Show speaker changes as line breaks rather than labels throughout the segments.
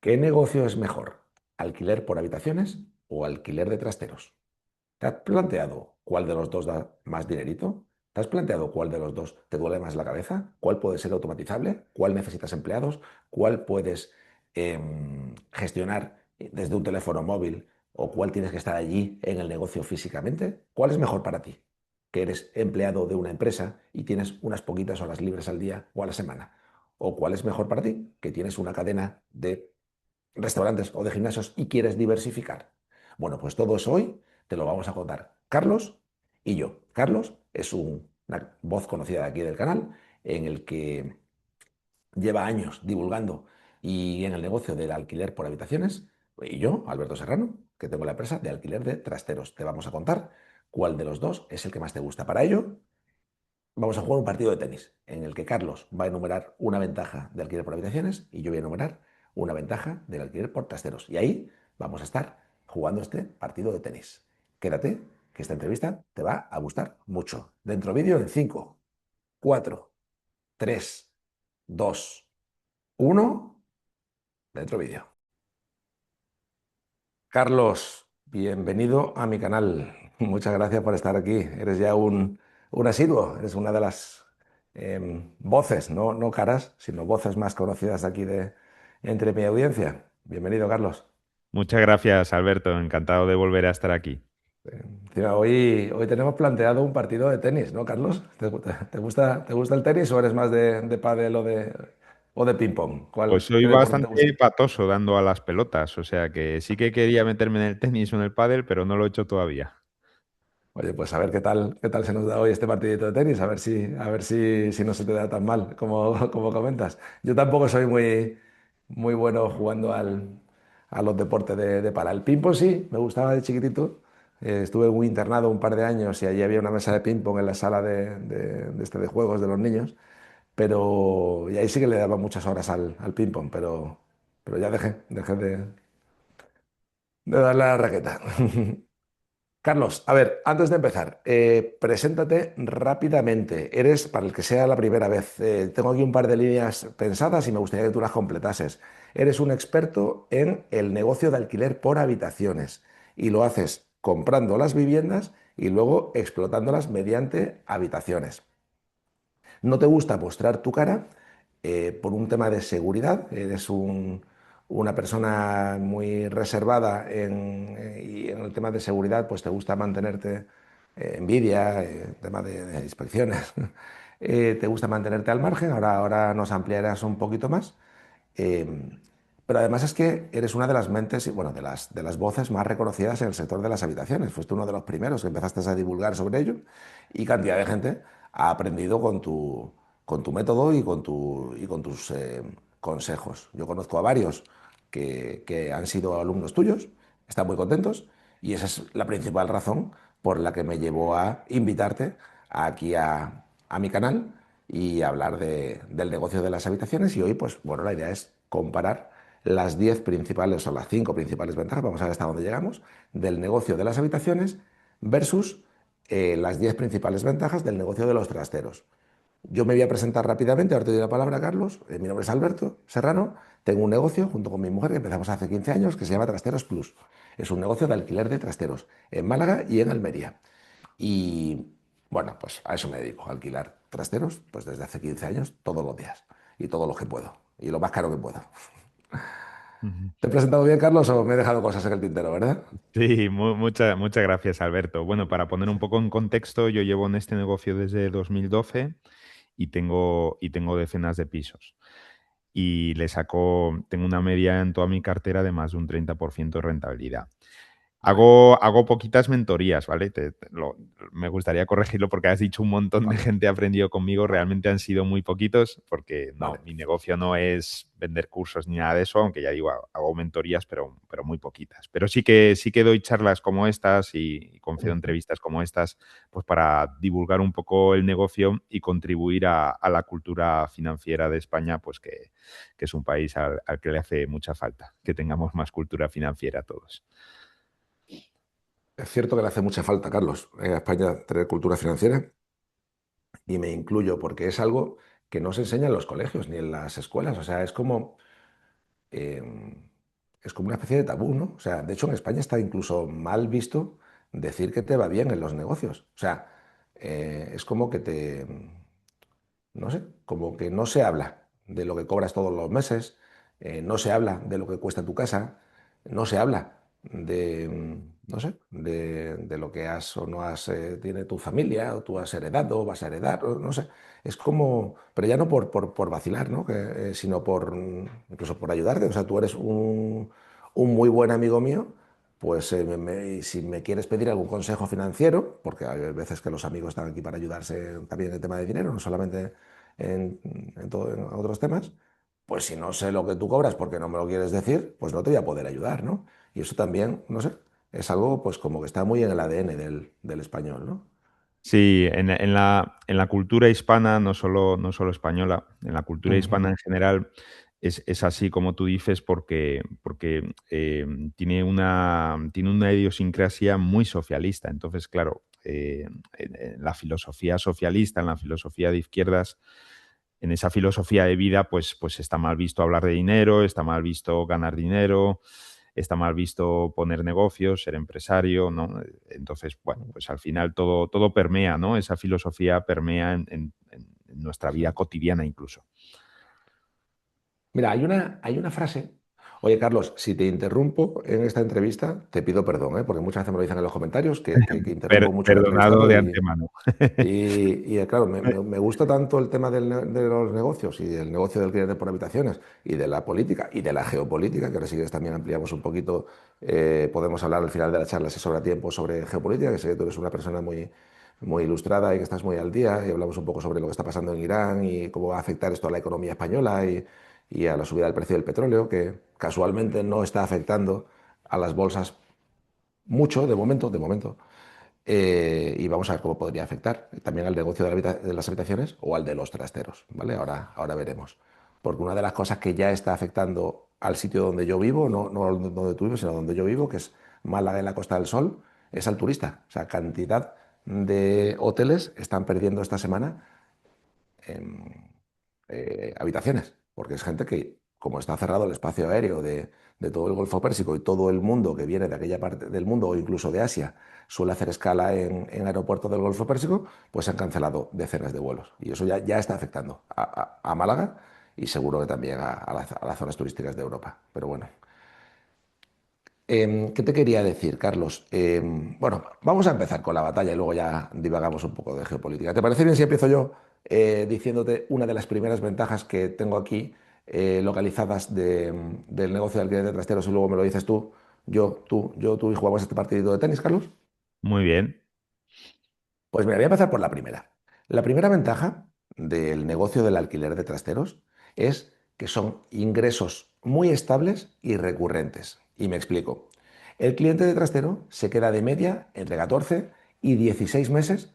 ¿Qué negocio es mejor? ¿Alquiler por habitaciones o alquiler de trasteros? ¿Te has planteado cuál de los dos da más dinerito? ¿Te has planteado cuál de los dos te duele más la cabeza? ¿Cuál puede ser automatizable? ¿Cuál necesitas empleados? ¿Cuál puedes gestionar desde un teléfono móvil? ¿O cuál tienes que estar allí en el negocio físicamente? ¿Cuál es mejor para ti? Que eres empleado de una empresa y tienes unas poquitas horas libres al día o a la semana. ¿O cuál es mejor para ti? Que tienes una cadena de restaurantes o de gimnasios y quieres diversificar. Bueno, pues todo eso hoy te lo vamos a contar Carlos y yo. Carlos es una voz conocida de aquí del canal en el que lleva años divulgando y en el negocio del alquiler por habitaciones. Y yo, Alberto Serrano, que tengo la empresa de alquiler de trasteros. Te vamos a contar cuál de los dos es el que más te gusta. Para ello, vamos a jugar un partido de tenis en el que Carlos va a enumerar una ventaja de alquiler por habitaciones y yo voy a enumerar una ventaja del alquiler por trasteros. Y ahí vamos a estar jugando este partido de tenis. Quédate, que esta entrevista te va a gustar mucho. Dentro vídeo en 5, 4, 3, 2, 1. Dentro vídeo. Carlos, bienvenido a mi canal. Muchas gracias por estar aquí. Eres ya un asiduo, eres una de las voces, no caras, sino voces más conocidas de aquí entre mi audiencia. Bienvenido, Carlos.
Muchas gracias, Alberto. Encantado de volver a estar aquí.
Encima, hoy tenemos planteado un partido de tenis, ¿no, Carlos? ¿Te gusta el tenis o eres más de pádel o de ping-pong?
Pues
¿Qué
soy
deporte te gusta?
bastante patoso dando a las pelotas, o sea que sí que quería meterme en el tenis o en el pádel, pero no lo he hecho todavía.
Oye, pues a ver qué tal se nos da hoy este partidito de tenis, a ver si no se te da tan mal como comentas. Yo tampoco soy muy bueno jugando a los deportes de pala. El ping-pong sí, me gustaba de chiquitito. Estuve en un internado un par de años y allí había una mesa de ping-pong en la sala de juegos de los niños, y ahí sí que le daba muchas horas al ping-pong, pero ya dejé de darle a la raqueta. Carlos, a ver, antes de empezar, preséntate rápidamente. Eres, para el que sea la primera vez, tengo aquí un par de líneas pensadas y me gustaría que tú las completases. Eres un experto en el negocio de alquiler por habitaciones y lo haces comprando las viviendas y luego explotándolas mediante habitaciones. No te gusta mostrar tu cara por un tema de seguridad. Eres una persona muy reservada y en el tema de seguridad, pues te gusta mantenerte envidia, tema de inspecciones. Te gusta mantenerte al margen. Ahora nos ampliarás un poquito más. Eh, pero además es que eres una de las mentes, y, bueno, de las voces más reconocidas en el sector de las habitaciones. Fuiste uno de los primeros que empezaste a divulgar sobre ello y cantidad de gente ha aprendido con tu método y con tus consejos. Yo conozco a varios que han sido alumnos tuyos, están muy contentos y esa es la principal razón por la que me llevó a invitarte aquí a mi canal y hablar del negocio de las habitaciones. Y hoy, pues bueno, la idea es comparar las 10 principales o las 5 principales ventajas, vamos a ver hasta dónde llegamos, del negocio de las habitaciones versus las 10 principales ventajas del negocio de los trasteros. Yo me voy a presentar rápidamente, ahora te doy la palabra, Carlos. Mi nombre es Alberto Serrano, tengo un negocio junto con mi mujer que empezamos hace 15 años que se llama Trasteros Plus. Es un negocio de alquiler de trasteros en Málaga y en Almería. Y bueno, pues a eso me dedico, a alquilar trasteros, pues desde hace 15 años, todos los días y todo lo que puedo y lo más caro que puedo.
Ujú.
¿Te he presentado bien, Carlos, o me he dejado cosas en el tintero, verdad?
Sí, muchas gracias, Alberto. Bueno, para poner un poco en contexto, yo llevo en este negocio desde 2012 y tengo decenas de pisos. Y tengo una media en toda mi cartera de más de un 30% de rentabilidad.
Muy bien,
Hago poquitas mentorías, ¿vale? Me gustaría corregirlo porque has dicho un montón de
vale,
gente ha aprendido conmigo.
vale,
Realmente han sido muy poquitos porque no,
vale.
mi negocio no es vender cursos ni nada de eso, aunque ya digo, hago mentorías, pero muy poquitas. Pero sí que doy charlas como estas y concedo entrevistas como estas, pues para divulgar un poco el negocio y contribuir a la cultura financiera de España, pues que es un país al que le hace mucha falta, que tengamos más cultura financiera todos.
Es cierto que le hace mucha falta, Carlos, a España tener cultura financiera y me incluyo porque es algo que no se enseña en los colegios ni en las escuelas. O sea, es como es como una especie de tabú, ¿no? O sea, de hecho en España está incluso mal visto decir que te va bien en los negocios. O sea, es como que te, no sé, como que no se habla de lo que cobras todos los meses, no se habla de lo que cuesta tu casa, no se habla de, no sé, de lo que has o no has, tiene tu familia, o tú has heredado, o vas a heredar, o no sé. Es como, pero ya no por vacilar, ¿no? Sino por, incluso por ayudarte. O sea, tú eres un muy buen amigo mío. Pues si me quieres pedir algún consejo financiero, porque hay veces que los amigos están aquí para ayudarse también en el tema de dinero, no solamente en otros temas, pues si no sé lo que tú cobras porque no me lo quieres decir, pues no te voy a poder ayudar, ¿no? Y eso también, no sé, es algo pues como que está muy en el ADN del español, ¿no?
Sí, en la cultura hispana, no solo española, en la cultura
Ujú.
hispana en general es así como tú dices porque tiene una idiosincrasia muy socialista. Entonces, claro, en la filosofía socialista, en la filosofía de izquierdas, en esa filosofía de vida, pues está mal visto hablar de dinero, está mal visto ganar dinero, está mal visto poner negocios, ser empresario, ¿no? Entonces, bueno, pues al final todo permea, ¿no? Esa filosofía permea en nuestra vida cotidiana incluso.
Mira, hay una frase. Oye, Carlos, si te interrumpo en esta entrevista, te pido perdón, ¿eh? Porque muchas veces me lo dicen en los comentarios que interrumpo mucho al
Perdonado
entrevistado
de antemano.
claro, me gusta tanto el tema de los negocios y el negocio del alquiler por habitaciones y de la política y de la geopolítica, que ahora si quieres también ampliamos un poquito, podemos hablar al final de la charla si sobra tiempo sobre geopolítica, que sé que tú eres una persona muy ilustrada y que estás muy al día y hablamos un poco sobre lo que está pasando en Irán y cómo va a afectar esto a la economía española y a la subida del precio del petróleo, que casualmente no está afectando a las bolsas mucho de momento, y vamos a ver cómo podría afectar también al negocio de las habitaciones o al de los trasteros, ¿vale? Ahora veremos. Porque una de las cosas que ya está afectando al sitio donde yo vivo, no donde tú vives, sino donde yo vivo, que es Málaga en la Costa del Sol, es al turista. O sea, cantidad de hoteles están perdiendo esta semana habitaciones, porque es gente que, como está cerrado el espacio aéreo de todo el Golfo Pérsico y todo el mundo que viene de aquella parte del mundo o incluso de Asia suele hacer escala en aeropuertos del Golfo Pérsico, pues se han cancelado decenas de vuelos. Y eso ya está afectando a Málaga y seguro que también a las zonas turísticas de Europa. Pero bueno. ¿Qué te quería decir, Carlos? Bueno, vamos a empezar con la batalla y luego ya divagamos un poco de geopolítica. ¿Te parece bien si empiezo yo diciéndote una de las primeras ventajas que tengo aquí localizadas del negocio de alquiler de trasteros y luego me lo dices tú, tú y jugamos este partidito de tenis, Carlos?
Muy bien.
Pues mira, voy a empezar por la primera. La primera ventaja del negocio del alquiler de trasteros es que son ingresos muy estables y recurrentes. Y me explico. El cliente de trastero se queda de media entre 14 y 16 meses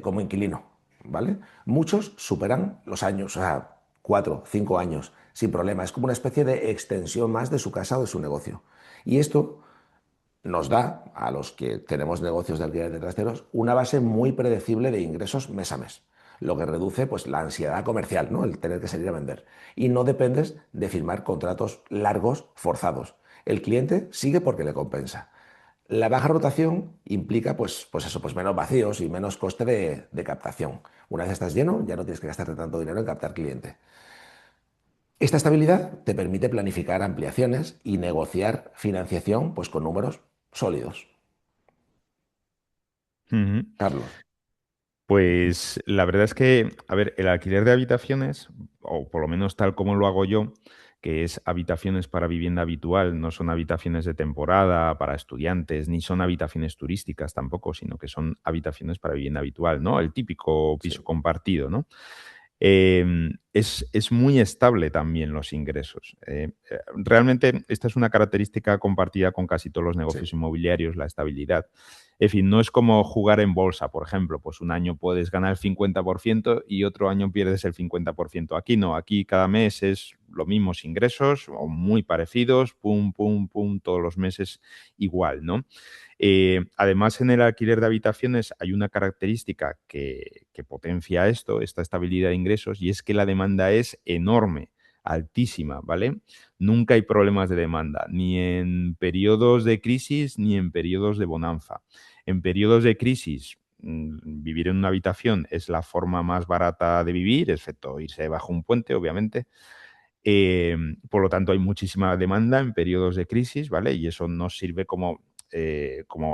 como inquilino, ¿vale? Muchos superan los años, o sea, 4, 5 años, sin problema. Es como una especie de extensión más de su casa o de su negocio. Y esto nos da, a los que tenemos negocios de alquiler de trasteros, una base muy predecible de ingresos mes a mes, lo que reduce pues, la ansiedad comercial, ¿no? El tener que salir a vender. Y no dependes de firmar contratos largos, forzados. El cliente sigue porque le compensa. La baja rotación implica pues eso, pues menos vacíos y menos coste de captación. Una vez estás lleno, ya no tienes que gastarte tanto dinero en captar cliente. Esta estabilidad te permite planificar ampliaciones y negociar financiación pues, con números sólidos.
Ujú.
Carlos.
Pues la verdad es que, a ver, el alquiler de habitaciones, o por lo menos tal como lo hago yo, que es habitaciones para vivienda habitual, no son habitaciones de temporada para estudiantes, ni son habitaciones turísticas tampoco, sino que son habitaciones para vivienda habitual, ¿no? El típico piso
Sí.
compartido, ¿no? Es muy estable también los ingresos. Realmente esta es una característica compartida con casi todos los
Sí.
negocios inmobiliarios, la estabilidad. En fin, no es como jugar en bolsa, por ejemplo, pues un año puedes ganar el 50% y otro año pierdes el 50%. Aquí no, aquí cada mes es los mismos ingresos o muy parecidos, pum, pum, pum, todos los meses igual, ¿no? Además, en el alquiler de habitaciones hay una característica que potencia esto, esta estabilidad de ingresos, y es que la demanda es enorme. altísima, ¿vale? Nunca hay problemas de demanda, ni en periodos de crisis ni en periodos de bonanza. En periodos de crisis, vivir en una habitación es la forma más barata de vivir, excepto irse bajo un puente, obviamente. Eh, por lo tanto, hay muchísima demanda en periodos de crisis, ¿vale? Y eso nos sirve como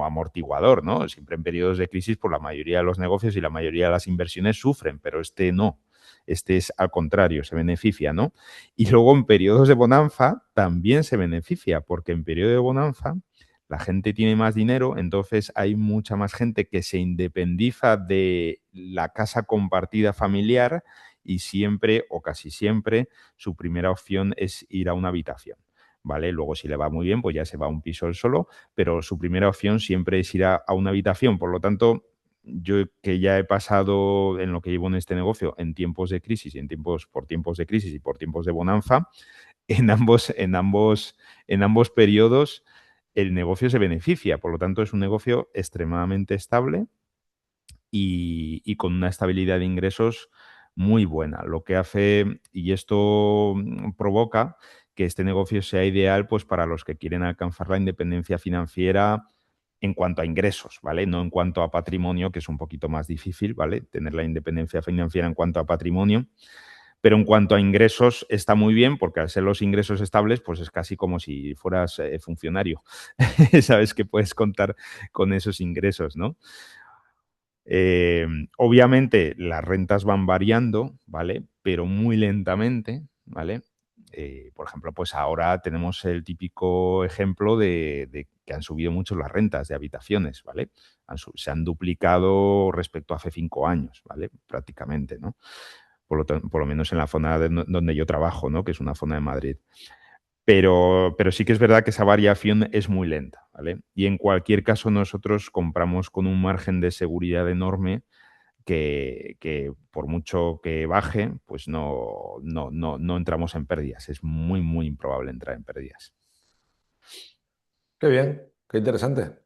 amortiguador, ¿no? Siempre en periodos de crisis, por la mayoría de los negocios y la mayoría de las inversiones sufren, pero este no. Este es al contrario, se beneficia, ¿no? Y luego en periodos de bonanza también se beneficia, porque en periodo de bonanza la gente tiene más dinero, entonces hay mucha más gente que se independiza de la casa compartida familiar y siempre o casi siempre su primera opción es ir a una habitación. ¿Vale? Luego, si le va muy bien, pues ya se va a un piso él solo, pero su primera opción siempre es ir a una habitación. Por lo tanto, yo que ya he pasado en lo que llevo en este negocio en tiempos de crisis y por tiempos de crisis y por tiempos de bonanza, en ambos periodos el negocio se beneficia. Por lo tanto, es un negocio extremadamente estable y con una estabilidad de ingresos muy buena, lo que hace, y esto provoca que este negocio sea ideal pues para los que quieren alcanzar la independencia financiera en cuanto a ingresos, ¿vale? No en cuanto a patrimonio, que es un poquito más difícil, ¿vale? Tener la independencia financiera en cuanto a patrimonio, pero en cuanto a ingresos está muy bien porque al ser los ingresos estables, pues es casi como si fueras funcionario. Sabes que puedes contar con esos ingresos, ¿no? Eh, Obviamente las rentas van variando, ¿vale? Pero muy lentamente, ¿vale? Por ejemplo, pues ahora tenemos el típico ejemplo de que han subido mucho las rentas de habitaciones, ¿vale? Se han duplicado respecto a hace 5 años, ¿vale? Prácticamente, ¿no? Por lo menos en la zona donde yo trabajo, ¿no? Que es una zona de Madrid. Pero sí que es verdad que esa variación es muy lenta, ¿vale? Y en cualquier caso nosotros compramos con un margen de seguridad enorme que por mucho que baje, pues no entramos en pérdidas. Es muy, muy improbable entrar en pérdidas.
Qué bien, qué interesante.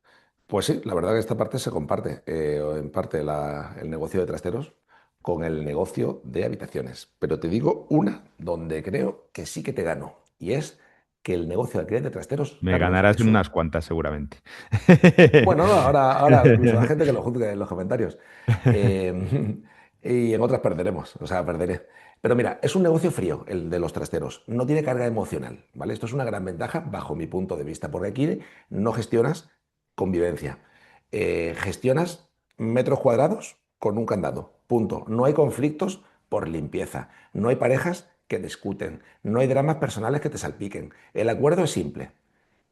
Pues sí, la verdad que esta parte se comparte, o en parte el negocio de trasteros con el negocio de habitaciones. Pero te digo una donde creo que sí que te gano, y es que el negocio de alquiler de trasteros,
Me
Carlos,
ganarás
es
en
un...
unas cuantas seguramente.
Bueno, no, ahora incluso la gente que lo juzgue en los comentarios. Eh, y en otras perderemos, o sea, perderé. Pero mira, es un negocio frío el de los trasteros, no tiene carga emocional, ¿vale? Esto es una gran ventaja bajo mi punto de vista, porque aquí no gestionas convivencia, gestionas metros cuadrados con un candado, punto. No hay conflictos por limpieza, no hay parejas que discuten, no hay dramas personales que te salpiquen. El acuerdo es simple.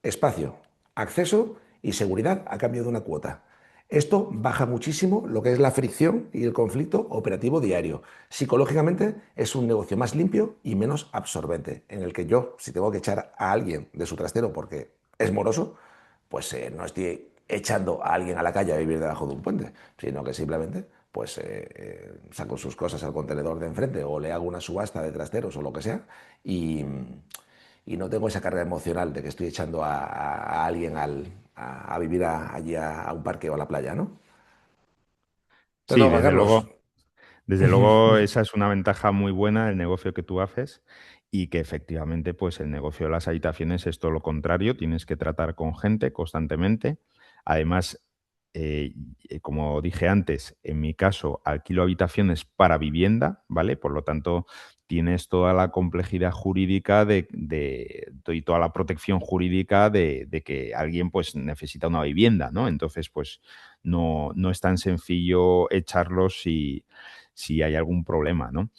Espacio, acceso y seguridad a cambio de una cuota. Esto baja muchísimo lo que es la fricción y el conflicto operativo diario. Psicológicamente es un negocio más limpio y menos absorbente, en el que yo, si tengo que echar a alguien de su trastero porque es moroso, pues no estoy echando a alguien a la calle a vivir debajo de un puente, sino que simplemente pues saco sus cosas al contenedor de enfrente o le hago una subasta de trasteros o lo que sea y no tengo esa carga emocional de que estoy echando a alguien a vivir allí a un parque o a la playa, ¿no? Entonces,
Sí,
no, Juan
desde
Carlos.
luego. Desde luego, esa es una ventaja muy buena del negocio que tú haces y que efectivamente, pues el negocio de las habitaciones es todo lo contrario. Tienes que tratar con gente constantemente. Además, como dije antes, en mi caso alquilo habitaciones para vivienda, ¿vale? Por lo tanto, tienes toda la complejidad jurídica y toda la protección jurídica de que alguien pues necesita una vivienda, ¿no? Entonces, pues no es tan sencillo echarlos si hay algún problema, ¿no?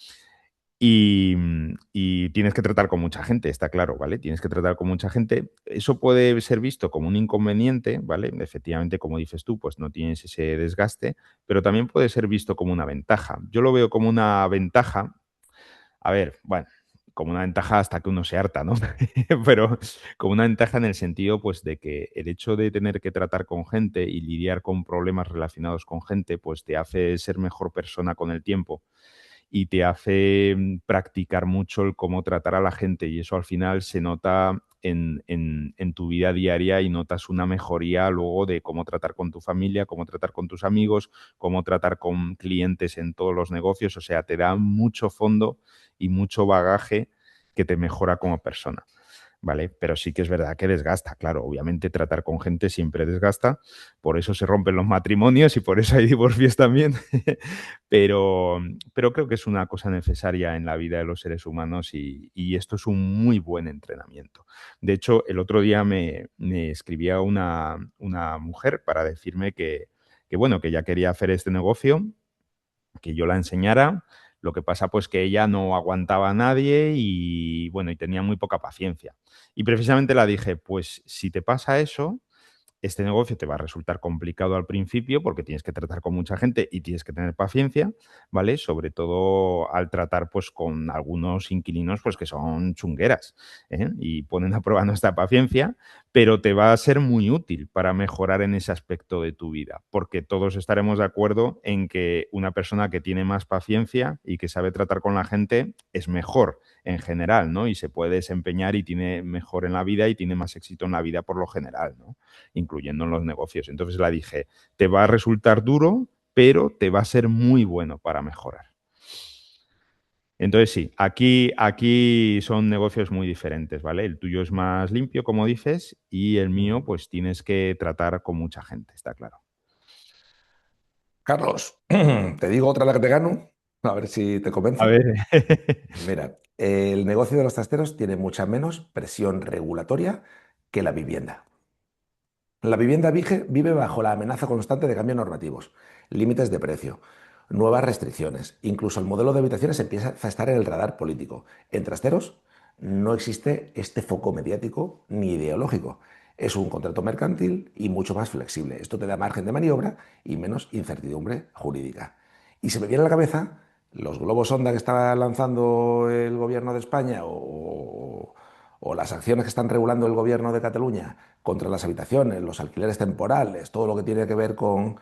Y tienes que tratar con mucha gente, está claro, ¿vale? Tienes que tratar con mucha gente. Eso puede ser visto como un inconveniente, ¿vale? Efectivamente, como dices tú, pues no tienes ese desgaste, pero también puede ser visto como una ventaja. Yo lo veo como una ventaja, a ver, bueno, como una ventaja hasta que uno se harta, ¿no? Pero como una ventaja en el sentido, pues, de que el hecho de tener que tratar con gente y lidiar con problemas relacionados con gente, pues te hace ser mejor persona con el tiempo y te hace practicar mucho el cómo tratar a la gente y eso al final se nota en tu vida diaria y notas una mejoría luego de cómo tratar con tu familia, cómo tratar con tus amigos, cómo tratar con clientes en todos los negocios, o sea, te da mucho fondo y mucho bagaje que te mejora como persona. ¿Vale? Pero sí que es verdad que desgasta, claro. Obviamente tratar con gente siempre desgasta, por eso se rompen los matrimonios y por eso hay divorcios también. pero, pero creo que es una cosa necesaria en la vida de los seres humanos y esto es un muy buen entrenamiento. De hecho, el otro día me escribía una mujer para decirme que, bueno, que ya quería hacer este negocio, que yo la enseñara. Lo que pasa pues que ella no aguantaba a nadie y bueno, y tenía muy poca paciencia. Y precisamente la dije, pues si te pasa eso, este negocio te va a resultar complicado al principio porque tienes que tratar con mucha gente y tienes que tener paciencia, ¿vale? Sobre todo al tratar pues con algunos inquilinos pues que son chungueras, ¿eh? Y ponen a prueba nuestra paciencia, pero te va a ser muy útil para mejorar en ese aspecto de tu vida, porque todos estaremos de acuerdo en que una persona que tiene más paciencia y que sabe tratar con la gente es mejor en general, ¿no? Y se puede desempeñar y tiene mejor en la vida y tiene más éxito en la vida por lo general, ¿no? Incluyendo en los negocios. Entonces la dije, te va a resultar duro, pero te va a ser muy bueno para mejorar. Entonces sí, aquí son negocios muy diferentes, ¿vale? El tuyo es más limpio, como dices, y el mío,
Ujú.
pues tienes que tratar con mucha gente, está claro.
Carlos, te digo otra la que te gano, a ver si te
A
convenzo.
ver.
Mira, el negocio de los trasteros tiene mucha menos presión regulatoria que la vivienda. La vivienda vive bajo la amenaza constante de cambios normativos, límites de precio, nuevas restricciones. Incluso el modelo de habitaciones empieza a estar en el radar político. En trasteros no existe este foco mediático ni ideológico. Es un contrato mercantil y mucho más flexible. Esto te da margen de maniobra y menos incertidumbre jurídica. Y se me viene a la cabeza los globos sonda que está lanzando el gobierno de España o las acciones que están regulando el gobierno de Cataluña contra las habitaciones, los alquileres temporales, todo lo que tiene que ver con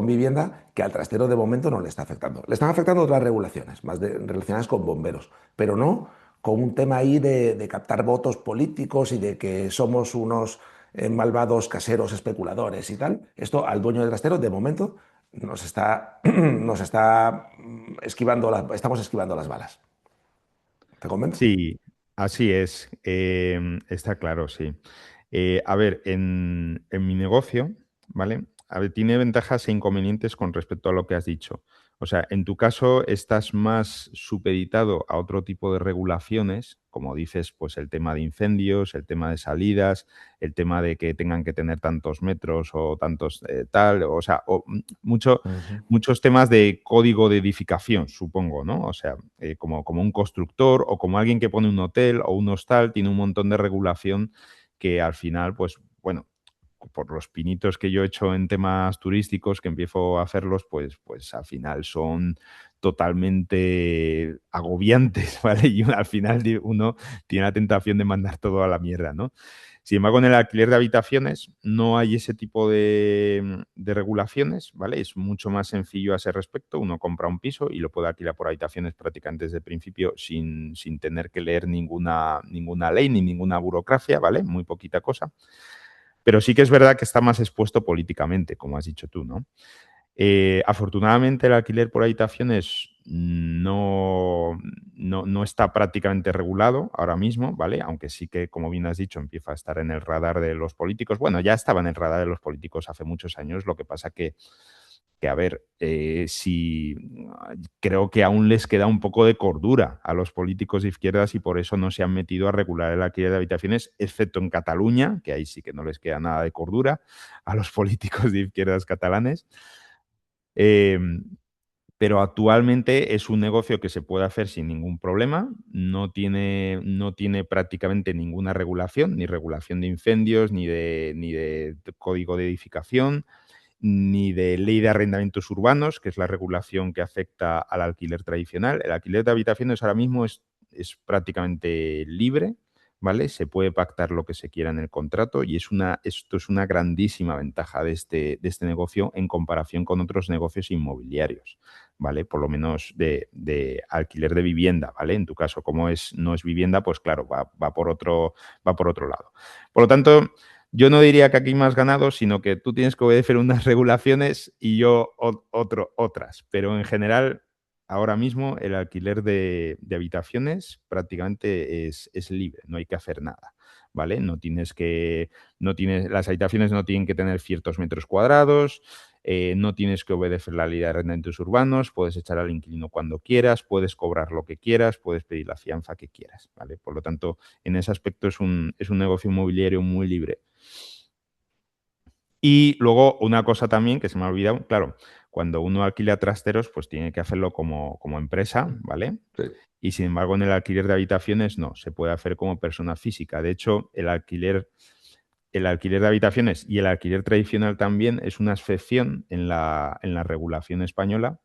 vivienda, que al trastero de momento no le está afectando. Le están afectando otras regulaciones, relacionadas con bomberos, pero no con un tema ahí de captar votos políticos y de que somos unos malvados caseros especuladores y tal. Esto al dueño del trastero de momento nos está esquivando, estamos esquivando las balas. ¿Te convence?
Sí, así es. Está claro, sí. A ver, en mi negocio, ¿vale? A ver, tiene ventajas e inconvenientes con respecto a lo que has dicho. O sea, en tu caso estás más supeditado a otro tipo de regulaciones, como dices, pues el tema de incendios, el tema de salidas, el tema de que tengan que tener tantos metros o tantos tal, o sea,
Ujú.
muchos temas de código de edificación, supongo, ¿no? O sea, como un constructor o como alguien que pone un hotel o un hostal, tiene un montón de regulación que al final, pues bueno, por los pinitos que yo he hecho en temas turísticos, que empiezo a hacerlos, pues al final son totalmente agobiantes, ¿vale? Y al final uno tiene la tentación de mandar todo a la mierda, ¿no? Sin embargo, en el alquiler de habitaciones no hay ese tipo de regulaciones, ¿vale? Es mucho más sencillo a ese respecto. Uno compra un piso y lo puede alquilar por habitaciones prácticamente desde el principio sin tener que leer ninguna ley ni ninguna burocracia, ¿vale? Muy poquita cosa. Pero sí que es verdad que está más expuesto políticamente, como has dicho tú, ¿no? Afortunadamente el alquiler por habitaciones no está prácticamente regulado ahora mismo, ¿vale? Aunque sí que, como bien has dicho, empieza a estar en el radar de los políticos. Bueno, ya estaba en el radar de los políticos hace muchos años, lo que pasa que a ver, si creo que aún les queda un poco de cordura a los políticos de izquierdas y por eso no se han metido a regular el alquiler de habitaciones, excepto en Cataluña, que ahí sí que no les queda nada de cordura a los políticos de izquierdas catalanes. Eh, pero actualmente es un negocio que se puede hacer sin ningún problema, no tiene prácticamente ninguna regulación, ni regulación de incendios, ni de código de edificación, ni de ley de arrendamientos urbanos, que es la regulación que afecta al alquiler tradicional. El alquiler de habitaciones ahora mismo es prácticamente libre, ¿vale? Se puede pactar lo que se quiera en el contrato y esto es una grandísima ventaja de este negocio en comparación con otros negocios inmobiliarios, ¿vale? Por lo menos de alquiler de vivienda, ¿vale? En tu caso, como no es vivienda, pues claro, va por otro lado. Por lo tanto, yo no diría que aquí más ganado, sino que tú tienes que obedecer unas regulaciones y yo otras. Pero en general, ahora mismo el alquiler de habitaciones prácticamente es libre, no hay que hacer nada, ¿vale? Las habitaciones no tienen que tener ciertos metros cuadrados, no tienes que obedecer la ley de arrendamientos urbanos, puedes echar al inquilino cuando quieras, puedes cobrar lo que quieras, puedes pedir la fianza que quieras, ¿vale? Por lo tanto, en ese aspecto es un negocio inmobiliario muy libre. Y luego una cosa también que se me ha olvidado, claro, cuando uno alquila trasteros, pues tiene que hacerlo como empresa, ¿vale?
Sí.
Y sin embargo, en el alquiler de habitaciones no, se puede hacer como persona física. De hecho, el alquiler de habitaciones y el alquiler tradicional también es una excepción en la regulación española.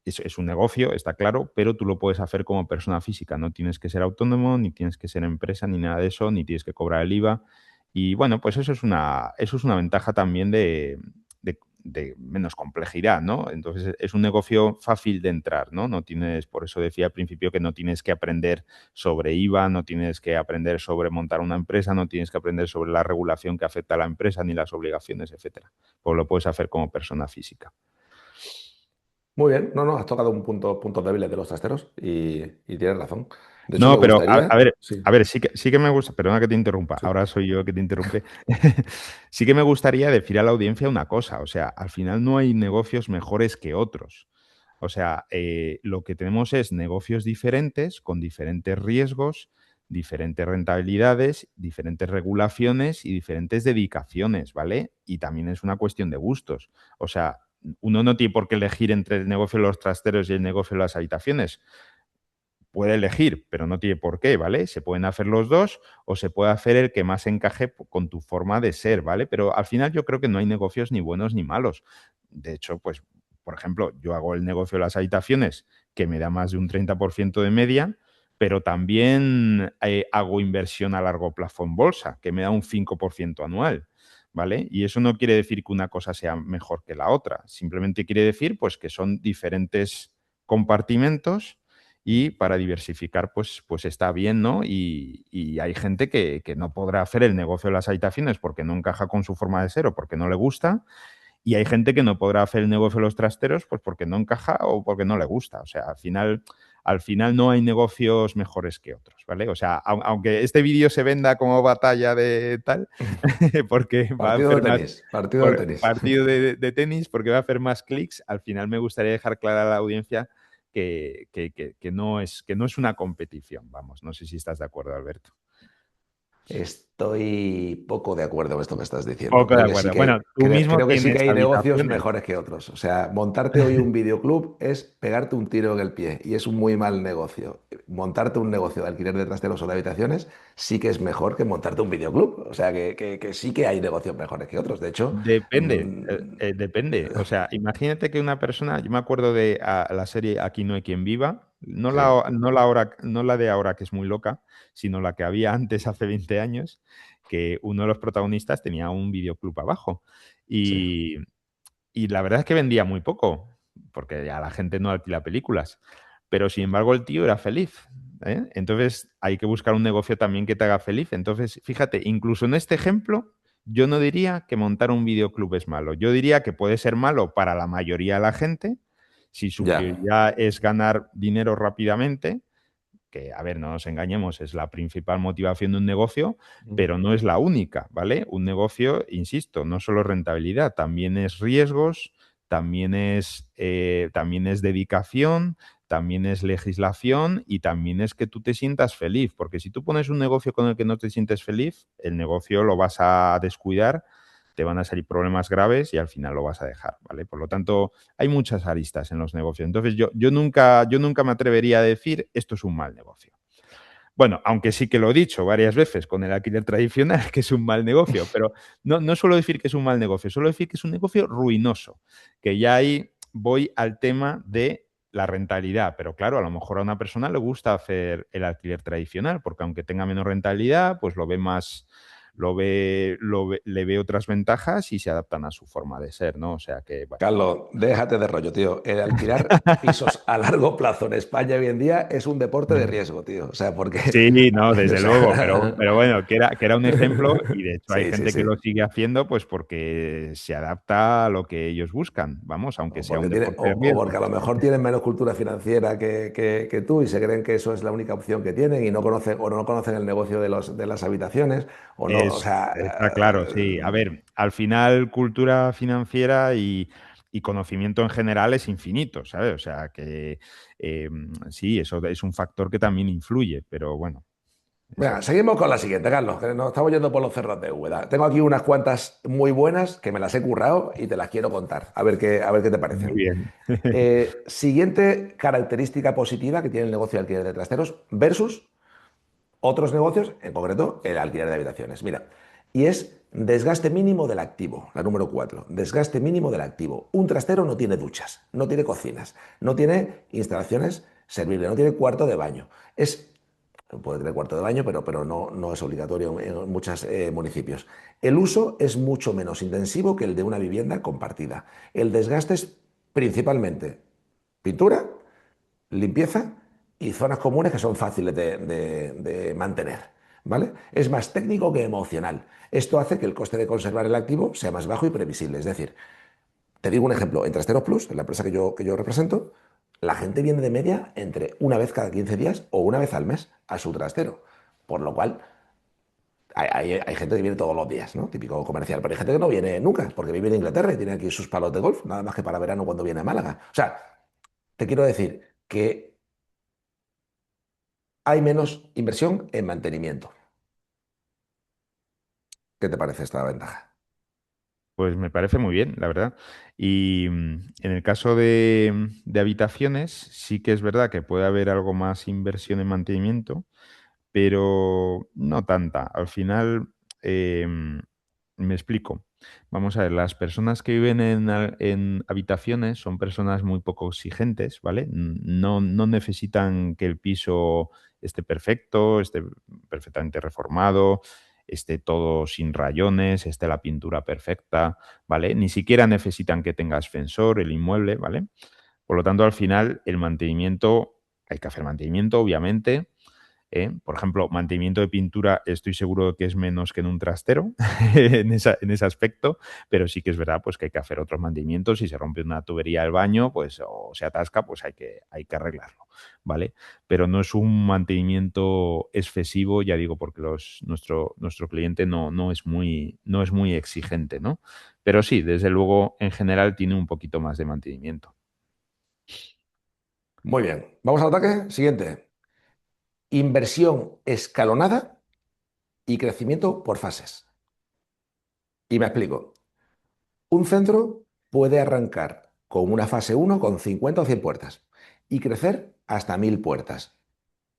Es un negocio, está claro, pero tú lo puedes hacer como persona física. No tienes que ser autónomo, ni tienes que ser empresa, ni nada de eso, ni tienes que cobrar el IVA. Y bueno, pues eso es una ventaja también de menos complejidad, ¿no? Entonces es un negocio fácil de entrar, ¿no? No tienes, por eso decía al principio que no tienes que aprender sobre IVA, no tienes que aprender sobre montar una empresa, no tienes que aprender sobre la regulación que afecta a la empresa, ni las obligaciones, etcétera. Pues lo puedes hacer como persona física.
Muy bien, no, no, has tocado puntos débiles de los trasteros y tienes razón. De hecho, me
No, pero a
gustaría,
ver,
sí,
a ver, sí que me gusta, perdona que te interrumpa,
sí.
ahora soy yo que te interrumpe. Sí que me gustaría decir a la audiencia una cosa, o sea, al final no hay negocios mejores que otros. O sea, lo que tenemos es negocios diferentes, con diferentes riesgos, diferentes rentabilidades, diferentes regulaciones y diferentes dedicaciones, ¿vale? Y también es una cuestión de gustos. O sea, uno no tiene por qué elegir entre el negocio de los trasteros y el negocio de las habitaciones. Puede elegir, pero no tiene por qué, ¿vale? Se pueden hacer los dos o se puede hacer el que más encaje con tu forma de ser, ¿vale? Pero al final yo creo que no hay negocios ni buenos ni malos. De hecho, pues, por ejemplo, yo hago el negocio de las habitaciones que me da más de un 30% de media, pero también hago inversión a largo plazo en bolsa, que me da un 5% anual, ¿vale? Y eso no quiere decir que una cosa sea mejor que la otra, simplemente quiere decir, pues, que son diferentes compartimentos y para diversificar, pues está bien, ¿no? Y hay gente que no podrá hacer el negocio de las habitaciones porque no encaja con su forma de ser o porque no le gusta, y hay gente que no podrá hacer el negocio de los trasteros pues porque no encaja o porque no le gusta. O sea, al final no hay negocios mejores que otros, ¿vale? O sea, aunque este vídeo se venda como batalla de tal, porque va a
Partido de
hacer más
tenis, partido de tenis.
partido de tenis, porque va a hacer más clics, al final me gustaría dejar clara a la audiencia que no es una competición, vamos. No sé si estás de acuerdo, Alberto.
Estoy poco de acuerdo con esto que estás diciendo.
Poco de
Creo que sí
acuerdo. Bueno,
que,
tú mismo
creo que sí que
tienes
hay negocios
habitaciones.
mejores que otros. O sea, montarte hoy un videoclub es pegarte un tiro en el pie y es un muy mal negocio. Montarte un negocio de alquiler de trasteros o de habitaciones sí que es mejor que montarte un videoclub. O sea, que sí que hay negocios mejores que otros. De hecho,
Depende,
mm,
depende. O sea, imagínate que una persona, yo me acuerdo de la serie Aquí no hay quien viva, no
sí,
la, no la, ahora- no la de ahora que es muy loca, sino la que había antes, hace 20 años, que uno de los protagonistas tenía un videoclub abajo.
sí.
Y, y la verdad es que vendía muy poco, porque ya la gente no alquila películas. Pero sin embargo, el tío era feliz. ¿Eh? Entonces, hay que buscar un negocio también que te haga feliz. Entonces, fíjate, incluso en este ejemplo, yo no diría que montar un videoclub es malo. Yo diría que puede ser malo para la mayoría de la gente, si su
Ya.
prioridad es ganar dinero rápidamente, que, a ver, no nos engañemos, es la principal motivación de un negocio, pero no es la única, ¿vale? Un negocio, insisto, no solo rentabilidad, también es riesgos, también es dedicación, también es legislación y también es que tú te sientas feliz, porque si tú pones un negocio con el que no te sientes feliz, el negocio lo vas a descuidar, te van a salir problemas graves y al final lo vas a dejar, ¿vale? Por lo tanto, hay muchas aristas en los negocios. Entonces, yo nunca me atrevería a decir esto es un mal negocio. Bueno, aunque sí que lo he dicho varias veces con el alquiler tradicional, que es un mal negocio, pero no suelo decir que es un mal negocio, suelo decir que es un negocio ruinoso, que ya ahí voy al tema de la rentabilidad, pero claro, a lo mejor a una persona le gusta hacer el alquiler tradicional, porque aunque tenga menos rentabilidad, pues le ve otras ventajas y se adaptan a su forma de ser, ¿no? O sea que, bueno.
Carlos, déjate de rollo, tío. El alquilar pisos a largo plazo en España hoy en día es un deporte de riesgo, tío. O sea, porque...
Sí, no,
o
desde luego,
sea,
pero bueno, que era un ejemplo y de hecho hay
sí, sí,
gente que
sí.
lo sigue haciendo pues porque se adapta a lo que ellos buscan, vamos, aunque
O
sea un
porque tiene,
deporte de
o porque
riesgo.
a lo mejor tienen menos cultura financiera que tú y se creen que eso es la única opción que tienen y no conocen o no conocen el negocio de las habitaciones o no, o
Está claro,
sea,
sí. A ver, al final cultura financiera y conocimiento en general es infinito, ¿sabes? O sea que eh, sí, eso es un factor que también influye, pero bueno, es
venga,
así.
seguimos con la siguiente, Carlos, que nos estamos yendo por los cerros de Úbeda. Tengo aquí unas cuantas muy buenas que me las he currado y te las quiero contar, a ver qué te
Muy
parecen.
bien.
Siguiente característica positiva que tiene el negocio de alquiler de trasteros versus otros negocios, en concreto el alquiler de habitaciones. Mira, y es desgaste mínimo del activo, la número 4. Desgaste mínimo del activo. Un trastero no tiene duchas, no tiene cocinas, no tiene instalaciones servibles, no tiene cuarto de baño. Es puede tener cuarto de baño, pero no, no es obligatorio en muchos municipios. El uso es mucho menos intensivo que el de una vivienda compartida. El desgaste es principalmente pintura, limpieza y zonas comunes que son fáciles de mantener. ¿Vale? Es más técnico que emocional. Esto hace que el coste de conservar el activo sea más bajo y previsible. Es decir, te digo un ejemplo, en Trasteros Plus, en la empresa que yo represento, la gente viene de media entre una vez cada 15 días o una vez al mes a su trastero. Por lo cual, hay gente que viene todos los días, ¿no? Típico comercial, pero hay gente que no viene nunca, porque vive en Inglaterra y tiene aquí sus palos de golf, nada más que para verano cuando viene a Málaga. O sea, te quiero decir que hay menos inversión en mantenimiento. ¿Qué te parece esta ventaja?
Pues me parece muy bien, la verdad. Y en el caso de habitaciones, sí que es verdad que puede haber algo más inversión en mantenimiento, pero no tanta. Al final, me explico. Vamos a ver, las personas que viven en habitaciones son personas muy poco exigentes, ¿vale? No, no necesitan que el piso esté perfecto, esté perfectamente reformado, esté todo sin rayones, esté la pintura perfecta, ¿vale? Ni siquiera necesitan que tenga ascensor el inmueble, ¿vale? Por lo tanto, al final, el mantenimiento, hay que hacer mantenimiento, obviamente, ¿eh? Por ejemplo, mantenimiento de pintura, estoy seguro que es menos que en un trastero en ese aspecto, pero sí que es verdad pues, que hay que hacer otros mantenimientos. Si se rompe una tubería del baño pues, o se atasca, pues hay que arreglarlo, ¿vale? Pero no es un mantenimiento excesivo, ya digo, porque nuestro cliente no es muy exigente, ¿no? Pero sí, desde luego, en general tiene un poquito más de mantenimiento.
Muy bien. Vamos al ataque. Siguiente. Inversión escalonada y crecimiento por fases. Y me explico. Un centro puede arrancar con una fase uno con 50 o 100 puertas y crecer hasta 1000 puertas.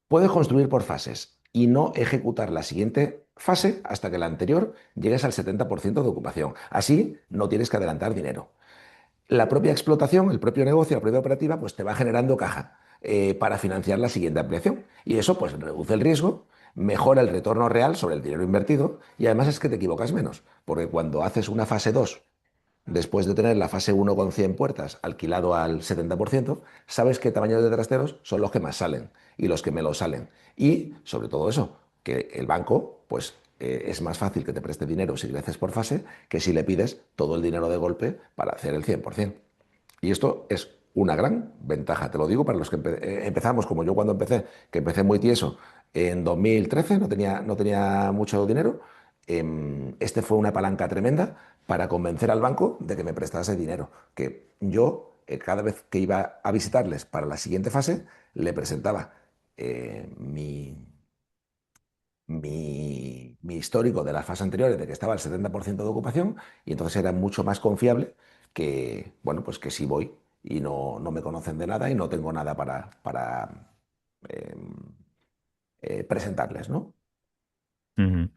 Puedes construir por fases y no ejecutar la siguiente fase hasta que la anterior llegues al 70% de ocupación. Así no tienes que adelantar dinero. La propia explotación, el propio negocio, la propia operativa, pues te va generando caja para financiar la siguiente ampliación. Y eso pues reduce el riesgo, mejora el retorno real sobre el dinero invertido y además es que te equivocas menos, porque cuando haces una fase 2 después de tener la fase uno con 100 puertas alquilado al 70%, sabes qué tamaños de trasteros son los que más salen y los que menos salen. Y sobre todo eso, que el banco, pues es más fácil que te preste dinero si creces por fase que si le pides todo el dinero de golpe para hacer el 100%. Y esto es una gran ventaja, te lo digo para los que empezamos, como yo cuando empecé, que empecé muy tieso en 2013, no tenía mucho dinero. Este fue una palanca tremenda para convencer al banco de que me prestase dinero, que yo cada vez que iba a visitarles para la siguiente fase, le presentaba mi histórico de las fases anteriores de que estaba al 70% de ocupación y entonces era mucho más confiable que, bueno, pues que si voy y no me conocen de nada y no tengo nada para eh, presentarles, ¿no?
Ujú.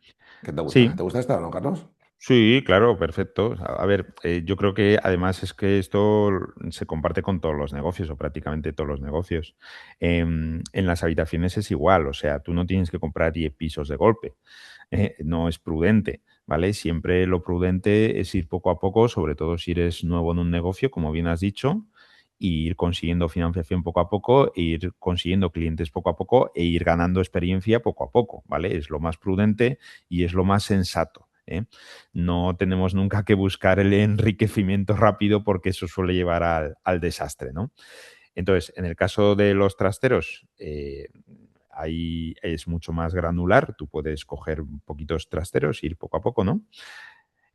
¿Qué te gusta?
Sí,
¿Te gusta esta o no, Carlos?
Sí, claro, perfecto. A ver, yo creo que además es que esto se comparte con todos los negocios o prácticamente todos los negocios. En las habitaciones es igual, o sea, tú no tienes que comprar 10 pisos de golpe, no es prudente, ¿vale? Siempre lo prudente es ir poco a poco, sobre todo si eres nuevo en un negocio, como bien has dicho, y ir consiguiendo financiación poco a poco, e ir consiguiendo clientes poco a poco e ir ganando experiencia poco a poco, ¿vale? Es lo más prudente y es lo más sensato, ¿eh? No tenemos nunca que buscar el enriquecimiento rápido porque eso suele llevar al desastre, ¿no? Entonces, en el caso de los trasteros, ahí es mucho más granular. Tú puedes coger poquitos trasteros, ir poco a poco, ¿no?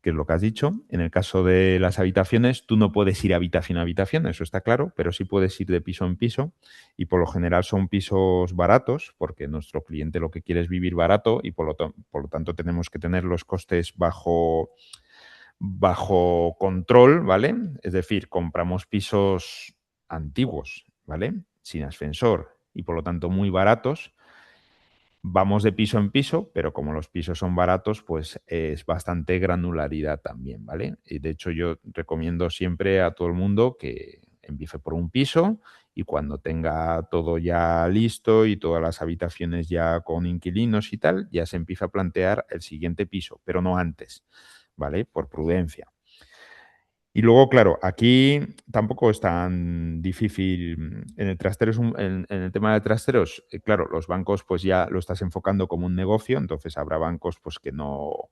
Que es lo que has dicho. En el caso de las habitaciones, tú no puedes ir habitación a habitación, eso está claro, pero sí puedes ir de piso en piso y por lo general son pisos baratos porque nuestro cliente lo que quiere es vivir barato y por lo tanto tenemos que tener los costes bajo control, ¿vale? Es decir, compramos pisos antiguos, ¿vale? Sin ascensor y por lo tanto muy baratos. Vamos de piso en piso, pero como los pisos son baratos, pues es bastante granularidad también, ¿vale? Y de hecho yo recomiendo siempre a todo el mundo que empiece por un piso y cuando tenga todo ya listo y todas las habitaciones ya con inquilinos y tal, ya se empieza a plantear el siguiente piso, pero no antes, ¿vale? Por prudencia. Y luego, claro, aquí tampoco es tan difícil. En el trastero en el tema de trasteros, claro, los bancos pues ya lo estás enfocando como un negocio, entonces habrá bancos pues que no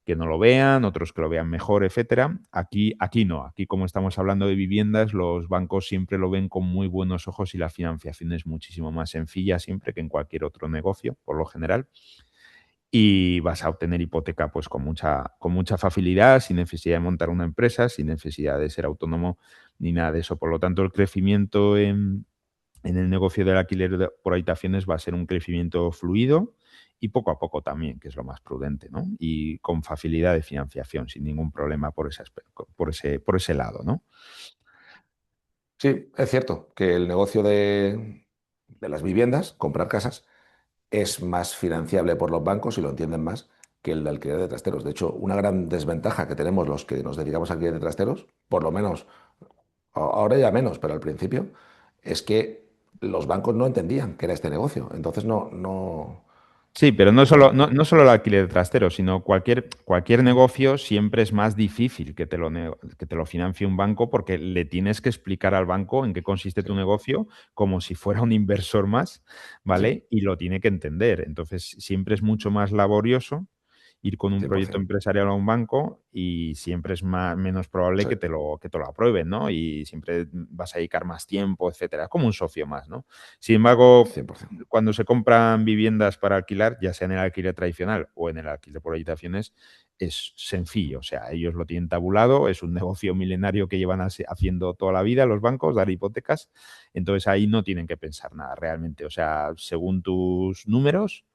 lo vean, otros que lo vean mejor, etcétera. Aquí no, aquí como estamos hablando de viviendas, los bancos siempre lo ven con muy buenos ojos y la financiación es muchísimo más sencilla siempre que en cualquier otro negocio, por lo general y vas a obtener hipoteca pues con mucha facilidad, sin necesidad de montar una empresa, sin necesidad de ser autónomo ni nada de eso. Por lo tanto, el crecimiento en el negocio del alquiler por habitaciones va a ser un crecimiento fluido y poco a poco también, que es lo más prudente, ¿no? Y con facilidad de financiación, sin ningún problema por ese lado, ¿no?
Sí, es cierto que el negocio de las viviendas, comprar casas, es más financiable por los bancos y lo entienden más que el de alquiler de trasteros. De hecho, una gran desventaja que tenemos los que nos dedicamos al alquiler de trasteros, por lo menos, ahora ya menos, pero al principio, es que los bancos no entendían que era este negocio. Entonces
Sí, pero
no,
no solo el alquiler de trastero, sino cualquier negocio siempre es más difícil que te lo financie un banco porque le tienes que explicar al banco en qué consiste
sí,
tu negocio como si fuera un inversor más,
sí,
¿vale? Y lo tiene que entender. Entonces, siempre es mucho más laborioso ir con un proyecto
100%.
empresarial a un banco y siempre es menos probable
Sí,
que te lo aprueben, ¿no? Y siempre vas a dedicar más tiempo, etcétera. Es como un socio más, ¿no? Sin embargo,
100%.
cuando se compran viviendas para alquilar, ya sea en el alquiler tradicional o en el alquiler por habitaciones, es sencillo. O sea, ellos lo tienen tabulado, es un negocio milenario que llevan haciendo toda la vida los bancos, dar hipotecas. Entonces ahí no tienen que pensar nada realmente. O sea, según tus números,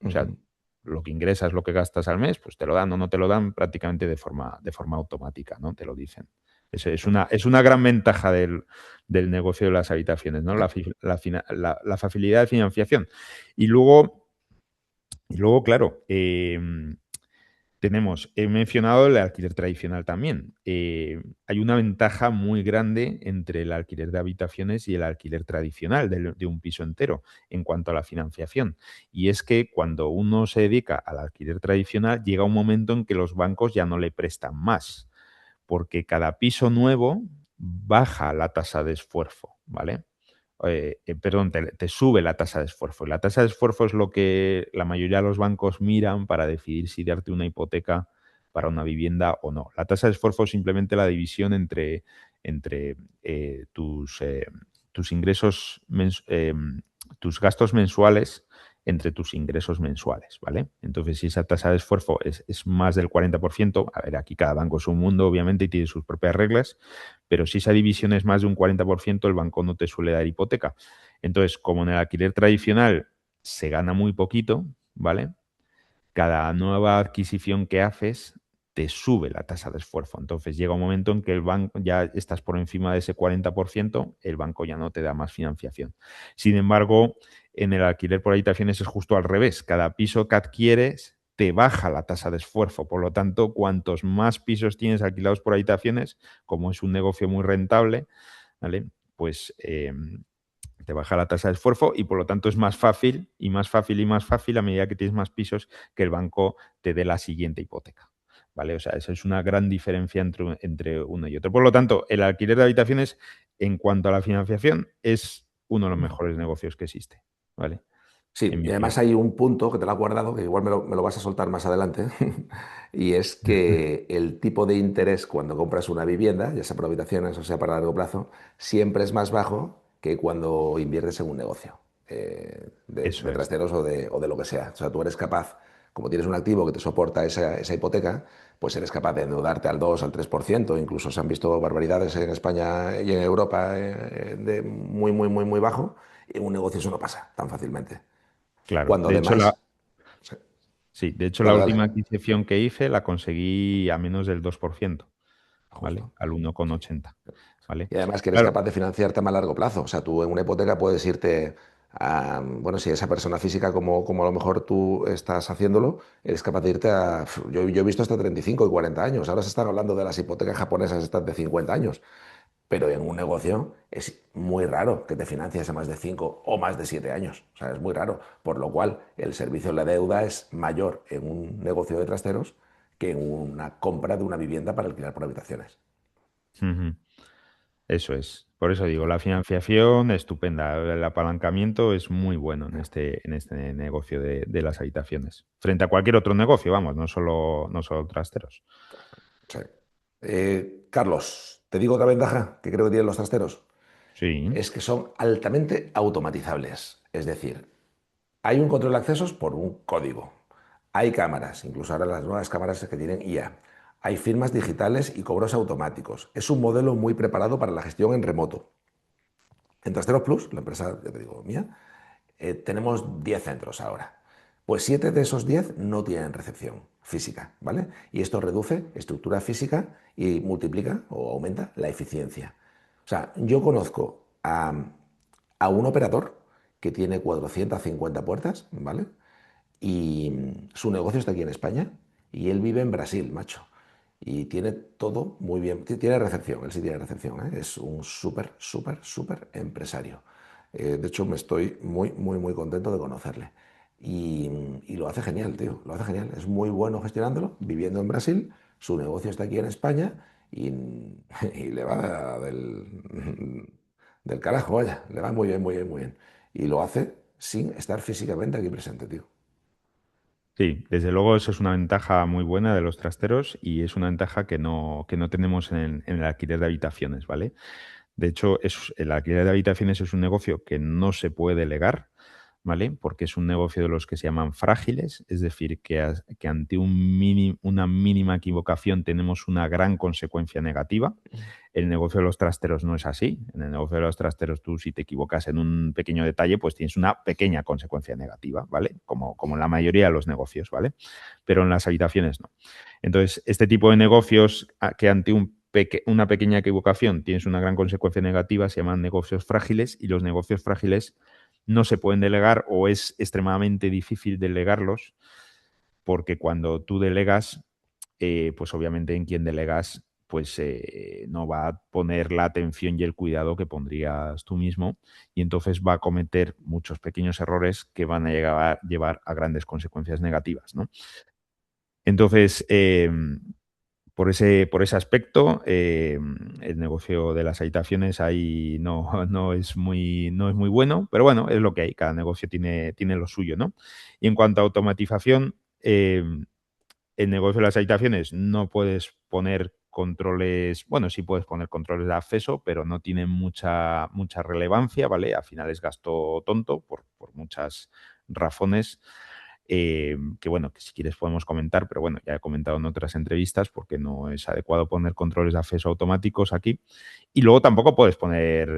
o sea,
Ujú,
lo que ingresas, lo que gastas al mes, pues te lo dan o no te lo dan prácticamente de forma automática, ¿no? Te lo dicen. Es una gran ventaja del negocio de las habitaciones, ¿no? La facilidad de financiación. Y luego, y luego claro, he mencionado el alquiler tradicional también. Hay una ventaja muy grande entre el alquiler de habitaciones y el alquiler tradicional de un piso entero en cuanto a la financiación. Y es que cuando uno se dedica al alquiler tradicional, llega un momento en que los bancos ya no le prestan más, porque cada piso nuevo baja la tasa de esfuerzo, ¿vale? Perdón, te sube la tasa de esfuerzo. Y la tasa de esfuerzo es lo que la mayoría de los bancos miran para decidir si darte una hipoteca para una vivienda o no. La tasa de esfuerzo es simplemente la división entre tus ingresos, tus gastos mensuales entre tus ingresos mensuales, ¿vale? Entonces, si esa tasa de esfuerzo es más del 40%, a ver, aquí cada banco es un mundo, obviamente, y tiene sus propias reglas, pero si esa división es más de un 40%, el banco no te suele dar hipoteca. Entonces, como en el alquiler tradicional se gana muy poquito, ¿vale? Cada nueva adquisición que haces te sube la tasa de esfuerzo. Entonces llega un momento en que el banco ya estás por encima de ese 40%, el banco ya no te da más financiación. Sin embargo, en el alquiler por habitaciones es justo al revés. Cada piso que adquieres te baja la tasa de esfuerzo. Por lo tanto, cuantos más pisos tienes alquilados por habitaciones, como es un negocio muy rentable, ¿vale? Pues te baja la tasa de esfuerzo y por lo tanto es más fácil y más fácil y más fácil a medida que tienes más pisos que el banco te dé la siguiente hipoteca. ¿Vale? O sea, esa es una gran diferencia entre uno y otro. Por lo tanto, el alquiler de habitaciones, en cuanto a la financiación, es uno de los mejores negocios que existe. ¿Vale? En
Sí,
mi
y además
opinión.
hay un punto que te lo has guardado, que igual me lo vas a soltar más adelante, y es que el tipo de interés cuando compras una vivienda, ya sea por habitaciones o sea para largo plazo, siempre es más bajo que cuando inviertes en un negocio
Eso
de
es.
trasteros o de lo que sea. O sea, tú eres capaz, como tienes un activo que te soporta esa hipoteca, pues eres capaz de endeudarte al 2 al 3%. Incluso se han visto barbaridades en España y en Europa de muy, muy, muy, muy bajo, y en un negocio eso no pasa tan fácilmente.
Claro.
Cuando
De hecho,
además... Sí,
la
dale,
última
dale,
adquisición que hice la conseguí a menos del 2%. ¿Vale?
justo.
Al
Sí.
1,80. ¿Vale?
Y además que eres
Claro.
capaz de financiarte a más largo plazo. O sea, tú en una hipoteca puedes irte a, bueno, si esa persona física como a lo mejor tú estás haciéndolo, eres capaz de irte a... Yo he visto hasta 35 y 40 años. Ahora se están hablando de las hipotecas japonesas estas de 50 años. Pero en un negocio es muy raro que te financies a más de 5 o más de 7 años. O sea, es muy raro. Por lo cual, el servicio de la deuda es mayor en un negocio de trasteros que en una compra de una vivienda para alquilar por habitaciones.
Ujú. Eso es. Por eso digo, la financiación estupenda. El apalancamiento es muy bueno en este negocio de las habitaciones. Frente a cualquier otro negocio, vamos, no solo trasteros.
Sí. Carlos, te digo otra ventaja que creo que tienen los trasteros,
Sí.
es que son altamente automatizables. Es decir, hay un control de accesos por un código. Hay cámaras, incluso ahora las nuevas cámaras que tienen IA. Hay firmas digitales y cobros automáticos. Es un modelo muy preparado para la gestión en remoto. En Trasteros Plus, la empresa, ya te digo, mía, tenemos 10 centros ahora. Pues 7 de esos 10 no tienen recepción física, ¿vale? Y esto reduce estructura física y multiplica o aumenta la eficiencia. O sea, yo conozco a un operador que tiene 450 puertas, ¿vale? Y su negocio está aquí en España y él vive en Brasil, macho. Y tiene todo muy bien. Tiene recepción, él sí tiene recepción, ¿eh? Es un súper, súper, súper empresario. De hecho, me estoy muy, muy, muy contento de conocerle. Y lo hace genial, tío. Lo hace genial. Es muy bueno gestionándolo, viviendo en Brasil. Su negocio está aquí en España y, y le va del carajo, vaya. Le va muy bien, muy bien, muy bien. Y lo hace sin estar físicamente aquí presente, tío.
Sí, desde luego eso es una ventaja muy buena de los trasteros y es una ventaja que no tenemos en el alquiler de habitaciones, ¿vale? De hecho, el alquiler de habitaciones es un negocio que no se puede delegar, ¿vale? Porque es un negocio de los que se llaman frágiles, es decir, que ante una mínima equivocación tenemos una gran consecuencia negativa. El negocio de los trasteros no es así. En el negocio de los trasteros tú si te equivocas en un pequeño detalle, pues tienes una pequeña consecuencia negativa, ¿vale? Como en la mayoría de los negocios, ¿vale? Pero en las habitaciones no. Entonces, este tipo de negocios que ante una pequeña equivocación tienes una gran consecuencia negativa se llaman negocios frágiles y los negocios frágiles no se pueden delegar o es extremadamente difícil delegarlos porque cuando tú delegas, pues obviamente en quien delegas pues no va a poner la atención y el cuidado que pondrías tú mismo y entonces va a cometer muchos pequeños errores que van a llevar a grandes consecuencias negativas, ¿no? Entonces, por ese aspecto, el negocio de las habitaciones ahí no, no es muy bueno, pero bueno, es lo que hay. Cada negocio tiene lo suyo, ¿no? Y en cuanto a automatización, el negocio de las habitaciones no puedes poner controles, bueno, sí puedes poner controles de acceso, pero no tienen mucha relevancia, ¿vale? Al final es gasto tonto por muchas razones que bueno, que si quieres podemos comentar, pero bueno, ya he comentado en otras entrevistas porque no es adecuado poner controles de acceso automáticos aquí. Y luego tampoco puedes poner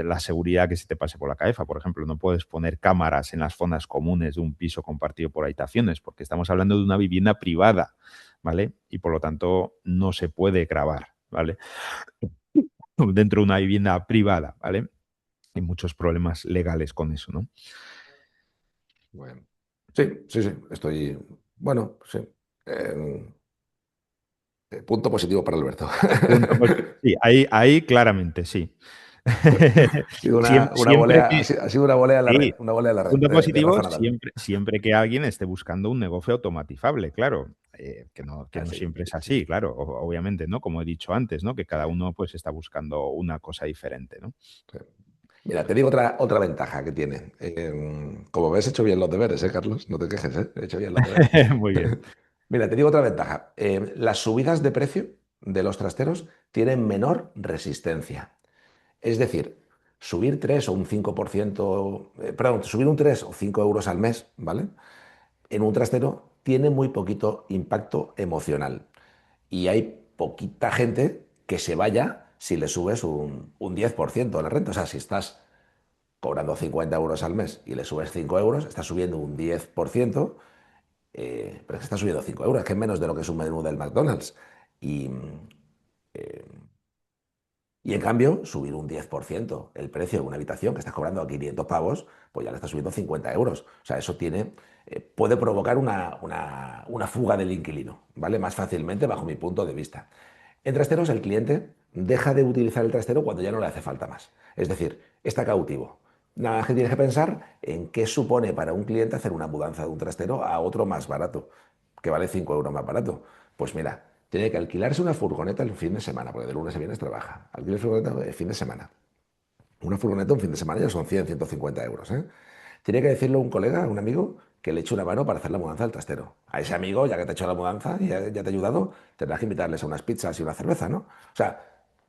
la seguridad que se te pase por la cabeza. Por ejemplo, no puedes poner cámaras en las zonas comunes de un piso compartido por habitaciones, porque estamos hablando de una vivienda privada, ¿vale? Y por lo tanto no se puede grabar, ¿vale? Dentro de una vivienda privada, ¿vale? Hay muchos problemas legales con eso, ¿no?
Bueno. Sí, sí, sí, estoy. Bueno, sí. Eh, punto positivo para Alberto.
Punto, pues, sí, ahí claramente, sí.
Ha sido una
Siempre
volea,
que,
ha sido una volea en la red,
sí,
una volea en la red
punto
de
positivo
Rafa Nadal.
siempre que alguien esté buscando un negocio automatizable, claro, que no
Así.
siempre es así, claro, obviamente, ¿no? Como he dicho antes, ¿no? Que cada uno pues está buscando una cosa diferente, ¿no?
Sí. Mira, te digo otra ventaja que tiene. Como ves, he hecho bien los deberes, Carlos? No te quejes, ¿eh? He hecho bien los deberes.
Muy bien.
Mira, te digo otra ventaja. Las subidas de precio de los trasteros tienen menor resistencia. Es decir, subir 3 o un 5%, perdón, subir un 3 o 5 euros al mes, ¿vale? En un trastero tiene muy poquito impacto emocional. Y hay poquita gente que se vaya si le subes un 10% de la renta. O sea, si estás cobrando 50 euros al mes y le subes 5 euros, estás subiendo un 10%, pero es que estás subiendo 5 euros, que es menos de lo que es un menú del McDonald's. Y, eh, y en cambio, subir un 10% el precio de una habitación que estás cobrando a 500 pavos, pues ya le estás subiendo 50 euros. O sea, eso puede provocar una fuga del inquilino, ¿vale? Más fácilmente bajo mi punto de vista. En trasteros, el cliente deja de utilizar el trastero cuando ya no le hace falta más. Es decir, está cautivo. Nada más que tienes que pensar en qué supone para un cliente hacer una mudanza de un trastero a otro más barato, que vale 5 euros más barato. Pues mira, tiene que alquilarse una furgoneta el fin de semana, porque de lunes a viernes trabaja. Alquiler furgoneta el fin de semana. Una furgoneta un fin de semana ya son 100, 150 euros, ¿eh? Tiene que decirle a un colega, a un amigo, que le eche una mano para hacer la mudanza del trastero. A ese amigo, ya que te ha hecho la mudanza y ya te ha ayudado, tendrás que invitarles a unas pizzas y una cerveza, ¿no? O sea,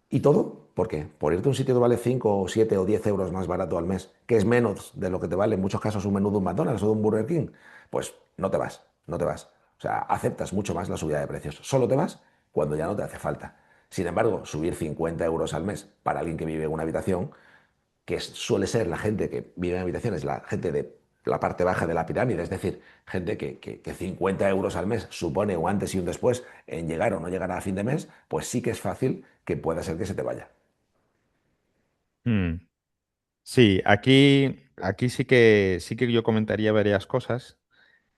¿y todo? ¿Por qué? Por irte a un sitio que vale 5 o 7 o 10 euros más barato al mes, que es menos de lo que te vale en muchos casos un menú de un McDonald's o de un Burger King, pues no te vas, no te vas. O sea, aceptas mucho más la subida de precios. Solo te vas cuando ya no te hace falta. Sin embargo, subir 50 euros al mes para alguien que vive en una habitación, suele ser la gente que vive en habitaciones, la gente de la parte baja de la pirámide, es decir, gente que 50 euros al mes supone un antes y un después en llegar o no llegar a fin de mes, pues sí que es fácil que pueda ser que se te vaya.
Mm. Sí, aquí sí que yo comentaría varias cosas.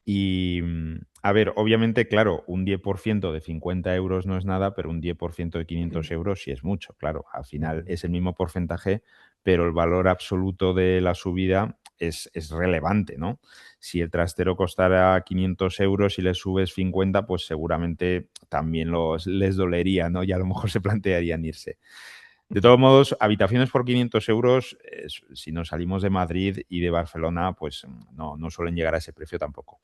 Y, a ver, obviamente, claro, un 10% de 50 euros no es nada, pero un 10% de 500 euros sí es mucho, claro. Al final es el mismo porcentaje, pero el valor absoluto de la subida es relevante, ¿no? Si el trastero costara 500 euros y le subes 50, pues seguramente también les dolería, ¿no? Y a lo mejor se plantearían irse. De todos modos, habitaciones por 500 euros, si nos salimos de Madrid y de Barcelona, pues no suelen llegar a ese precio tampoco.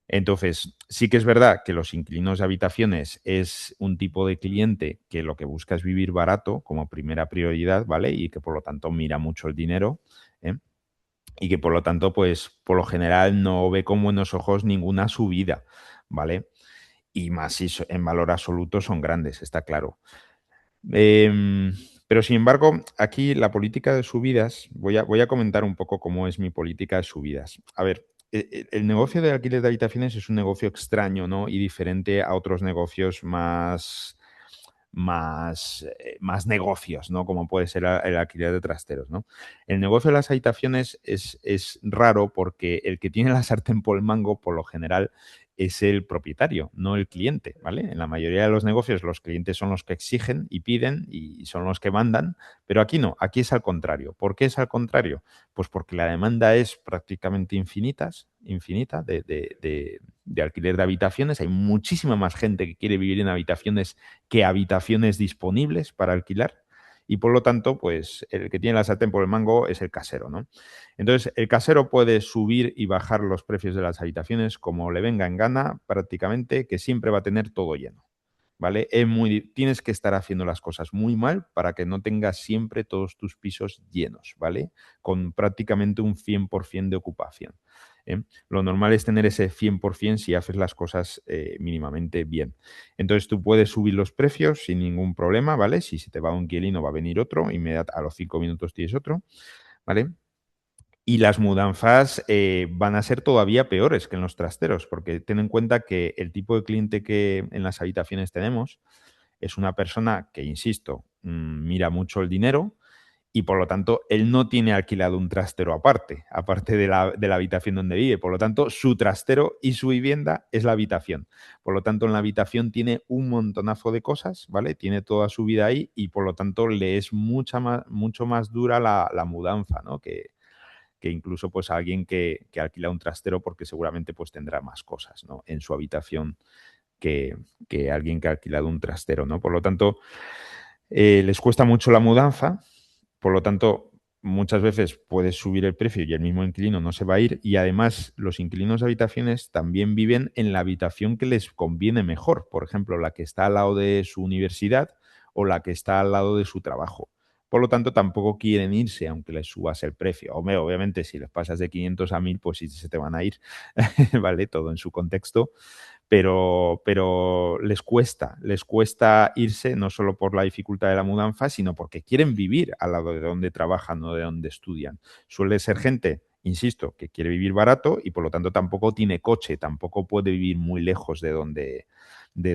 Entonces, sí que es verdad que los inquilinos de habitaciones es un tipo de cliente que lo que busca es vivir barato como primera prioridad, ¿vale? Y que por lo tanto mira mucho el dinero, ¿eh? Y que por lo tanto, pues por lo general no ve con buenos ojos ninguna subida, ¿vale? Y más si en valor absoluto son grandes, está claro. Em, pero sin embargo, aquí la política de subidas, voy a comentar un poco cómo es mi política de subidas. A ver, el negocio de alquiler de habitaciones es un negocio extraño, ¿no? Y diferente a otros negocios más negocios, ¿no? Como puede ser el alquiler de trasteros, ¿no? El negocio de las habitaciones es raro porque el que tiene la sartén por el mango, por lo general, es el propietario, no el cliente, ¿vale? En la mayoría de los negocios los clientes son los que exigen y piden y son los que mandan, pero aquí no, aquí es al contrario. ¿Por qué es al contrario? Pues porque la demanda es prácticamente infinita de alquiler de habitaciones. Hay muchísima más gente que quiere vivir en habitaciones que habitaciones disponibles para alquilar. Y por lo tanto, pues el que tiene la sartén por el mango es el casero, ¿no? Entonces, el casero puede subir y bajar los precios de las habitaciones como le venga en gana, prácticamente, que siempre va a tener todo lleno. ¿Vale? Tienes que estar haciendo las cosas muy mal para que no tengas siempre todos tus pisos llenos, ¿vale? Con prácticamente un 100% de ocupación. ¿Eh? Lo normal es tener ese 100% si haces las cosas mínimamente bien. Entonces tú puedes subir los precios sin ningún problema, ¿vale? Si se te va un inquilino va a venir otro, a los 5 minutos tienes otro, ¿vale? Y las mudanzas van a ser todavía peores que en los trasteros, porque ten en cuenta que el tipo de cliente que en las habitaciones tenemos es una persona que, insisto, mira mucho el dinero y por lo tanto él no tiene alquilado un trastero aparte de la habitación donde vive. Por lo tanto, su trastero y su vivienda es la habitación. Por lo tanto, en la habitación tiene un montonazo de cosas, ¿vale? Tiene toda su vida ahí y por lo tanto le es mucho más dura la mudanza, ¿no? Que incluso pues alguien que alquila un trastero porque seguramente pues tendrá más cosas, ¿no? En su habitación que, que alguien que ha alquilado un trastero, ¿no? Por lo tanto, les cuesta mucho la mudanza, por lo tanto, muchas veces puedes subir el precio y el mismo inquilino no se va a ir y además los inquilinos de habitaciones también viven en la habitación que les conviene mejor, por ejemplo, la que está al lado de su universidad o la que está al lado de su trabajo. Por lo tanto, tampoco quieren irse aunque les subas el precio. Hombre, obviamente, si les pasas de 500 a 1000, pues sí se te van a ir, ¿vale? Todo en su contexto, pero les cuesta irse no solo por la dificultad de la mudanza, sino porque quieren vivir al lado de donde trabajan o de donde estudian. Suele ser gente, insisto, que quiere vivir barato y por lo tanto tampoco tiene coche, tampoco puede vivir muy lejos de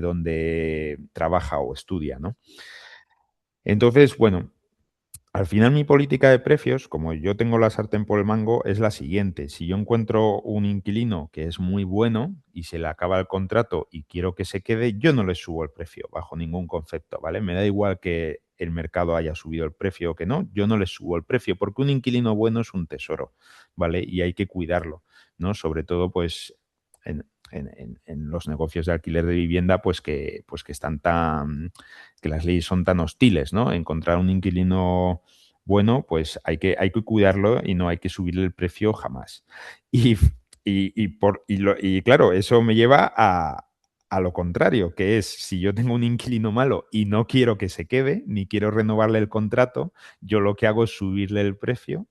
donde trabaja o estudia, ¿no? Entonces, bueno, al final mi política de precios, como yo tengo la sartén por el mango, es la siguiente. Si yo encuentro un inquilino que es muy bueno y se le acaba el contrato y quiero que se quede, yo no le subo el precio bajo ningún concepto, ¿vale? Me da igual que el mercado haya subido el precio o que no, yo no le subo el precio porque un inquilino bueno es un tesoro, ¿vale? Y hay que cuidarlo, ¿no? Sobre todo, pues, en los negocios de alquiler de vivienda, pues que están que las leyes son tan hostiles, ¿no? Encontrar un inquilino bueno, pues hay que cuidarlo y no hay que subirle el precio jamás. Y, y claro, eso me lleva a lo contrario, que es si yo tengo un inquilino malo y no quiero que se quede, ni quiero renovarle el contrato, yo lo que hago es subirle el precio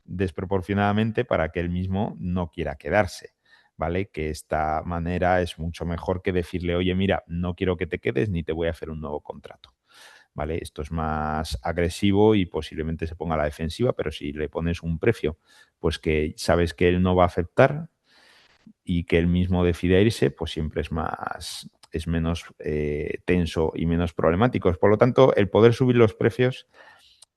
desproporcionadamente para que él mismo no quiera quedarse. ¿Vale? Que esta manera es mucho mejor que decirle, oye, mira, no quiero que te quedes ni te voy a hacer un nuevo contrato. ¿Vale? Esto es más agresivo y posiblemente se ponga a la defensiva, pero si le pones un precio, pues que sabes que él no va a aceptar y que él mismo decide irse, pues siempre es menos tenso y menos problemático. Por lo tanto, el poder subir los precios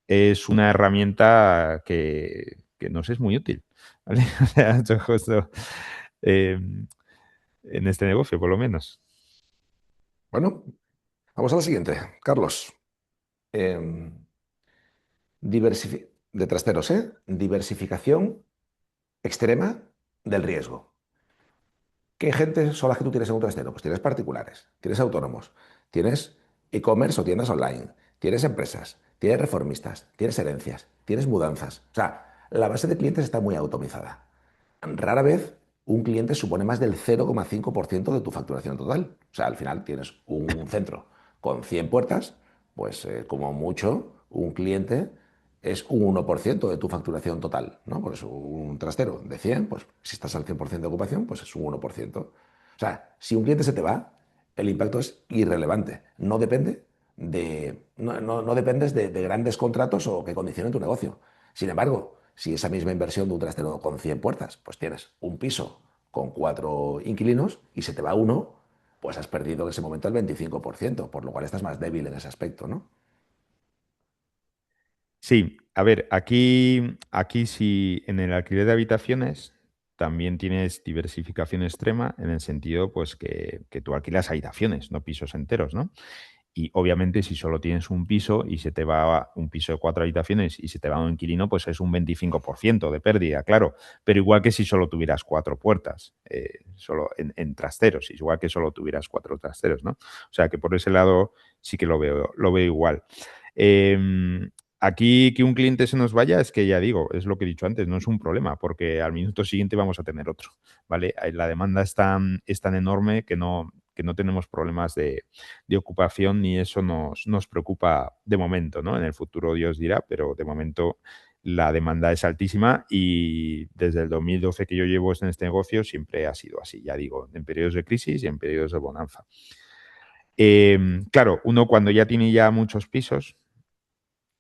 es una herramienta que nos es muy útil. ¿Vale? O sea, yo justo, eh, en este negocio, por lo menos.
Bueno, vamos a la siguiente. Carlos, em, de trasteros, ¿eh? Diversificación extrema del riesgo. ¿Qué gente son las que tú tienes en un trastero? Pues tienes particulares, tienes autónomos, tienes e-commerce o tiendas online, tienes empresas, tienes reformistas, tienes herencias, tienes mudanzas. O sea, la base de clientes está muy automizada. Rara vez un cliente supone más del 0,5% de tu facturación total. O sea, al final tienes un centro con 100 puertas, pues como mucho, un cliente es un 1% de tu facturación total, ¿no? Por eso un trastero de 100, pues si estás al 100% de ocupación, pues es un 1%. O sea, si un cliente se te va, el impacto es irrelevante. No depende no dependes de grandes contratos o que condicionen tu negocio. Sin embargo, si esa misma inversión de un trastero con 100 puertas, pues tienes un piso con 4 inquilinos y se te va uno, pues has perdido en ese momento el 25%, por lo cual estás más débil en ese aspecto, ¿no?
Sí, a ver, aquí sí, en el alquiler de habitaciones también tienes diversificación extrema en el sentido, pues, que tú alquilas habitaciones, no pisos enteros, ¿no? Y obviamente si solo tienes un piso y se te va un piso de 4 habitaciones y se te va un inquilino, pues es un 25% de pérdida, claro. Pero igual que si solo tuvieras 4 puertas, solo en trasteros, igual que solo tuvieras 4 trasteros, ¿no? O sea que por ese lado sí que lo veo igual. Em, Aquí que un cliente se nos vaya, es que ya digo, es lo que he dicho antes, no es un problema, porque al minuto siguiente vamos a tener otro, ¿vale? La demanda es tan enorme que no tenemos problemas de ocupación ni eso nos preocupa de momento, ¿no? En el futuro Dios dirá, pero de momento la demanda es altísima y desde el 2012 que yo llevo en este negocio siempre ha sido así, ya digo, en periodos de crisis y en periodos de bonanza. Claro, uno cuando ya tiene ya muchos pisos,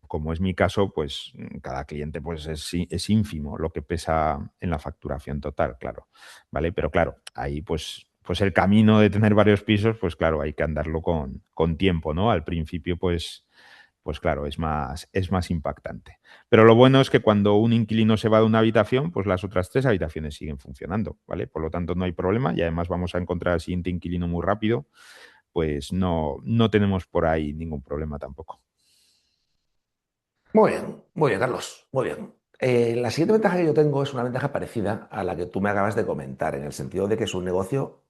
como es mi caso, pues cada cliente pues es ínfimo lo que pesa en la facturación total, claro, ¿vale? Pero claro, ahí pues el camino de tener varios pisos, pues claro, hay que andarlo con tiempo, ¿no? Al principio, pues claro, es más impactante. Pero lo bueno es que cuando un inquilino se va de una habitación, pues las otras tres habitaciones siguen funcionando, ¿vale? Por lo tanto, no hay problema y además vamos a encontrar al siguiente inquilino muy rápido, pues no tenemos por ahí ningún problema tampoco.
Muy bien, Carlos, muy bien. La siguiente ventaja que yo tengo es una ventaja parecida a la que tú me acabas de comentar, en el sentido de que es un negocio,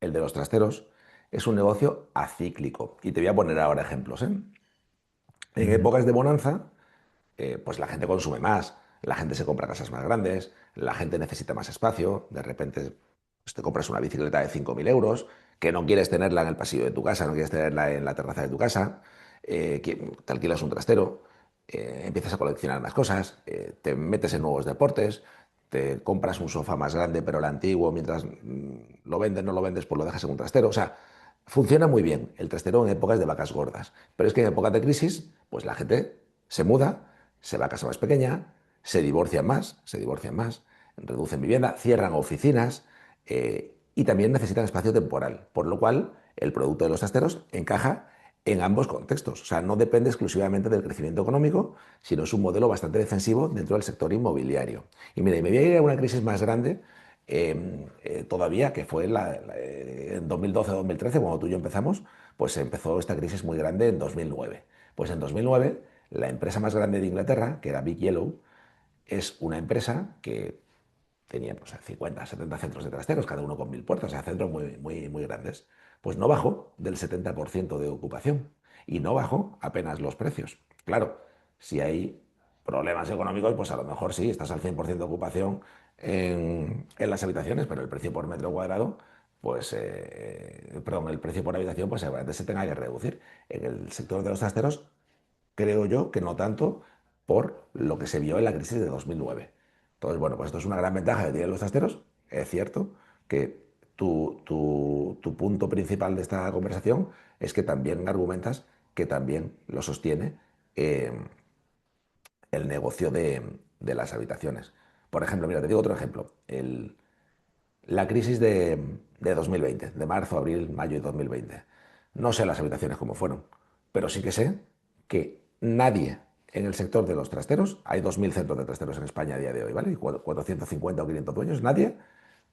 el de los trasteros, es un negocio acíclico. Y te voy a poner ahora ejemplos, ¿eh? En
Ujú.
épocas de bonanza, pues la gente consume más, la gente se compra casas más grandes, la gente necesita más espacio, de repente pues, te compras una bicicleta de 5.000 euros, que no quieres tenerla en el pasillo de tu casa, no quieres tenerla en la terraza de tu casa, te alquilas un trastero, empiezas a coleccionar más cosas, te metes en nuevos deportes, te compras un sofá más grande pero el antiguo, mientras lo vendes, no lo vendes, pues lo dejas en un trastero. O sea, funciona muy bien el trastero en épocas de vacas gordas, pero es que en épocas de crisis, pues la gente se muda, se va a casa más pequeña, se divorcian más, reducen vivienda, cierran oficinas y también necesitan espacio temporal, por lo cual el producto de los trasteros encaja en ambos contextos. O sea, no depende exclusivamente del crecimiento económico, sino es un modelo bastante defensivo dentro del sector inmobiliario. Y mira, y me voy a ir a una crisis más grande todavía, que fue en 2012-2013, cuando tú y yo empezamos, pues empezó esta crisis muy grande en 2009. Pues en 2009, la empresa más grande de Inglaterra, que era Big Yellow, es una empresa que tenía pues, 50, 70 centros de trasteros, cada uno con 1.000 puertas, o sea, centros muy grandes. Pues no bajó del 70% de ocupación y no bajó apenas los precios. Claro, si hay problemas económicos, pues a lo mejor sí, estás al 100% de ocupación en las habitaciones, pero el precio por metro cuadrado, pues, perdón, el precio por habitación, pues seguramente se tenga que reducir. En el sector de los trasteros creo yo que no tanto por lo que se vio en la crisis de 2009. Entonces, bueno, pues esto es una gran ventaja que tienen los trasteros. Es cierto que tu punto principal de esta conversación es que también argumentas que también lo sostiene eh, el negocio de las habitaciones. Por ejemplo, mira, te digo otro ejemplo. La crisis de 2020, de marzo, abril, mayo de 2020. No sé las habitaciones cómo fueron, pero sí que sé que nadie en el sector de los trasteros, hay 2.000 centros de trasteros en España a día de hoy, ¿vale? Y 450 o 500 dueños, nadie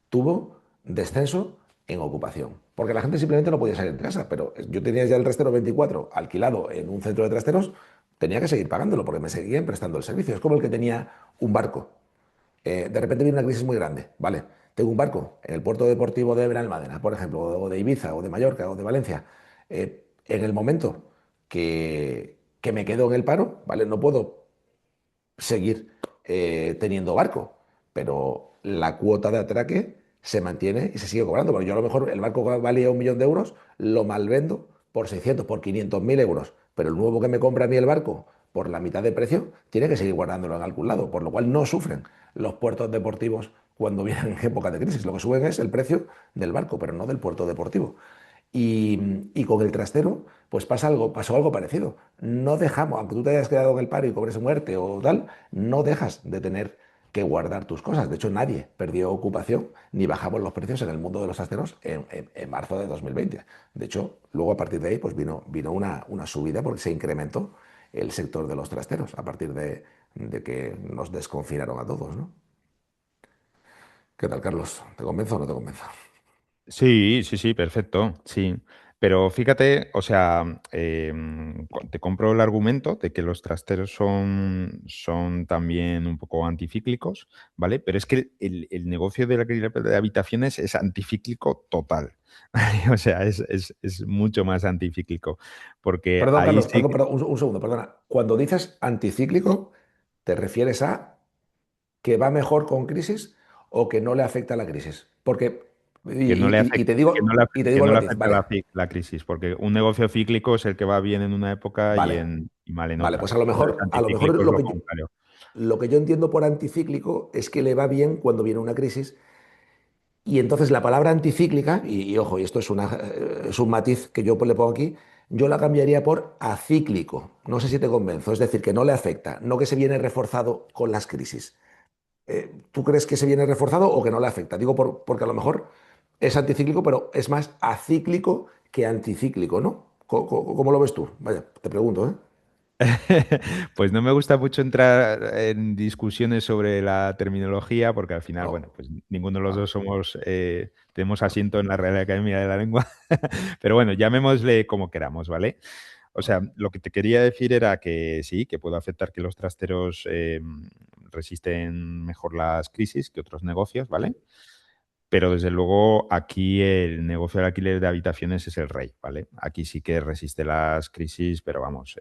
tuvo descenso en ocupación. Porque la gente simplemente no podía salir de casa, pero yo tenía ya el trastero 24 alquilado en un centro de trasteros, tenía que seguir pagándolo porque me seguían prestando el servicio. Es como el que tenía un barco de repente viene una crisis muy grande, ¿vale? Tengo un barco en el puerto deportivo de Benalmádena, por ejemplo, o de Ibiza, o de Mallorca, o de Valencia. En el momento que me quedo en el paro, ¿vale? No puedo seguir teniendo barco, pero la cuota de atraque se mantiene y se sigue cobrando. Porque yo a lo mejor el barco valía 1.000.000 de euros, lo malvendo por 600, por 500.000 euros, pero el nuevo que me compra a mí el barco por la mitad de precio tiene que seguir guardándolo en algún lado, por lo cual no sufren los puertos deportivos cuando vienen en época de crisis. Lo que suben es el precio del barco, pero no del puerto deportivo. Y con el trastero, pues pasó algo parecido. No dejamos, aunque tú te hayas quedado en el paro y cobres muerte o tal, no dejas de tener que guardar tus cosas. De hecho, nadie perdió ocupación ni bajamos los precios en el mundo de los trasteros en marzo de 2020. De hecho, luego a partir de ahí pues vino una subida porque se incrementó el sector de los trasteros a partir de que nos desconfinaron a todos, ¿no? ¿Qué tal, Carlos? ¿Te convenzo o no te convenzo?
Sí, sí, sí, perfecto, sí. Pero fíjate, o sea, te compro el argumento de que los trasteros son también un poco anticíclicos, ¿vale? Pero es que el negocio de alquiler de habitaciones es anticíclico total. O sea, es mucho más anticíclico. Porque
Perdón,
ahí
Carlos,
sí.
perdón, un segundo, perdona. Cuando dices anticíclico, ¿te refieres a que va mejor con crisis o que no le afecta a la crisis? Porque,
Que no le
y
afecte,
te digo, y te
que
digo el
no le
matiz,
afecte
vale,
la crisis, porque un negocio cíclico es el que va bien en una época
vale,
y mal en
vale,
otra.
pues
Entonces,
a lo mejor
anticíclico es lo contrario.
lo que yo entiendo por anticíclico es que le va bien cuando viene una crisis. Y entonces la palabra anticíclica, y ojo, y esto es un matiz que yo le pongo aquí, yo la cambiaría por acíclico. No sé si te convenzo, es decir, que no le afecta, no que se viene reforzado con las crisis. ¿Tú crees que se viene reforzado o que no le afecta? Digo porque a lo mejor es anticíclico, pero es más acíclico que anticíclico, ¿no? ¿Cómo lo ves tú? Vaya, te pregunto, ¿eh?
Pues no me gusta mucho entrar en discusiones sobre la terminología porque al final, bueno,
Oh,
pues ninguno de los
ah,
dos tenemos asiento en la Real Academia de la Lengua, pero bueno, llamémosle como queramos, ¿vale? O sea,
ah,
lo que te quería decir era que sí, que puede afectar que los trasteros resisten mejor las crisis que otros negocios, ¿vale?
sí.
Pero desde luego aquí el negocio del alquiler de habitaciones es el rey, ¿vale? Aquí sí que resiste las crisis, pero vamos,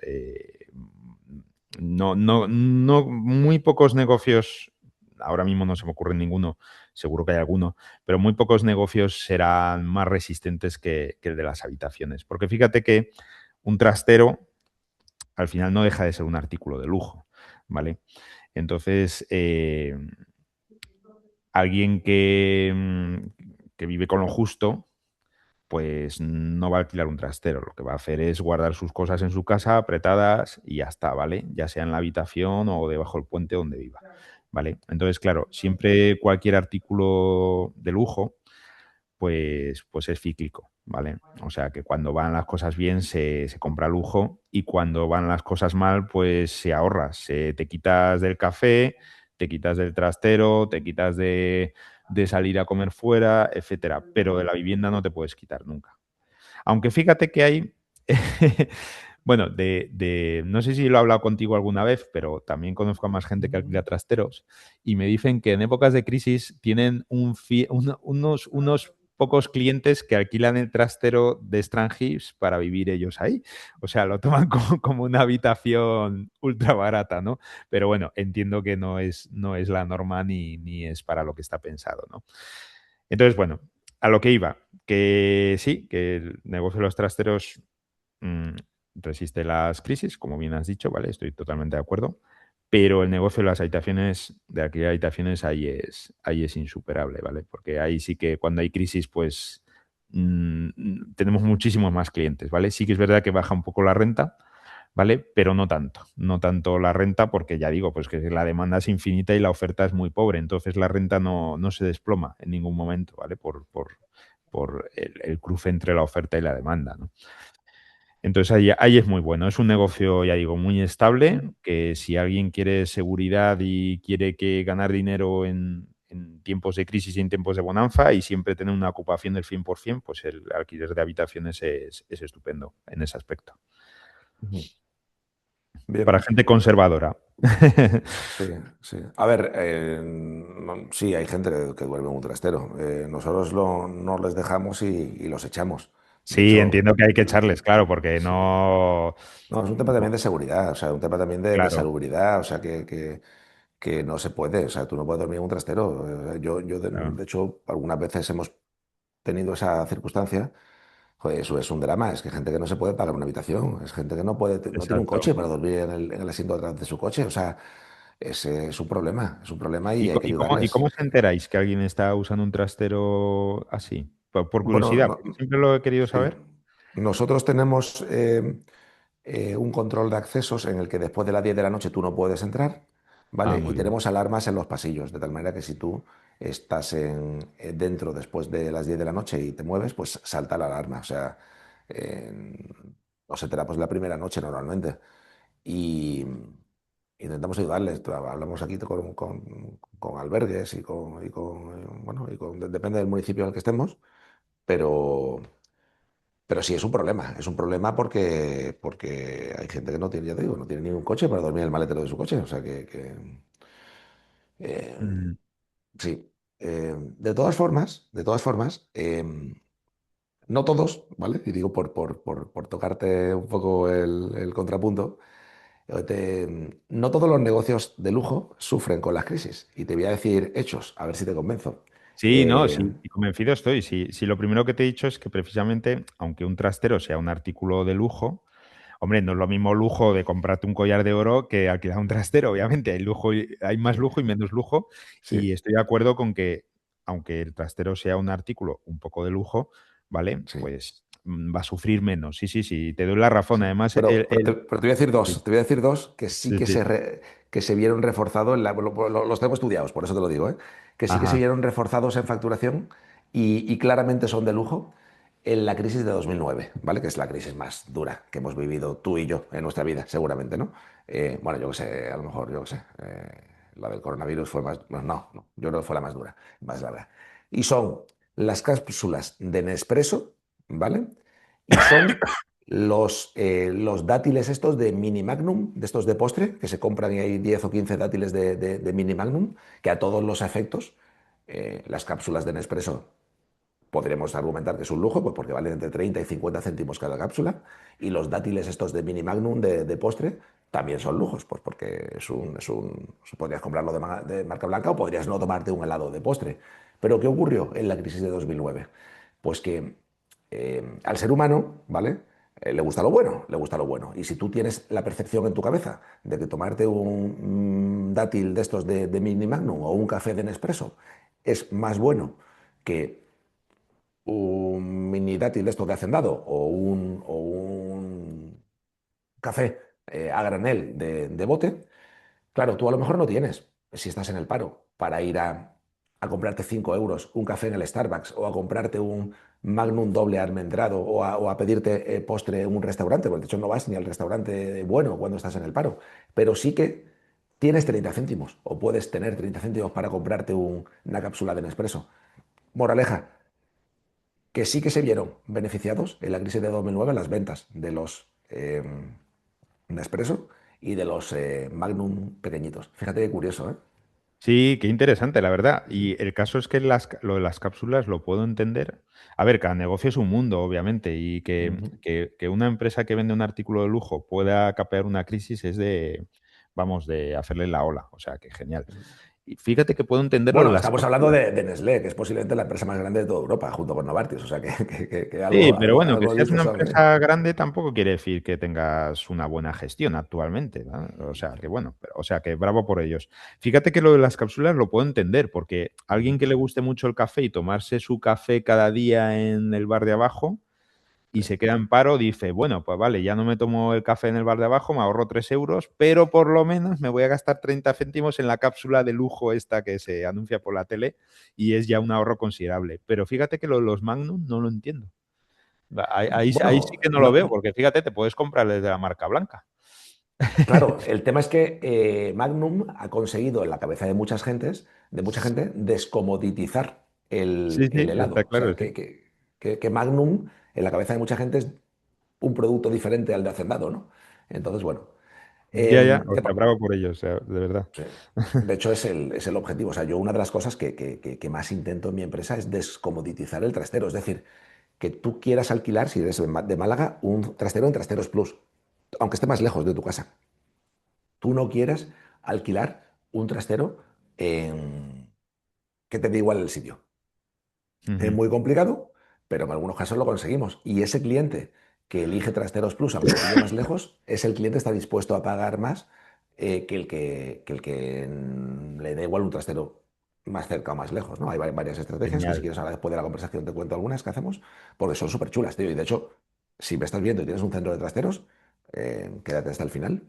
no, muy pocos negocios, ahora mismo no se me ocurre ninguno, seguro que hay alguno, pero muy pocos negocios serán más resistentes que el de las habitaciones. Porque fíjate que un trastero al final no deja de ser un artículo de lujo, ¿vale? Entonces, alguien que vive con lo justo, pues no va a alquilar un trastero. Lo que va a hacer es guardar sus cosas en su casa apretadas y ya está, ¿vale? Ya sea en la habitación o debajo del puente donde viva, ¿vale? Entonces, claro, siempre cualquier artículo de lujo, pues es cíclico, ¿vale? O sea que cuando van las cosas bien se compra lujo y cuando van las cosas mal, pues se ahorra. Te quitas del café, te quitas del trastero, te quitas de salir a comer fuera, etcétera. Pero de la vivienda no te puedes quitar nunca. Aunque fíjate que hay, bueno, no sé si lo he hablado contigo alguna vez, pero también conozco a más gente que alquila trasteros y me dicen que en épocas de crisis tienen unos pocos clientes que alquilan el trastero de Strangis para vivir ellos ahí. O sea, lo toman como una habitación ultra barata, ¿no? Pero bueno, entiendo que no es la norma ni es para lo que está pensado, ¿no? Entonces, bueno, a lo que iba, que sí, que el negocio de los trasteros mm, resiste las crisis, como bien has dicho, ¿vale? Estoy totalmente de acuerdo. Pero el negocio de las habitaciones, de alquiler de habitaciones, ahí es insuperable, ¿vale? Porque ahí sí que cuando hay crisis, pues tenemos muchísimos más clientes, ¿vale? Sí que es verdad que baja un poco la renta, ¿vale? Pero no tanto, no tanto la renta, porque ya digo, pues que la demanda es infinita y la oferta es muy pobre, entonces la renta no se desploma en ningún momento, ¿vale? Por el cruce entre la oferta y la demanda, ¿no? Entonces ahí es muy bueno. Es un negocio, ya digo, muy estable, que si alguien quiere seguridad y quiere que ganar dinero en tiempos de crisis y en tiempos de bonanza y siempre tener una ocupación del 100%, pues el alquiler de habitaciones es estupendo en ese aspecto.
Ujú.
Para
Bien.
gente conservadora.
Sí, sí. A ver, sí, hay gente que duerme en un trastero. Nosotros no les dejamos y los echamos. De
Sí,
hecho,
entiendo que hay que echarles, claro, porque
sí.
no,
No, es un tema también de seguridad, o sea, un tema también de
claro,
salubridad, o sea, que no se puede, o sea, tú no puedes dormir en un trastero. Yo
claro.
de hecho, algunas veces hemos tenido esa circunstancia. Joder, eso es un drama, es que hay gente que no se puede pagar una habitación, es gente que no puede, no tiene un
Exacto.
coche para dormir en el asiento de atrás de su coche, o sea, es un problema y hay que
Y cómo
ayudarles.
os enteráis que alguien está usando un trastero así? Por
Bueno,
curiosidad, porque siempre lo he querido
sí.
saber.
Nosotros tenemos un control de accesos en el que después de las 10 de la noche tú no puedes entrar,
Ah,
¿vale? Y
muy bien.
tenemos alarmas en los pasillos, de tal manera que si tú estás dentro después de las 10 de la noche y te mueves, pues salta la alarma. O sea, eh, nos enteramos la primera noche normalmente. Y intentamos ayudarles. Hablamos aquí con albergues bueno, depende del municipio en el que estemos, pero... Pero sí es un problema porque hay gente que no tiene, ya te digo, no tiene ningún coche para dormir en el maletero de su coche. O sea eh,
Mm.
sí. De todas formas, no todos, ¿vale? Y digo por tocarte un poco el contrapunto, no todos los negocios de lujo sufren con las crisis. Y te voy a decir hechos, a ver si te convenzo.
Sí, no,
Eh,
sí, y convencido estoy. Si lo primero que te he dicho es que precisamente, aunque un trastero sea un artículo de lujo, hombre, no es lo mismo lujo de comprarte un collar de oro que alquilar un trastero, obviamente. Hay más
sí,
lujo y menos lujo. Y
sí,
estoy de acuerdo con que, aunque el trastero sea un artículo un poco de lujo, ¿vale?
sí.
Pues va a sufrir menos. Sí, sí, sí, te doy la razón.
Sí.
Además,
Pero te voy a decir
sí,
dos, te voy a decir dos que sí
sí,
que
sí.
que se vieron reforzados, los tengo estudiados, por eso te lo digo, ¿eh? Que sí que se
Ajá.
vieron reforzados en facturación y claramente son de lujo. en la crisis de 2009, ¿vale? Que es la crisis más dura que hemos vivido tú y yo en nuestra vida, seguramente, ¿no? Bueno, yo qué sé, a lo mejor, yo qué sé, la del coronavirus fue más, no, yo creo que fue la más dura, más larga. Y son las cápsulas de Nespresso, ¿vale? Y son los dátiles estos de Mini Magnum, de estos de postre, que se compran y hay 10 o 15 dátiles de Mini Magnum, que a todos los efectos, las cápsulas de Nespresso podremos argumentar que es un lujo, pues porque valen entre 30 y 50 céntimos cada cápsula. Y los dátiles estos de Mini Magnum de postre también son lujos, pues porque podrías comprarlo de marca blanca o podrías no tomarte un helado de postre. Pero ¿qué ocurrió en la crisis de 2009? Pues que al ser humano, ¿vale? Le gusta lo bueno, le gusta lo bueno. Y si tú tienes la percepción en tu cabeza de que tomarte un dátil de estos de Mini Magnum o un café de Nespresso es más bueno que un mini dátil de estos de hacendado o un café a granel de bote, claro, tú a lo mejor no tienes, si estás en el paro, para ir a comprarte 5 euros un café en el Starbucks o a comprarte un Magnum doble almendrado o a pedirte postre en un restaurante, porque de hecho no vas ni al restaurante bueno cuando estás en el paro, pero sí que tienes 30 céntimos o puedes tener 30 céntimos para comprarte una cápsula de Nespresso. Moraleja, que sí que se vieron beneficiados en la crisis de 2009 en las ventas de los Nespresso y de los Magnum pequeñitos. Fíjate qué curioso, ¿eh?
Sí, qué interesante, la verdad. Y el caso es que lo de las cápsulas lo puedo entender. A ver, cada negocio es un mundo, obviamente, y
Ujú.
que una empresa que vende un artículo de lujo pueda capear una crisis es de, vamos, de hacerle la ola. O sea, que genial. Y fíjate que puedo entender lo de
Bueno,
las
estamos hablando
cápsulas.
de Nestlé, que es posiblemente la empresa más grande de toda Europa, junto con Novartis. O sea, que
Sí,
algo,
pero
algo,
bueno, que
algo
seas
listos
una
son, ¿eh?
empresa grande tampoco quiere decir que tengas una buena gestión actualmente, ¿no? O sea, que bueno, o sea, que bravo por ellos. Fíjate que lo de las cápsulas lo puedo entender, porque alguien
Ujú.
que le guste mucho el café y tomarse su café cada día en el bar de abajo y
Sí.
se queda en paro, dice, bueno, pues vale, ya no me tomo el café en el bar de abajo, me ahorro 3 euros, pero por lo menos me voy a gastar 30 céntimos en la cápsula de lujo esta que se anuncia por la tele y es ya un ahorro considerable. Pero fíjate que lo de los Magnum no lo entiendo. Ahí sí
Bueno,
que no lo veo, porque fíjate, te puedes comprar desde la marca blanca.
claro, el tema es que Magnum ha conseguido en la cabeza de mucha gente, descomoditizar
Sí,
el
sí, está
helado. O
claro,
sea,
sí.
que Magnum en la cabeza de mucha gente es un producto diferente al de Hacendado, ¿no? Entonces, bueno,
Ya, o
¿qué
sea, bravo por ellos, o sea, de verdad.
sí. De hecho, es el objetivo. O sea, yo una de las cosas que más intento en mi empresa es descomoditizar el trastero. Es decir, que tú quieras alquilar, si eres de Málaga, un trastero en Trasteros Plus, aunque esté más lejos de tu casa. Tú no quieres alquilar un trastero que te dé igual el sitio. Es
Ujú.
muy complicado, pero en algunos casos lo conseguimos. Y ese cliente que elige Trasteros Plus, aunque le pille más lejos, ese cliente está dispuesto a pagar más que el que le da igual un trastero más cerca o más lejos, ¿no? Hay varias estrategias que si
Genial,
quieres ahora después de la conversación te cuento algunas que hacemos, porque son súper chulas, tío. Y de hecho, si me estás viendo y tienes un centro de trasteros, quédate hasta el final,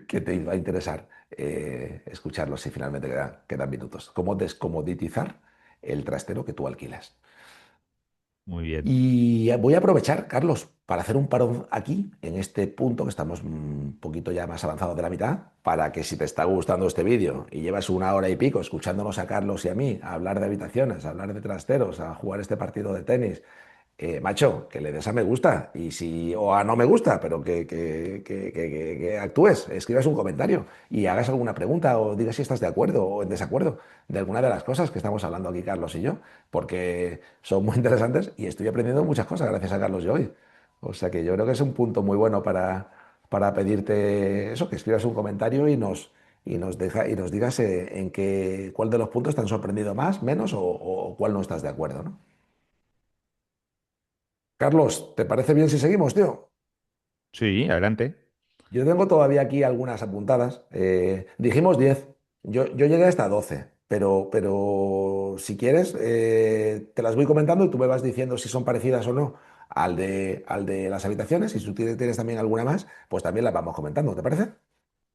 que te va a interesar escucharlo si finalmente quedan minutos. Cómo descomoditizar el trastero que tú alquilas.
muy bien.
Y voy a aprovechar, Carlos, para hacer un parón aquí, en este punto, que estamos un poquito ya más avanzados de la mitad, para que si te está gustando este vídeo y llevas una hora y pico escuchándonos a Carlos y a mí, a hablar de habitaciones, a hablar de trasteros, a jugar este partido de tenis, macho, que le des a me gusta y si, o a no me gusta, pero que actúes, escribas un comentario y hagas alguna pregunta o digas si estás de acuerdo o en desacuerdo de alguna de las cosas que estamos hablando aquí, Carlos y yo, porque son muy interesantes y estoy aprendiendo muchas cosas gracias a Carlos y hoy. O sea que yo creo que es un punto muy bueno para pedirte eso, que escribas un comentario y nos digas cuál de los puntos te han sorprendido más, menos o cuál no estás de acuerdo, ¿no? Carlos, ¿te parece bien si seguimos, tío?
Sí, adelante.
Yo tengo todavía aquí algunas apuntadas. Dijimos 10. Yo llegué hasta 12, pero si quieres, te las voy comentando y tú me vas diciendo si son parecidas o no al de las habitaciones. Y si tú tienes también alguna más, pues también las vamos comentando, ¿te parece?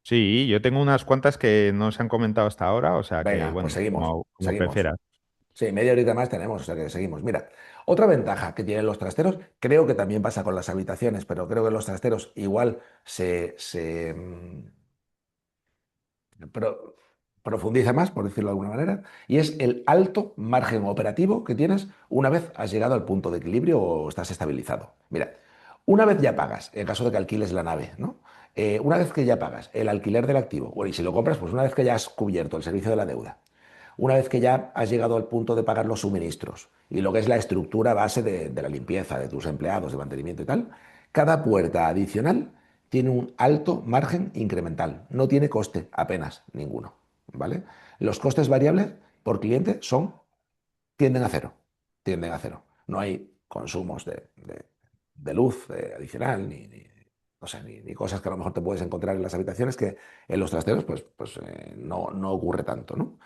Sí, yo tengo unas cuantas que no se han comentado hasta ahora, o sea que,
Venga, pues
bueno,
seguimos,
como
seguimos.
prefieras.
Sí, media horita más tenemos, o sea que seguimos. Mira, otra ventaja que tienen los trasteros, creo que también pasa con las habitaciones, pero creo que los trasteros igual pro- profundiza más, por decirlo de alguna manera, y es el alto margen operativo que tienes una vez has llegado al punto de equilibrio o estás estabilizado. Mira, una vez ya pagas, en caso de que alquiles la nave, ¿no? Una vez que ya pagas el alquiler del activo, bueno, y si lo compras, pues una vez que ya has cubierto el servicio de la deuda, una vez que ya has llegado al punto de pagar los suministros y lo que es la estructura base de la limpieza de tus empleados, de mantenimiento y tal, cada puerta adicional tiene un alto margen incremental. No tiene coste apenas ninguno, ¿vale? Los costes variables por cliente tienden a cero. Tienden a cero. No hay consumos de luz adicional, no sé, ni cosas que a lo mejor te puedes encontrar en las habitaciones que en los trasteros pues no ocurre tanto, ¿no?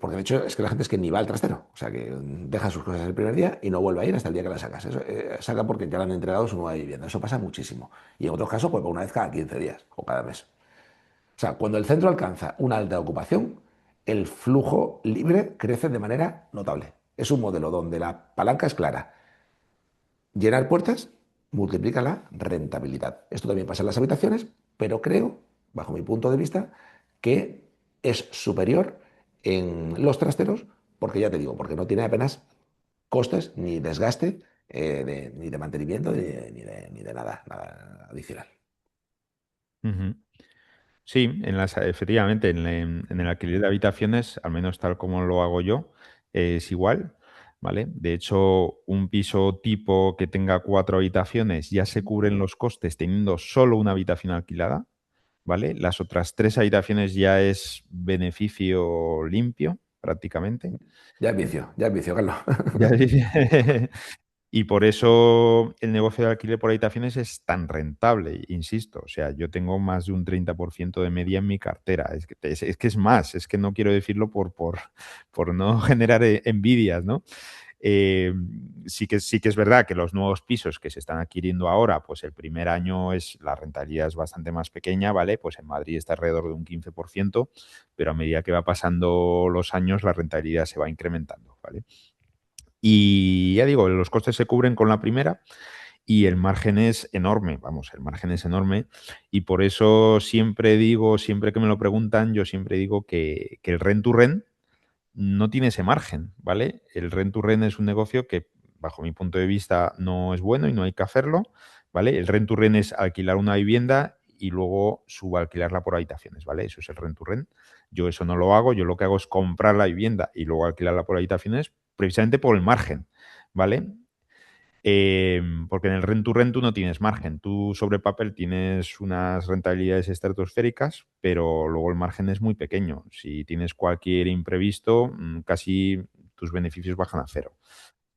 Porque de hecho es que la gente es que ni va al trastero. O sea, que deja sus cosas el primer día y no vuelve a ir hasta el día que las sacas. Eso, saca porque ya le han entregado su nueva vivienda. Eso pasa muchísimo. Y en otros casos, pues una vez cada 15 días o cada mes. O sea, cuando el centro alcanza una alta ocupación, el flujo libre crece de manera notable. Es un modelo donde la palanca es clara. Llenar puertas multiplica la rentabilidad. Esto también pasa en las habitaciones, pero creo, bajo mi punto de vista, que es superior en los trasteros, porque ya te digo, porque no tiene apenas costes ni desgaste ni de mantenimiento ni de nada adicional.
Ujú. Sí, efectivamente, en el alquiler de habitaciones, al menos tal como lo hago yo, es igual, ¿vale? De hecho, un piso tipo que tenga 4 habitaciones ya se cubren los costes teniendo solo una habitación alquilada, ¿vale? Las otras 3 habitaciones ya es beneficio limpio, prácticamente.
Ya es vicio, Carlos.
Ya Y por eso el negocio de alquiler por habitaciones es tan rentable, insisto. O sea, yo tengo más de un 30% de media en mi cartera. Es que es más, es que no quiero decirlo por no generar envidias, ¿no? Eh, sí que es verdad que los nuevos pisos que se están adquiriendo ahora, pues el primer año la rentabilidad es bastante más pequeña, ¿vale? Pues en Madrid está alrededor de un 15%, pero a medida que va pasando los años, la rentabilidad se va incrementando, ¿vale? Y ya digo, los costes se cubren con la primera y el margen es enorme, vamos, el margen es enorme y por eso siempre digo, siempre que me lo preguntan, yo siempre digo que el rent to rent no tiene ese margen, ¿vale? El rent to rent es un negocio que, bajo mi punto de vista, no es bueno y no hay que hacerlo, ¿vale? El rent to rent es alquilar una vivienda y luego subalquilarla por habitaciones, ¿vale? Eso es el rent to rent. Yo eso no lo hago, yo lo que hago es comprar la vivienda y luego alquilarla por habitaciones precisamente por el margen, ¿vale? Porque en el rent to rent tú no tienes margen. Tú sobre papel tienes unas rentabilidades estratosféricas, pero luego el margen es muy pequeño. Si tienes cualquier imprevisto, casi tus beneficios bajan a cero.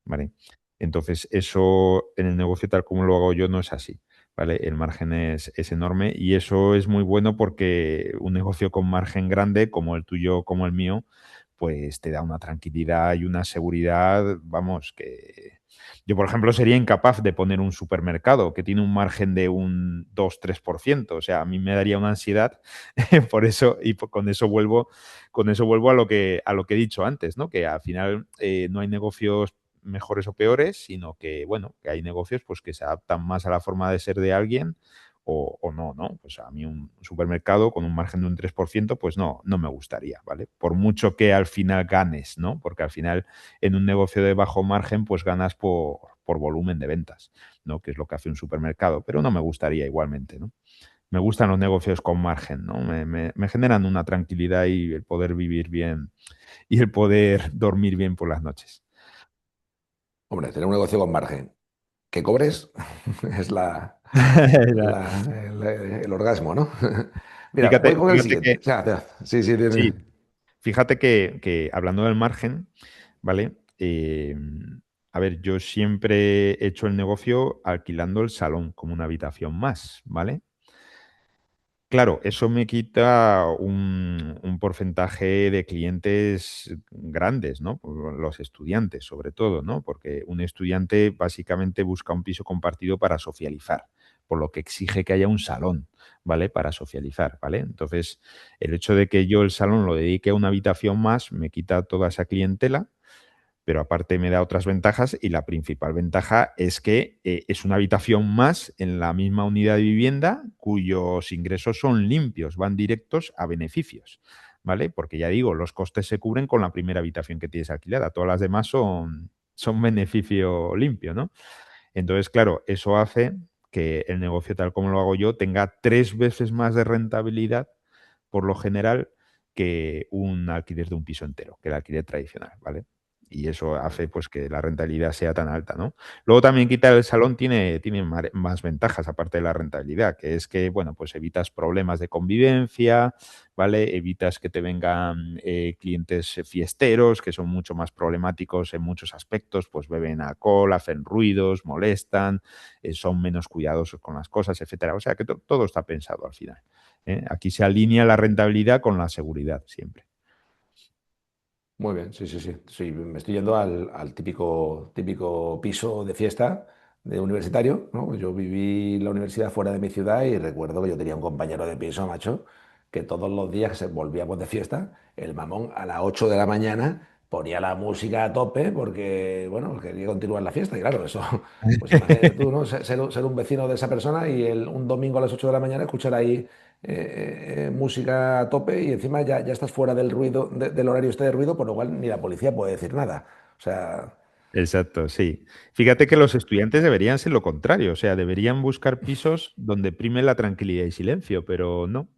¿Vale? Entonces, eso en el negocio tal como lo hago yo no es así. ¿Vale? El margen es enorme y eso es muy bueno porque un negocio con margen grande, como el tuyo, como el mío, pues te da una tranquilidad y una seguridad, vamos, que yo, por ejemplo, sería incapaz de poner un supermercado que tiene un margen de un 2-3%. O sea, a mí me daría una ansiedad por eso y con eso vuelvo a lo que he dicho antes, ¿no? Que al final no hay negocios mejores o peores, sino que, bueno, que hay negocios pues que se adaptan más a la forma de ser de alguien o no, ¿no? Pues a mí un supermercado con un margen de un 3% pues no me gustaría, ¿vale? Por mucho que al final ganes, ¿no? Porque al final en un negocio de bajo margen pues ganas por volumen de ventas, ¿no? Que es lo que hace un supermercado, pero no me gustaría igualmente, ¿no? Me gustan los negocios con margen, ¿no? Me generan una tranquilidad y el poder vivir bien y el poder dormir bien por las noches.
Hombre, tener un negocio con margen que cobres es el orgasmo, ¿no? Mira, voy
Fíjate,
con el
fíjate
siguiente.
que,
O sea, sí, sí,
sí,
tiene.
fíjate que hablando del margen, ¿vale? A ver, yo siempre he hecho el negocio alquilando el salón como una habitación más, ¿vale? Claro, eso me quita un porcentaje de clientes grandes, ¿no? Por los estudiantes, sobre todo, ¿no? Porque un estudiante básicamente busca un piso compartido para socializar, por lo que exige que haya un salón, ¿vale? Para socializar, ¿vale? Entonces, el hecho de que yo el salón lo dedique a una habitación más me quita toda esa clientela, pero aparte me da otras ventajas y la principal ventaja es que es una habitación más en la misma unidad de vivienda cuyos ingresos son limpios, van directos a beneficios, ¿vale? Porque ya digo, los costes se cubren con la primera habitación que tienes alquilada, todas las demás son beneficio limpio, ¿no? Entonces, claro, eso hace que el negocio tal como lo hago yo tenga 3 veces más de rentabilidad por lo general que un alquiler de un piso entero, que el alquiler tradicional, ¿vale? Y eso hace pues que la rentabilidad sea tan alta, ¿no? Luego también quitar el salón tiene más ventajas aparte de la rentabilidad, que es que, bueno, pues evitas problemas de convivencia, ¿vale? Evitas que te vengan clientes fiesteros, que son mucho más problemáticos en muchos aspectos, pues beben alcohol, hacen ruidos, molestan, son menos cuidadosos con las cosas, etcétera. O sea que todo está pensado al final. ¿Eh? Aquí se alinea la rentabilidad con la seguridad siempre.
Muy bien, sí, sí, sí. Sí, me estoy yendo al típico piso de fiesta de universitario, ¿no? Yo viví la universidad fuera de mi ciudad y recuerdo que yo tenía un compañero de piso, macho, que todos los días que se volvíamos de fiesta, el mamón a las 8 de la mañana ponía la música a tope porque, bueno, quería continuar la fiesta. Y claro, eso, pues imagínate tú, ¿no? Ser un vecino de esa persona y un domingo a las 8 de la mañana escuchar ahí música a tope y encima ya estás fuera del ruido, del horario este de ruido, por lo cual ni la policía puede decir nada. O sea,
Exacto, sí. Fíjate que los estudiantes deberían ser lo contrario, o sea, deberían buscar pisos donde prime la tranquilidad y silencio, pero no.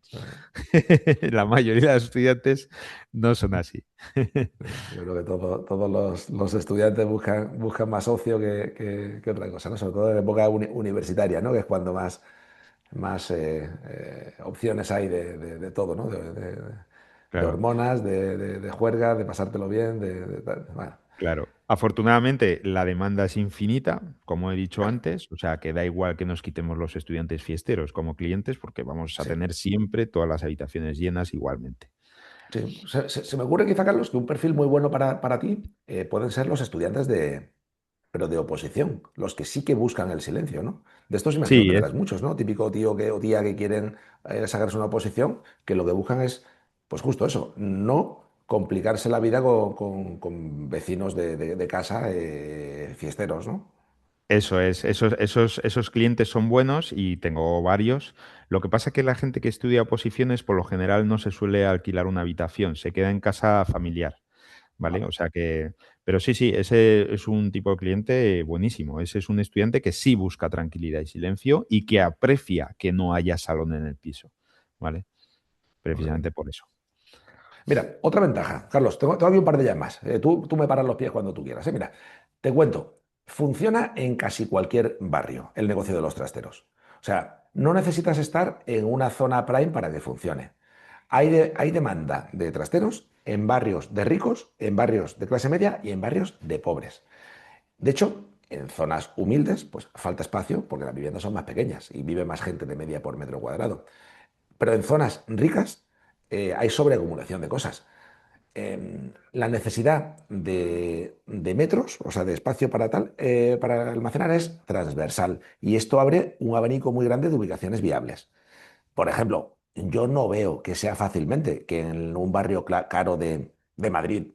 La mayoría de los estudiantes no son así.
yo creo que todos los estudiantes buscan más ocio que otra cosa, ¿no? Sobre todo en época universitaria, ¿no? Que es cuando más opciones hay de todo, ¿no? De
Claro.
hormonas, de juerga, de pasártelo bien, bueno,
Claro. Afortunadamente, la demanda es infinita, como he dicho antes, o sea, que da igual que nos quitemos los estudiantes fiesteros como clientes, porque vamos a
sí.
tener siempre todas las habitaciones llenas igualmente.
Sí, se me ocurre quizá, Carlos, que un perfil muy bueno para ti pueden ser los estudiantes pero de oposición, los que sí que buscan el silencio, ¿no? De estos imagino que
Sí,
tendrás muchos, ¿no? Típico tío o tía que quieren sacarse una oposición, que lo que buscan es, pues justo eso, no complicarse la vida con vecinos de casa fiesteros, ¿no?
eso es, esos clientes son buenos y tengo varios. Lo que pasa es que la gente que estudia oposiciones por lo general no se suele alquilar una habitación, se queda en casa familiar, ¿vale?
Vale,
O sea que, pero sí, sí, ese es un tipo de cliente buenísimo. Ese es un estudiante que sí busca tranquilidad y silencio y que aprecia que no haya salón en el piso, ¿vale?
muy bien.
Precisamente por eso.
Mira, otra ventaja, Carlos, tengo aquí un par de llamas. Tú me paras los pies cuando tú quieras. Mira, te cuento, funciona en casi cualquier barrio el negocio de los trasteros. O sea, no necesitas estar en una zona prime para que funcione. Hay demanda de trasteros en barrios de ricos, en barrios de clase media y en barrios de pobres. De hecho, en zonas humildes, pues falta espacio porque las viviendas son más pequeñas y vive más gente de media por metro cuadrado. Pero en zonas ricas hay sobreacumulación de cosas. La necesidad de metros, o sea, de espacio para almacenar es transversal y esto abre un abanico muy grande de ubicaciones viables. Por ejemplo, yo no veo que sea fácilmente que en un barrio caro de Madrid,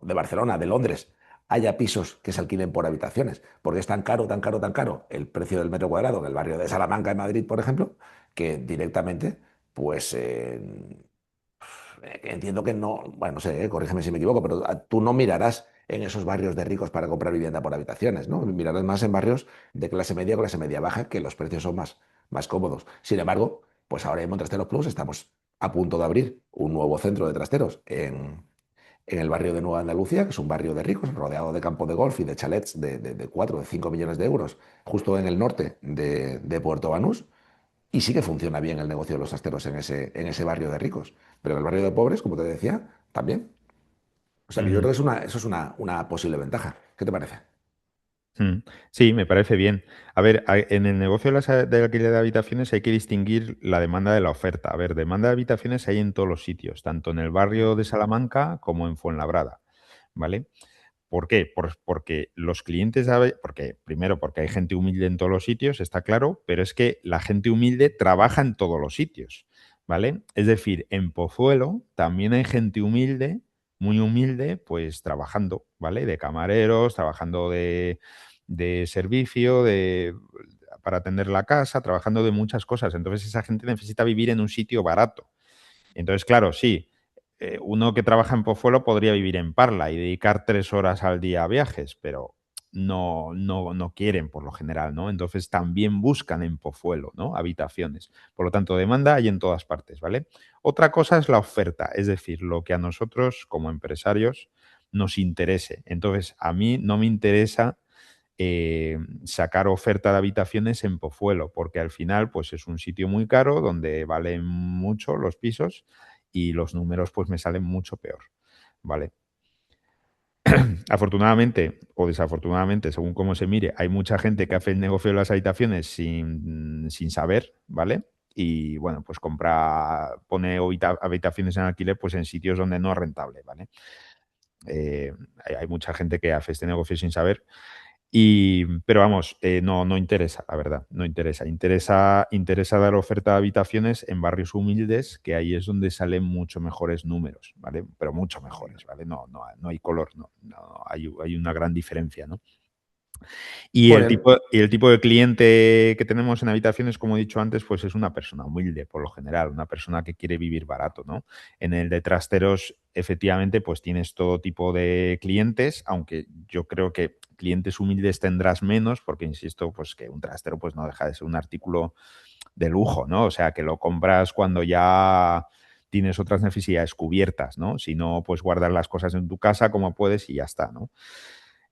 de Barcelona, de Londres, haya pisos que se alquilen por habitaciones, porque es tan caro, tan caro, tan caro el precio del metro cuadrado en el barrio de Salamanca, en Madrid, por ejemplo, que directamente, pues entiendo que no, bueno, no sé, corrígeme si me equivoco, pero tú no mirarás en esos barrios de ricos para comprar vivienda por habitaciones, ¿no? Mirarás más en barrios de clase media baja, que los precios son más cómodos. Sin embargo, pues ahora en Trasteros Plus estamos a punto de abrir un nuevo centro de trasteros en el barrio de Nueva Andalucía, que es un barrio de ricos, rodeado de campos de golf y de chalets de 4 o 5 millones de euros, justo en el norte de Puerto Banús. Y sí que funciona bien el negocio de los trasteros en ese barrio de ricos. Pero en el barrio de pobres, como te decía, también. O sea que yo
Ujú.
creo que eso es una posible ventaja. ¿Qué te parece?
Mm. Sí, me parece bien. A ver, en el negocio del alquiler de habitaciones hay que distinguir la demanda de la oferta. A ver, demanda de habitaciones hay en todos los sitios, tanto en el barrio de Salamanca como en Fuenlabrada, ¿vale? ¿Por qué? Porque los clientes, porque primero porque hay gente humilde en todos los sitios, está claro, pero es que la gente humilde trabaja en todos los sitios, ¿vale? Es decir, en Pozuelo también hay gente humilde muy humilde, pues trabajando, ¿vale? De camareros, trabajando de servicio, para atender la casa, trabajando de muchas cosas. Entonces esa gente necesita vivir en un sitio barato. Entonces, claro, sí, uno que trabaja en Pozuelo podría vivir en Parla y dedicar 3 horas al día a viajes, pero no quieren por lo general, ¿no? Entonces también buscan en Pozuelo, ¿no? Habitaciones. Por lo tanto, demanda hay en todas partes, ¿vale? Otra cosa es la oferta, es decir, lo que a nosotros como empresarios nos interese. Entonces, a mí no me interesa sacar oferta de habitaciones en Pozuelo, porque al final pues es un sitio muy caro donde valen mucho los pisos y los números pues me salen mucho peor, ¿vale? Afortunadamente o desafortunadamente, según cómo se mire, hay mucha gente que hace el negocio de las habitaciones sin saber, ¿vale? Y bueno, pues pone habitaciones en alquiler pues en sitios donde no es rentable, ¿vale? Eh, hay mucha gente que hace este negocio sin saber. Pero vamos, no interesa, la verdad, no interesa. Interesa dar oferta de habitaciones en barrios humildes, que ahí es donde salen mucho mejores números, ¿vale? Pero mucho mejores, ¿vale? No hay color, hay una gran diferencia, ¿no?
Muy bien.
Y el tipo de cliente que tenemos en habitaciones, como he dicho antes, pues es una persona humilde, por lo general, una persona que quiere vivir barato, ¿no? En el de trasteros, efectivamente, pues tienes todo tipo de clientes, aunque yo creo que clientes humildes tendrás menos, porque insisto, pues que un trastero pues no deja de ser un artículo de lujo, ¿no? O sea, que lo compras cuando ya tienes otras necesidades cubiertas, ¿no? Si no, pues guardar las cosas en tu casa como puedes y ya está, ¿no?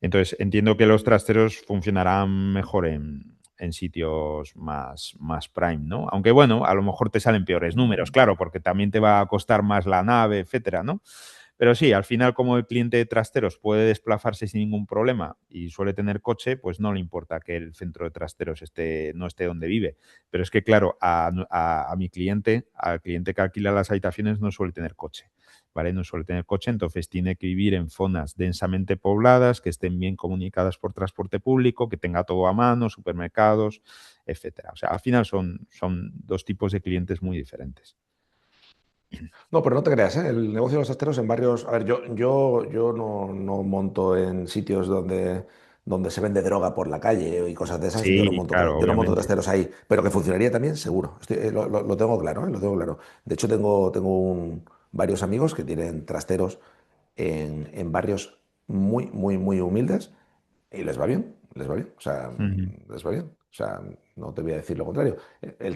Entonces, entiendo que los trasteros funcionarán mejor en sitios más prime, ¿no? Aunque bueno, a lo mejor te salen peores números, claro, porque también te va a costar más la nave, etcétera, ¿no? Pero sí, al final, como el cliente de trasteros puede desplazarse sin ningún problema y suele tener coche, pues no le importa que el centro de trasteros no esté donde vive. Pero es que, claro, a mi cliente, al cliente que alquila las habitaciones, no suele tener coche. ¿Vale? No suele tener coche, entonces tiene que vivir en zonas densamente pobladas, que estén bien comunicadas por transporte público, que tenga todo a mano, supermercados, etcétera. O sea, al final son dos tipos de clientes muy diferentes.
No, pero no te creas, ¿eh? El negocio de los trasteros en barrios. A ver, yo no monto en sitios donde se vende droga por la calle y cosas de esas. Yo no
Sí,
monto,
claro,
yo no monto
obviamente.
trasteros ahí, pero que funcionaría también, seguro. Lo tengo claro, ¿eh? Lo tengo claro. De hecho, tengo varios amigos que tienen trasteros en barrios muy humildes y les va bien, les va bien. O sea,
Ujú.
les va bien. O sea, no te voy a decir lo contrario.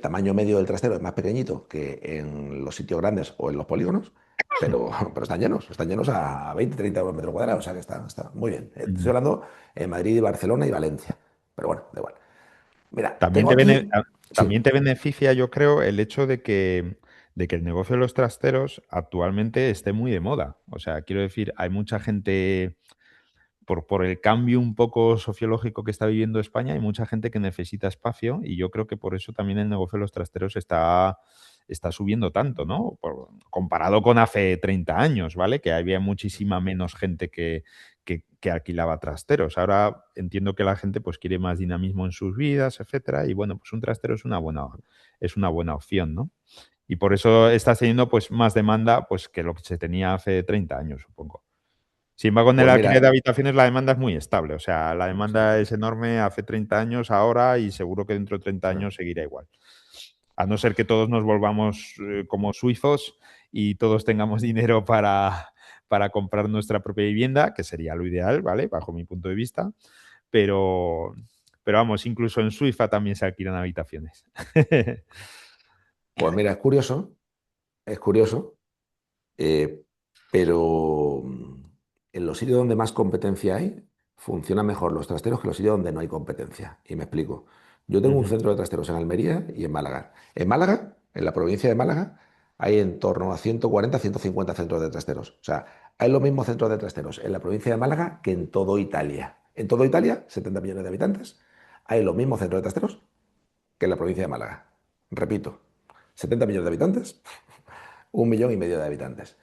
Tamaño medio del trastero es más pequeñito que en los sitios grandes o en los polígonos, pero están llenos a 20 30 euros metro cuadrado. O sea que está muy bien. Estoy
Ujú.
hablando en Madrid, Barcelona y Valencia. Pero bueno, da igual. Mira,
También
tengo
te,
aquí.
también
Sí.
te beneficia, yo creo, el hecho de que el negocio de los trasteros actualmente esté muy de moda. O sea, quiero decir, hay mucha gente por el cambio un poco sociológico que está viviendo España, hay mucha gente que necesita espacio y yo creo que por eso también el negocio de los trasteros está subiendo tanto, ¿no? Comparado con hace 30 años, ¿vale? Que había muchísima menos gente que alquilaba trasteros. Ahora entiendo que la gente pues quiere más dinamismo en sus vidas, etcétera, y bueno, pues un trastero es una buena opción, ¿no? Y por eso estás teniendo pues más demanda pues que lo que se tenía hace 30 años, supongo. Sin embargo, en el
Pues
alquiler de
mira,
habitaciones la demanda es muy estable. O sea, la demanda es enorme hace 30 años, ahora y seguro que dentro de 30 años seguirá igual. A no ser que todos nos volvamos como suizos y todos tengamos dinero para comprar nuestra propia vivienda, que sería lo ideal, ¿vale? Bajo mi punto de vista. Pero, pero vamos, incluso en Suiza también se alquilan habitaciones.
pues mira, es curioso. Eh, pero en los sitios donde más competencia hay, funcionan mejor los trasteros que los sitios donde no hay competencia. Y me explico. Yo tengo un
Ujú,
centro de trasteros en Almería y en Málaga. En Málaga, en la provincia de Málaga, hay en torno a 140, 150 centros de trasteros. O sea, hay los mismos centros de trasteros en la provincia de Málaga que en todo Italia. En todo Italia, 70 millones de habitantes, hay los mismos centros de trasteros que en la provincia de Málaga. Repito, 70 millones de habitantes, 1,5 millones de habitantes.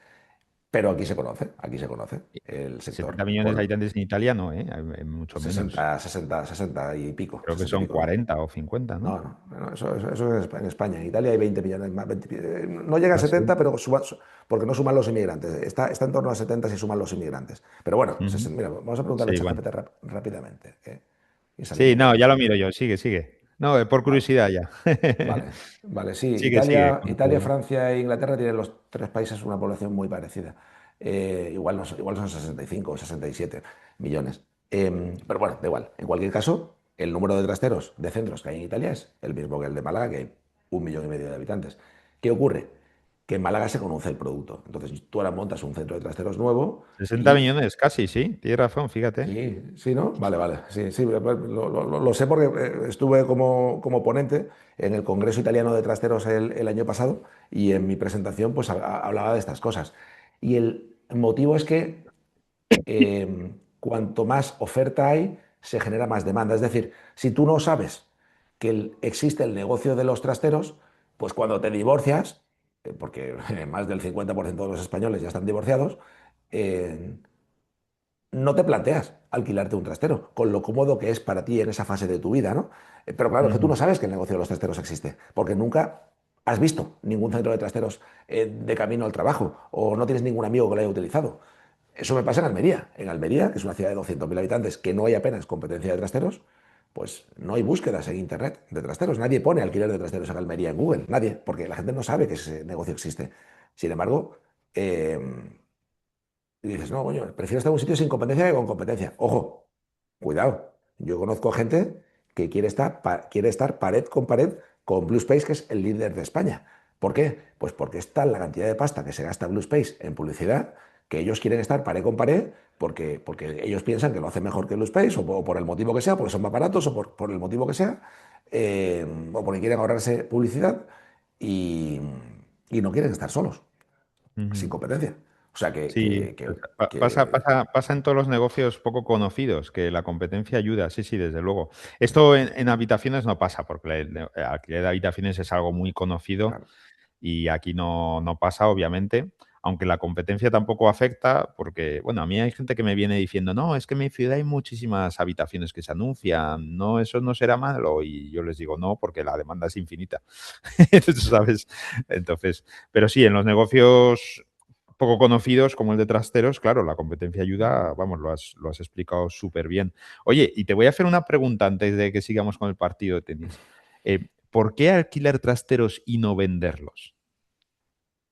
pero aquí se conoce el sector.
70 millones de habitantes en Italia no, ¿eh? Hay mucho menos.
60 y pico,
Creo que
60 y
son
pico.
40 o 50, ¿no?
No, no, no, eso es en España. En Italia hay 20 millones más. No llega a
Ah, sí.
70, pero porque no suman los inmigrantes. Está en torno a 70 si suman los inmigrantes. Pero bueno,
Ujú.
mira, vamos a preguntarle a
Sí, bueno.
ChatGPT rápidamente. Y
Sí,
salimos de
no, ya
dudas.
lo miro yo. Sigue, sigue. No, por
Vale,
curiosidad ya.
vale, vale. Sí,
Sigue, sigue. Con
Italia,
tu-
Francia e Inglaterra tienen los tres países una población muy parecida. Igual, igual son 65 o 67 millones. Pero bueno, da igual. En cualquier caso, el número de trasteros de centros que hay en Italia es el mismo que el de Málaga, que hay 1,5 millones de habitantes. ¿Qué ocurre? Que en Málaga se conoce el producto. Entonces, tú ahora montas un centro de trasteros nuevo
60
y
millones, casi, sí. Tienes razón, fíjate.
sí, sí, ¿no? Vale, vale. Sí, sí, lo sé porque estuve como ponente en el Congreso Italiano de Trasteros el año pasado y en mi presentación pues hablaba de estas cosas. Y el motivo es que cuanto más oferta hay, se genera más demanda. Es decir, si tú no sabes que existe el negocio de los trasteros, pues cuando te divorcias, porque más del 50% de los españoles ya están divorciados, eh, no te planteas alquilarte un trastero, con lo cómodo que es para ti en esa fase de tu vida, ¿no? Pero claro, es que tú
Ujú,
no sabes que el negocio de los trasteros existe, porque nunca has visto ningún centro de trasteros de camino al trabajo, o no tienes ningún amigo que lo haya utilizado. Eso me pasa en Almería. En Almería, que es una ciudad de 200.000 habitantes, que no hay apenas competencia de trasteros, pues no hay búsquedas en Internet de trasteros. Nadie pone alquiler de trasteros en Almería en Google, nadie, porque la gente no sabe que ese negocio existe. Sin embargo, eh, y dices, no, coño, prefiero estar en un sitio sin competencia que con competencia. Ojo, cuidado. Yo conozco gente que quiere estar pared con Blue Space, que es el líder de España. ¿Por qué? Pues porque está la cantidad de pasta que se gasta Blue Space en publicidad, que ellos quieren estar pared con pared porque ellos piensan que lo hacen mejor que Blue Space, por el motivo que sea, porque son más baratos, o por el motivo que sea, o porque quieren ahorrarse publicidad y, y no quieren estar solos, sin
ujú.
competencia. O sea
Sí, pasa en todos los negocios poco conocidos, que la competencia ayuda, sí, sí, desde luego. Esto en habitaciones no pasa, porque el alquiler de habitaciones es algo muy conocido
claro,
y aquí no pasa, obviamente, aunque la competencia tampoco afecta, porque, bueno, a mí hay gente que me viene diciendo, no, es que en mi ciudad hay muchísimas habitaciones que se anuncian, no, eso no será malo, y yo les digo, no, porque la demanda es infinita, ¿sabes? Entonces, pero sí, en los negocios poco conocidos como el de trasteros, claro, la competencia ayuda, vamos, lo has explicado súper bien. Oye, y te voy a hacer una pregunta antes de que sigamos con el partido de tenis. ¿Por qué alquilar trasteros y no venderlos?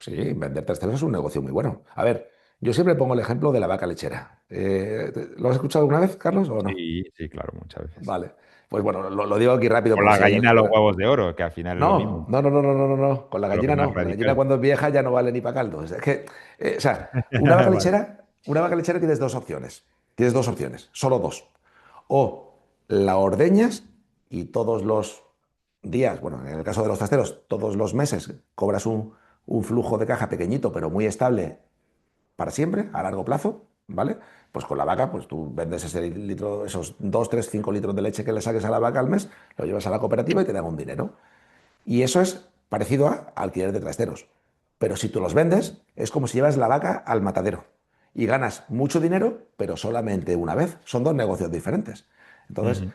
sí, vender trasteros es un negocio muy bueno. A ver, yo siempre pongo el ejemplo de la vaca lechera. ¿Lo has escuchado alguna vez, Carlos, o no?
Sí, sí, claro, muchas veces.
Vale. Pues bueno, lo digo aquí rápido
O
por
la
si hay
gallina de
alguien
los
que...
huevos de oro, que al final es lo
No,
mismo,
no, no, no, no, no, no, no. Con la
solo que es
gallina
más
no. La gallina
radical.
cuando es vieja ya no vale ni para caldo. Es que, o sea,
Vale.
una vaca lechera tienes dos opciones. Tienes dos opciones, solo dos. O la ordeñas y todos los días, bueno, en el caso de los trasteros, todos los meses cobras un flujo de caja pequeñito, pero muy estable para siempre, a largo plazo, ¿vale? Pues con la vaca, pues tú vendes ese litro, esos 2 3 5 litros de leche que le saques a la vaca al mes, lo llevas a la cooperativa y te dan un dinero. Y eso es parecido a alquiler de trasteros. Pero si tú los vendes, es como si llevas la vaca al matadero y ganas mucho dinero, pero solamente una vez. Son dos negocios diferentes. Entonces,
Ujú,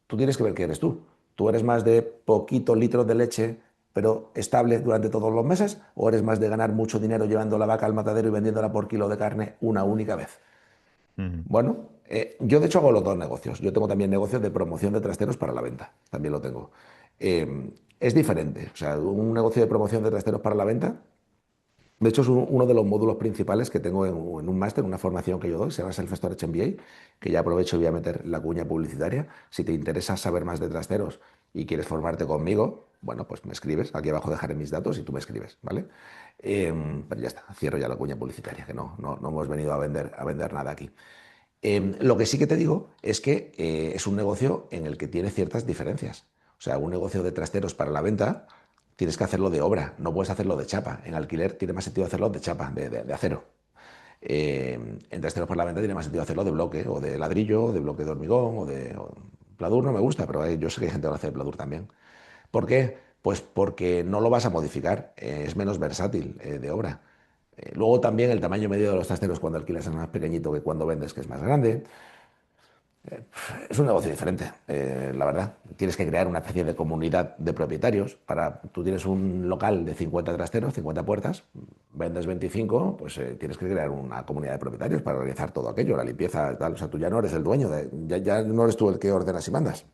tú tienes que ver qué eres tú. ¿Tú eres más de poquitos litros de leche, pero estable durante todos los meses? ¿O eres más de ganar mucho dinero llevando la vaca al matadero y vendiéndola por kilo de carne una única vez?
ujú,
Bueno, yo de hecho hago los dos negocios. Yo tengo también negocios de promoción de trasteros para la venta. También lo tengo. Es diferente. O sea, un negocio de promoción de trasteros para la venta, de hecho, es uno de los módulos principales que tengo en un máster, una formación que yo doy, se llama Self-Storage MBA, que ya aprovecho y voy a meter la cuña publicitaria. Si te interesa saber más de trasteros y quieres formarte conmigo, bueno, pues me escribes. Aquí abajo dejaré mis datos y tú me escribes, ¿vale? Pero ya está, cierro ya la cuña publicitaria, que no hemos venido a vender nada aquí. Lo que sí que te digo es que es un negocio en el que tiene ciertas diferencias. O sea, un negocio de trasteros para la venta tienes que hacerlo de obra, no puedes hacerlo de chapa. En alquiler tiene más sentido hacerlo de chapa, de acero. En trasteros para la venta tiene más sentido hacerlo de bloque, o de ladrillo, o de bloque de hormigón, o pladur no me gusta, pero yo sé que hay gente que lo hace de pladur también. ¿Por qué? Pues porque no lo vas a modificar, es menos versátil de obra. Luego también el tamaño medio de los trasteros cuando alquilas es más pequeñito que cuando vendes, que es más grande. Es un negocio diferente, la verdad. Tienes que crear una especie de comunidad de propietarios. Tú tienes un local de 50 trasteros, 50 puertas, vendes 25, pues tienes que crear una comunidad de propietarios para realizar todo aquello, la limpieza, tal. O sea, tú ya no eres el dueño, ya no eres tú el que ordenas y mandas.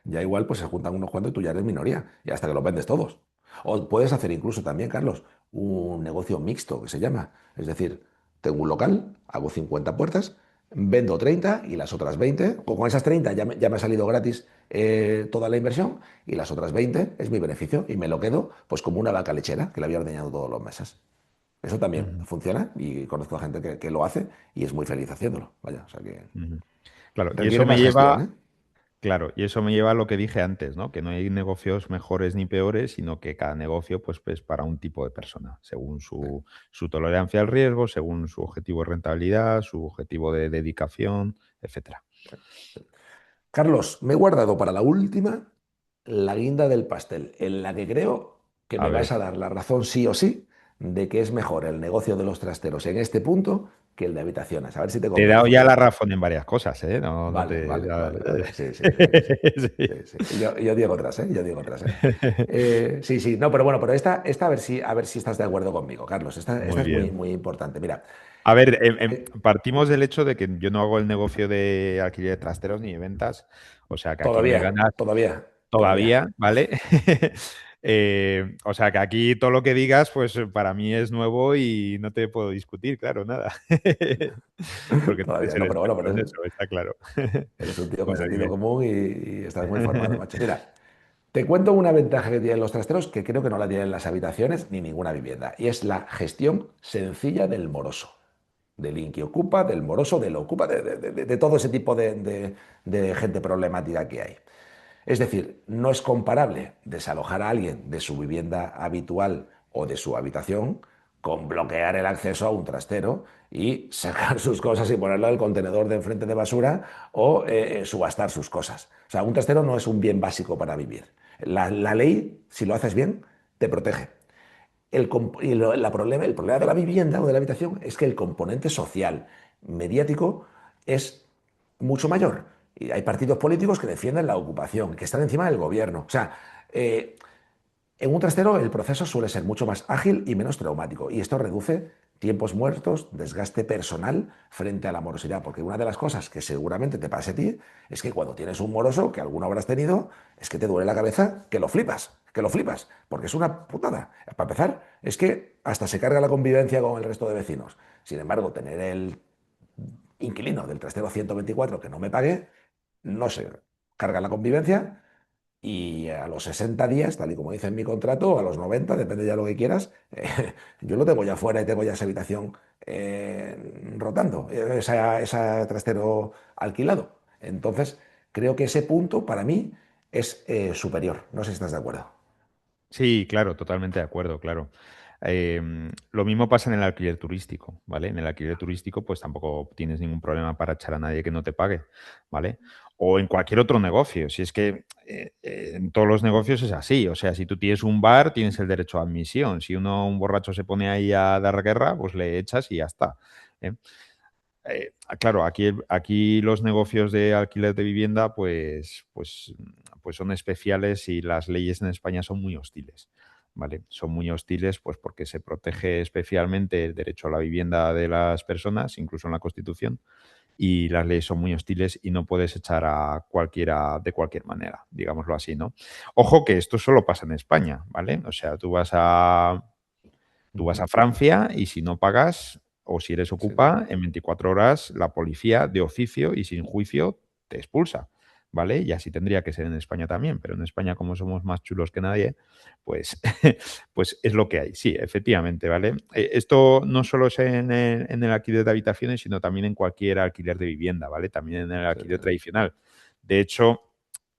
Ya igual, pues se juntan unos cuantos y tú ya eres minoría, y hasta que los vendes todos. O puedes hacer incluso también, Carlos, un negocio mixto que se llama. Es decir, tengo un local, hago 50 puertas, vendo 30 y las otras 20, o con esas 30 ya me ha salido gratis toda la inversión y las otras 20 es mi beneficio y me lo quedo pues como una vaca lechera que la había ordeñado todos los meses. Eso también
Ujú,
funciona y conozco a gente que lo hace y es muy feliz haciéndolo. Vaya, o sea que
ujú. Claro, y
requiere
eso me
más gestión,
lleva,
¿eh?
claro, y eso me lleva a lo que dije antes, ¿no? Que no hay negocios mejores ni peores, sino que cada negocio, pues, es para un tipo de persona, según su tolerancia al riesgo, según su objetivo de rentabilidad, su objetivo de dedicación, etcétera.
Carlos, me he guardado para la última la guinda del pastel, en la que creo que
A
me vas
ver.
a dar la razón sí o sí de que es mejor el negocio de los trasteros en este punto que el de habitaciones. A ver si te
Te he dado ya
convenzo.
la razón en varias cosas, ¿eh? No, no
Vale,
te...
vale, vale, vale. Sí, sí, sí, sí.
Sí.
Sí, sí. Yo digo otras, ¿eh? Yo digo otras, ¿eh? Sí, sí, no, pero bueno, pero esta a ver si estás de acuerdo conmigo, Carlos. Esta
Muy
es muy,
bien.
muy importante. Mira,
A ver,
eh,
partimos del hecho de que yo no hago el negocio de alquiler de trasteros ni de ventas, o sea que aquí me
todavía,
ganas
todavía, todavía.
todavía, ¿vale? O sea que aquí todo lo que digas, pues para mí es nuevo y no te puedo discutir, claro, nada. Porque tú eres
Todavía,
el
no, pero bueno,
experto en eso, está claro.
eres un tío con
O sea
sentido
que...
común y estás muy formado, macho. Mira, te cuento una ventaja que tienen los trasteros que creo que no la tienen las habitaciones ni ninguna vivienda, y es la gestión sencilla del moroso, del inquiocupa, del moroso, del ocupa, de todo ese tipo de gente problemática que hay. Es decir, no es comparable desalojar a alguien de su vivienda habitual o de su habitación con bloquear el acceso a un trastero y sacar sus cosas y ponerlo en el contenedor de enfrente de basura o subastar sus cosas. O sea, un trastero no es un bien básico para vivir. La ley, si lo haces bien, te protege. El problema de la vivienda o de la habitación es que el componente social, mediático, es mucho mayor. Y hay partidos políticos que defienden la ocupación, que están encima del gobierno. O sea, eh, en un trastero el proceso suele ser mucho más ágil y menos traumático. Y esto reduce tiempos muertos, desgaste personal frente a la morosidad. Porque una de las cosas que seguramente te pase a ti es que cuando tienes un moroso, que alguna habrás tenido, es que te duele la cabeza, que lo flipas, que lo flipas. Porque es una putada. Para empezar, es que hasta se carga la convivencia con el resto de vecinos. Sin embargo, tener el inquilino del trastero 124 que no me pague, no se carga la convivencia y a los 60 días, tal y como dice en mi contrato, o a los 90, depende ya lo que quieras, yo lo tengo ya fuera y tengo ya esa habitación rotando, ese trastero alquilado. Entonces, creo que ese punto para mí es superior. No sé si estás de acuerdo.
Sí, claro, totalmente de acuerdo, claro. Lo mismo pasa en el alquiler turístico, ¿vale? En el alquiler turístico, pues tampoco tienes ningún problema para echar a nadie que no te pague, ¿vale? O en cualquier otro negocio. Si es que en todos los negocios es así. O sea, si tú tienes un bar, tienes el derecho a admisión. Si un borracho se pone ahí a dar guerra, pues le echas y ya está. ¿Eh? Claro, aquí los negocios de alquiler de vivienda, pues son especiales y las leyes en España son muy hostiles, ¿vale? Son muy hostiles, pues porque se protege especialmente el derecho a la vivienda de las personas, incluso en la Constitución, y las leyes son muy hostiles y no puedes echar a cualquiera de cualquier manera, digámoslo así, ¿no? Ojo que esto solo pasa en España, ¿vale? O sea, tú vas a Francia y si no pagas o si eres
Sí,
ocupa, en 24 horas la policía de oficio y sin juicio te expulsa, ¿vale? Y así tendría que ser en España también, pero en España como somos más chulos que nadie, pues, pues es lo que hay. Sí, efectivamente, ¿vale? Esto no solo es en el alquiler de habitaciones, sino también en cualquier alquiler de vivienda, ¿vale? También en el
sí,
alquiler tradicional. De hecho,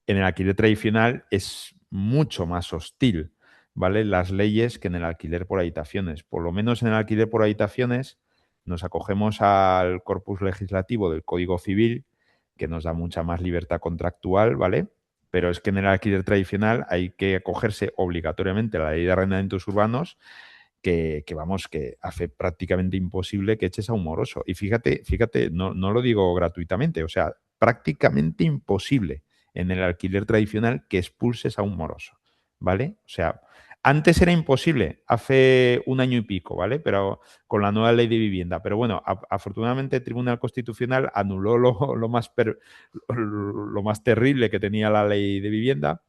en el alquiler tradicional es mucho más hostil, ¿vale? Las leyes que en el alquiler por habitaciones. Por lo menos en el alquiler por habitaciones nos acogemos al corpus legislativo del Código Civil, que nos da mucha más libertad contractual, ¿vale? Pero es que en el alquiler tradicional hay que acogerse obligatoriamente a la ley de arrendamientos urbanos vamos, que hace prácticamente imposible que eches a un moroso. Y fíjate, no lo digo gratuitamente, o sea, prácticamente imposible en el alquiler tradicional que expulses a un moroso, ¿vale? O sea, antes era imposible, hace un año y pico, ¿vale? Pero con la nueva ley de vivienda. Pero bueno, afortunadamente el Tribunal Constitucional anuló lo más terrible que tenía la ley de vivienda,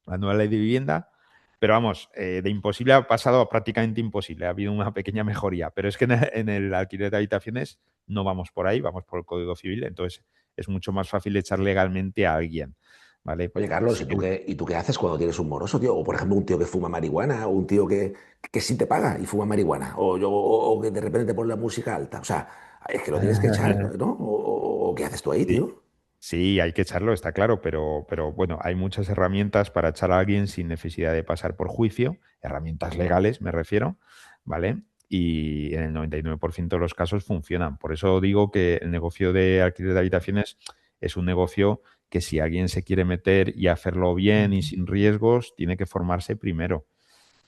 la nueva ley de vivienda, pero vamos, de imposible ha pasado a prácticamente imposible. Ha habido una pequeña mejoría, pero es que en el alquiler de habitaciones no vamos por ahí, vamos por el Código Civil, entonces es mucho más fácil echar legalmente a alguien, ¿vale?
Oye, Carlos,
Sí
¿y
que
tú qué haces cuando tienes un moroso, tío? O, por ejemplo, un tío que fuma marihuana, o un tío que sí te paga y fuma marihuana, o que de repente te pone la música alta. O sea, es que lo tienes que echar, ¿no? O ¿qué haces tú ahí,
sí,
tío?
sí, hay que echarlo, está claro, pero bueno, hay muchas herramientas para echar a alguien sin necesidad de pasar por juicio, herramientas legales me refiero, ¿vale? Y en el 99% de los casos funcionan. Por eso digo que el negocio de alquiler de habitaciones es un negocio que si alguien se quiere meter y hacerlo bien y sin riesgos, tiene que formarse primero,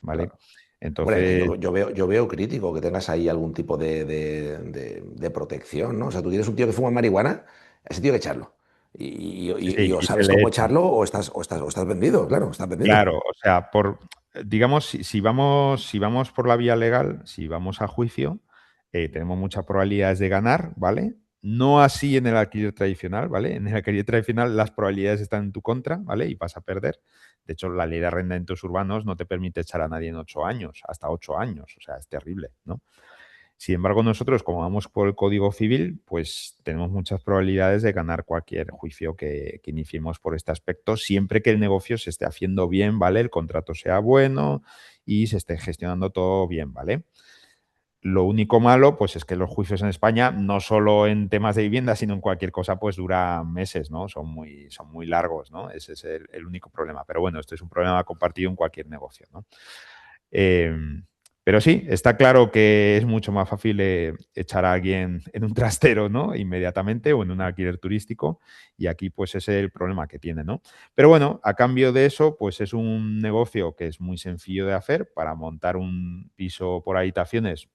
¿vale?
Claro. Hombre, es que
Entonces,
yo veo crítico que tengas ahí algún tipo de protección, ¿no? O sea, tú tienes un tío que fuma marihuana, a ese tío hay que echarlo.
sí,
Y
sí,
o
y se
sabes
le
cómo
echa.
echarlo o estás vendido, claro, estás vendido.
Claro, o sea, digamos, si vamos por la vía legal, si vamos a juicio, tenemos muchas probabilidades de ganar, ¿vale? No así en el alquiler tradicional, ¿vale? En el alquiler tradicional las probabilidades están en tu contra, ¿vale? Y vas a perder. De hecho, la ley de arrendamientos urbanos no te permite echar a nadie en 8 años, hasta 8 años, o sea, es terrible, ¿no? Sin embargo, nosotros, como vamos por el Código Civil, pues tenemos muchas probabilidades de ganar cualquier juicio que iniciemos por este aspecto, siempre que el negocio se esté haciendo bien, ¿vale? El contrato sea bueno y se esté gestionando todo bien, ¿vale? Lo único malo, pues es que los juicios en España, no solo en temas de vivienda, sino en cualquier cosa, pues duran meses, ¿no? Son muy largos, ¿no? Ese es el único problema. Pero bueno, esto es un problema compartido en cualquier negocio, ¿no? Eh, pero sí, está claro que es mucho más fácil echar a alguien en un trastero, ¿no? Inmediatamente o en un alquiler turístico. Y aquí, pues, ese es el problema que tiene, ¿no? Pero bueno, a cambio de eso, pues es un negocio que es muy sencillo de hacer. Para montar un piso por habitaciones,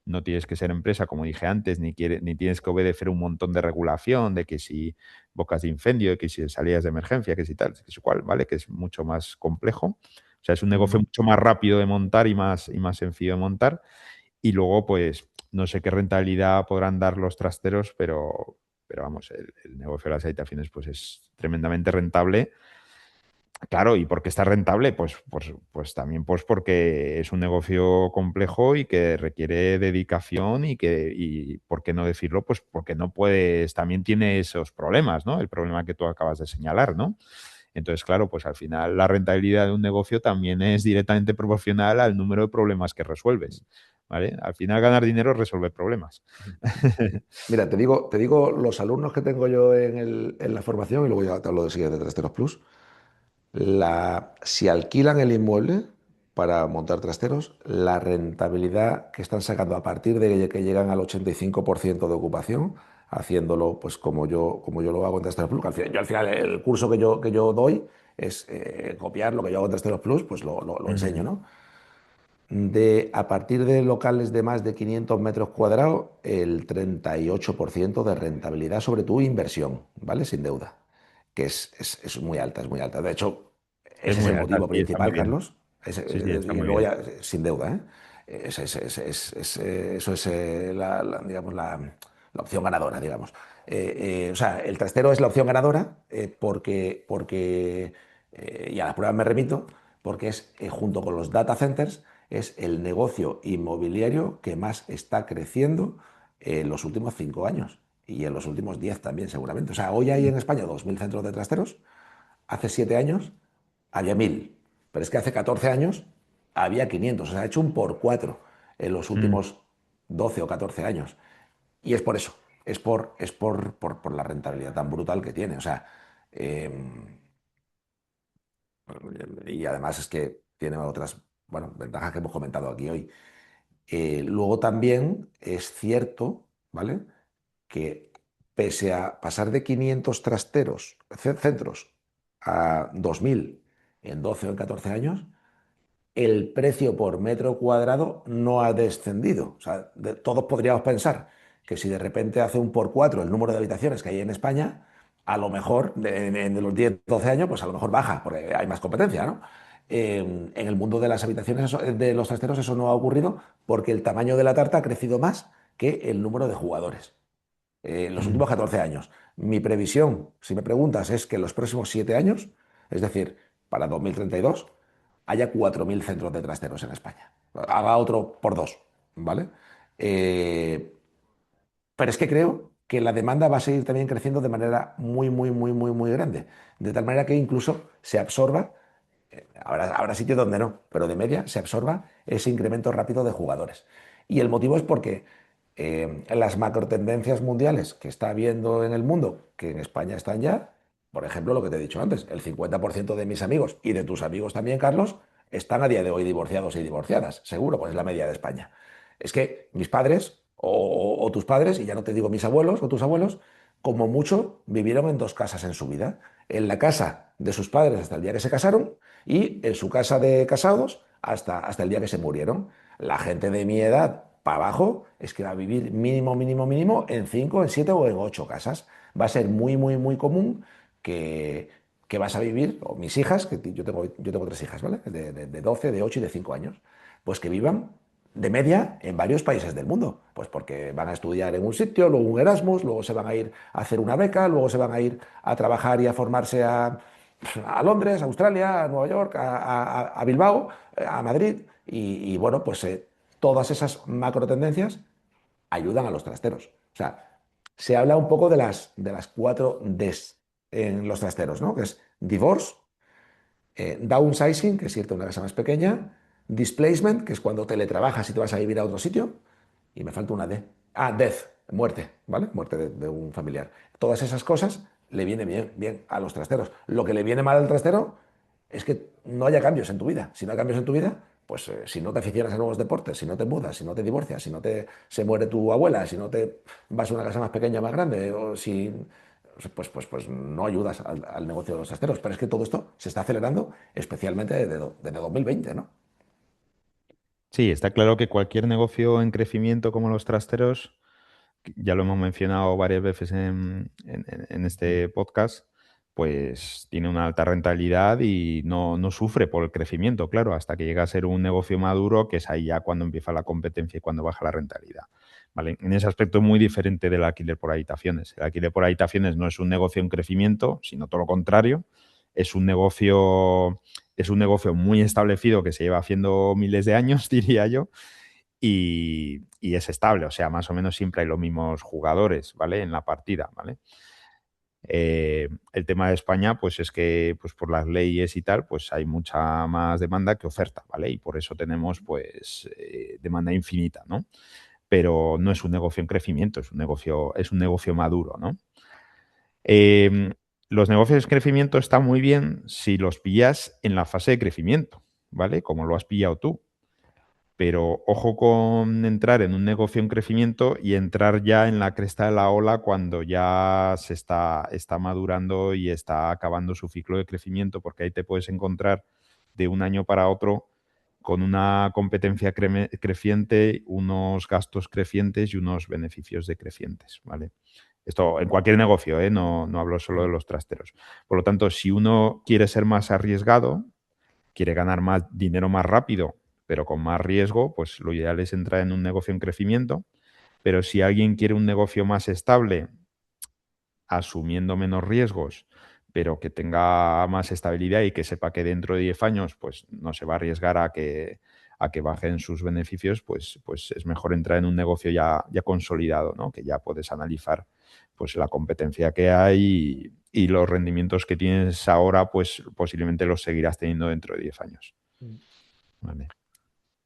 no tienes que ser empresa, como dije antes, ni tienes que obedecer un montón de regulación, de que si bocas de incendio, de que si salidas de emergencia, que si tal, que si cual, ¿vale? Que es mucho más complejo. O sea, es un negocio
Ujú.
mucho más rápido de montar y más sencillo de montar. Y luego, pues, no sé qué rentabilidad podrán dar los trasteros, pero vamos, el negocio de las habitaciones, pues es tremendamente rentable. Claro, ¿y por qué está rentable? Pues también pues porque es un negocio complejo y que requiere dedicación y ¿por qué no decirlo? Pues porque no puedes, también tiene esos problemas, ¿no? El problema que tú acabas de señalar, ¿no? Entonces, claro, pues al final la rentabilidad de un negocio también es directamente proporcional al número de problemas que resuelves, ¿vale? Al final ganar dinero es resolver problemas.
Mira, te digo los alumnos que tengo yo en la formación y luego ya te hablo de siguiente de Trasteros Plus. Si alquilan el inmueble para montar trasteros, la rentabilidad que están sacando a partir de que llegan al 85% de ocupación, haciéndolo pues como yo lo hago en Trasteros Plus, que yo al final el curso que yo doy es copiar lo que yo hago en Trasteros Plus, pues lo enseño,
Ujú.
¿no? A partir de locales de más de 500 metros cuadrados, el 38% de rentabilidad sobre tu inversión, ¿vale? Sin deuda, que es muy alta, es muy alta. De hecho,
Es
ese es
muy
el
alta,
motivo
sí, está muy
principal,
bien.
Carlos.
Sí, sí, está
Y
muy
luego
bien.
ya, sin deuda, ¿eh? Eso es digamos, la opción ganadora, digamos. O sea, el trastero es la opción ganadora y a las pruebas me remito, porque es, junto con los data centers, es el negocio inmobiliario que más está creciendo en los últimos 5 años y en los últimos 10 también, seguramente. O sea, hoy hay en España 2.000 centros de trasteros. Hace 7 años había 1.000. Pero es que hace 14 años había 500. O sea, ha hecho un por 4 en los
Mm.
últimos 12 o 14 años. Y es por eso. Por la rentabilidad tan brutal que tiene. O sea, eh, y además es que tiene otras, bueno, ventajas que hemos comentado aquí hoy. Luego también es cierto, ¿vale? Que pese a pasar de 500 centros a 2.000 en 12 o en 14 años, el precio por metro cuadrado no ha descendido. O sea, todos podríamos pensar que si de repente hace un por cuatro el número de habitaciones que hay en España, a lo mejor en los 10 12 años, pues a lo mejor baja, porque hay más competencia, ¿no? En el mundo de las habitaciones, de los trasteros, eso no ha ocurrido porque el tamaño de la tarta ha crecido más que el número de jugadores en los
Mm.
últimos 14 años. Mi previsión, si me preguntas, es que en los próximos 7 años, es decir, para 2032, haya 4.000 centros de trasteros en España. Haga otro por dos, ¿vale? Eh, pero es que creo que la demanda va a seguir también creciendo de manera muy, muy, muy, muy, muy grande. De tal manera que incluso se absorba, habrá sitios donde no, pero de media se absorba ese incremento rápido de jugadores. Y el motivo es porque las macro tendencias mundiales que está habiendo en el mundo, que en España están ya, por ejemplo, lo que te he dicho antes, el 50% de mis amigos y de tus amigos también, Carlos, están a día de hoy divorciados y divorciadas, seguro, pues es la media de España. Es que mis padres o tus padres, y ya no te digo mis abuelos o tus abuelos, como mucho vivieron en dos casas en su vida. En la casa de sus padres hasta el día que se casaron y en su casa de casados hasta el día que se murieron. La gente de mi edad para abajo es que va a vivir mínimo, mínimo, mínimo en 5, en 7 o en 8 casas. Va a ser muy, muy, muy común que, que vas a vivir, o mis hijas, que yo tengo 3 hijas, ¿vale? De 12, de 8 y de 5 años, pues que vivan de media en varios países del mundo, pues porque van a estudiar en un sitio, luego un Erasmus, luego se van a ir a hacer una beca, luego se van a ir a trabajar y a formarse a Londres, a Australia, a Nueva York, a Bilbao, a Madrid, y bueno, pues todas esas macro tendencias ayudan a los trasteros. O sea, se habla un poco de las 4 Ds en los trasteros, ¿no? Que es divorce, downsizing, que es irte a una casa más pequeña, displacement, que es cuando teletrabajas y te vas a vivir a otro sitio, y me falta una D. Ah, death, muerte, ¿vale? Muerte de un familiar. Todas esas cosas le viene bien, bien a los trasteros. Lo que le viene mal al trastero es que no haya cambios en tu vida. Si no hay cambios en tu vida, pues si no te aficionas a nuevos deportes, si no te mudas, si no te divorcias, si no se muere tu abuela, si no te vas a una casa más pequeña, más grande, o si pues no ayudas al negocio de los trasteros. Pero es que todo esto se está acelerando, especialmente desde 2020, ¿no?
Sí, está claro que cualquier negocio en crecimiento como los trasteros, ya lo hemos mencionado varias veces en este podcast, pues tiene una alta rentabilidad y no sufre por el crecimiento, claro, hasta que llega a ser un negocio maduro, que es ahí ya cuando empieza la competencia y cuando baja la rentabilidad. ¿Vale? En ese aspecto es muy diferente del alquiler por habitaciones. El alquiler por habitaciones no es un negocio en crecimiento, sino todo lo contrario. Es un negocio, es un negocio muy establecido que se lleva haciendo miles de años, diría yo, y es estable, o sea, más o menos siempre hay los mismos jugadores, ¿vale? En la partida, ¿vale? El tema de España, pues es que pues por las leyes y tal, pues hay mucha más demanda que oferta, ¿vale? Y por eso tenemos pues demanda infinita, ¿no? Pero no es un negocio en crecimiento, es un negocio maduro, ¿no? Eh, los negocios de crecimiento están muy bien si los pillas en la fase de crecimiento, ¿vale? Como lo has pillado tú. Pero ojo con entrar en un negocio en crecimiento y entrar ya en la cresta de la ola cuando ya está madurando y está acabando su ciclo de crecimiento, porque ahí te puedes encontrar de un año para otro con una competencia creciente, unos gastos crecientes y unos beneficios decrecientes, ¿vale? Esto en cualquier negocio, ¿eh? No hablo solo de los trasteros. Por lo tanto, si uno quiere ser más arriesgado, quiere ganar más dinero más rápido, pero con más riesgo, pues lo ideal es entrar en un negocio en crecimiento. Pero si alguien quiere un negocio más estable, asumiendo menos riesgos, pero que tenga más estabilidad y que sepa que dentro de 10 años pues no se va a arriesgar a que bajen sus beneficios, pues es mejor entrar en un negocio ya consolidado, ¿no? Que ya puedes analizar pues la competencia que hay y los rendimientos que tienes ahora, pues posiblemente los seguirás teniendo dentro de 10 años. Vale.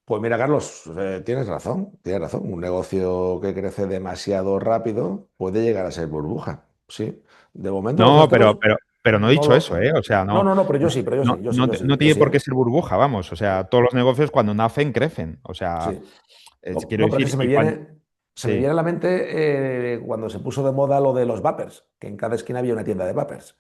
Pues mira, Carlos, tienes razón, tienes razón. Un negocio que crece demasiado rápido puede llegar a ser burbuja. Sí. De momento los
No,
trasteros
pero no he
no
dicho eso,
lo.
¿eh? O sea,
No,
no,
no, no, pero yo sí, pero yo
no,
sí, yo sí,
no,
yo sí,
no
yo
tiene
sí,
por qué
¿eh?
ser burbuja, vamos. O sea, todos los negocios cuando nacen crecen. O sea,
Sí.
quiero
No, pero es que
decir, y cuando.
se me
Sí,
viene a la mente cuando se puso de moda lo de los vapers, que en cada esquina había una tienda de vapers.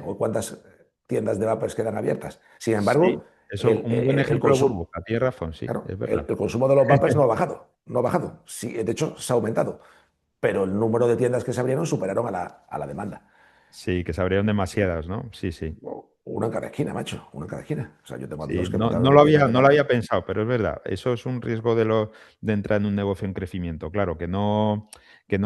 O cuántas tiendas de vapers quedan abiertas. Sin
sí,
embargo,
Eso, un buen
el
ejemplo de
consumo,
burbuja, tienes razón, sí,
claro,
es verdad.
el consumo de los vapers no ha bajado, no ha bajado. Sí, de hecho, se ha aumentado, pero el número de tiendas que se abrieron superaron a la demanda.
Sí, que se abrieron demasiadas, ¿no? Sí, sí.
Una en cada esquina, macho, una en cada esquina. O sea, yo tengo
Sí,
amigos que
no,
montaron una tienda de
no lo había
vapers.
pensado, pero es verdad. Eso es un riesgo de entrar en un negocio en crecimiento. Claro, que no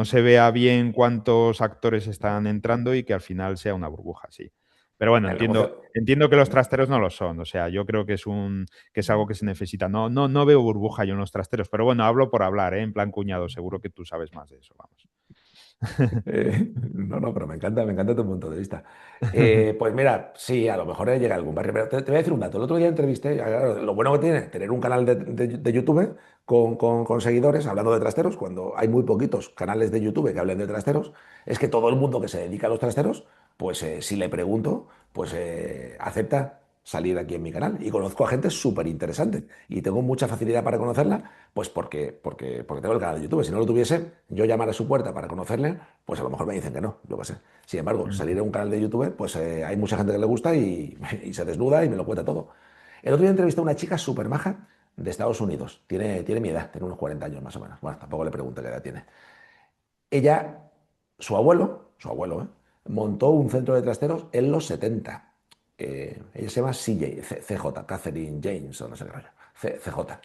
se vea bien cuántos actores están entrando y que al final sea una burbuja, sí. Pero bueno,
El negocio.
entiendo que los trasteros no lo son. O sea, yo creo que es algo que se necesita. No veo burbuja yo en los trasteros, pero bueno, hablo por hablar, ¿eh? En plan cuñado, seguro que tú sabes más de eso, vamos.
No, no, pero me encanta tu punto de vista. Pues mira, sí, a lo mejor llega a algún barrio, pero te voy a decir un dato. El otro día entrevisté, claro, lo bueno que tiene tener un canal de YouTube con seguidores hablando de trasteros, cuando hay muy poquitos canales de YouTube que hablen de trasteros, es que todo el mundo que se dedica a los trasteros, pues si le pregunto, pues acepta salir aquí en mi canal. Y conozco a gente súper interesante y tengo mucha facilidad para conocerla, pues porque tengo el canal de YouTube. Si no lo tuviese, yo llamar a su puerta para conocerle, pues a lo mejor me dicen que no, yo qué sé. Sin embargo, salir
Ujú.
en un canal de YouTube, pues hay mucha gente que le gusta y se desnuda y me lo cuenta todo. El otro día entrevisté a una chica súper maja de Estados Unidos. Tiene mi edad, tiene unos 40 años más o menos. Bueno, tampoco le pregunté qué edad tiene. Ella, su abuelo, montó un centro de trasteros en los 70. Ella se llama CJ, Catherine James, o no sé qué rollo. CJ.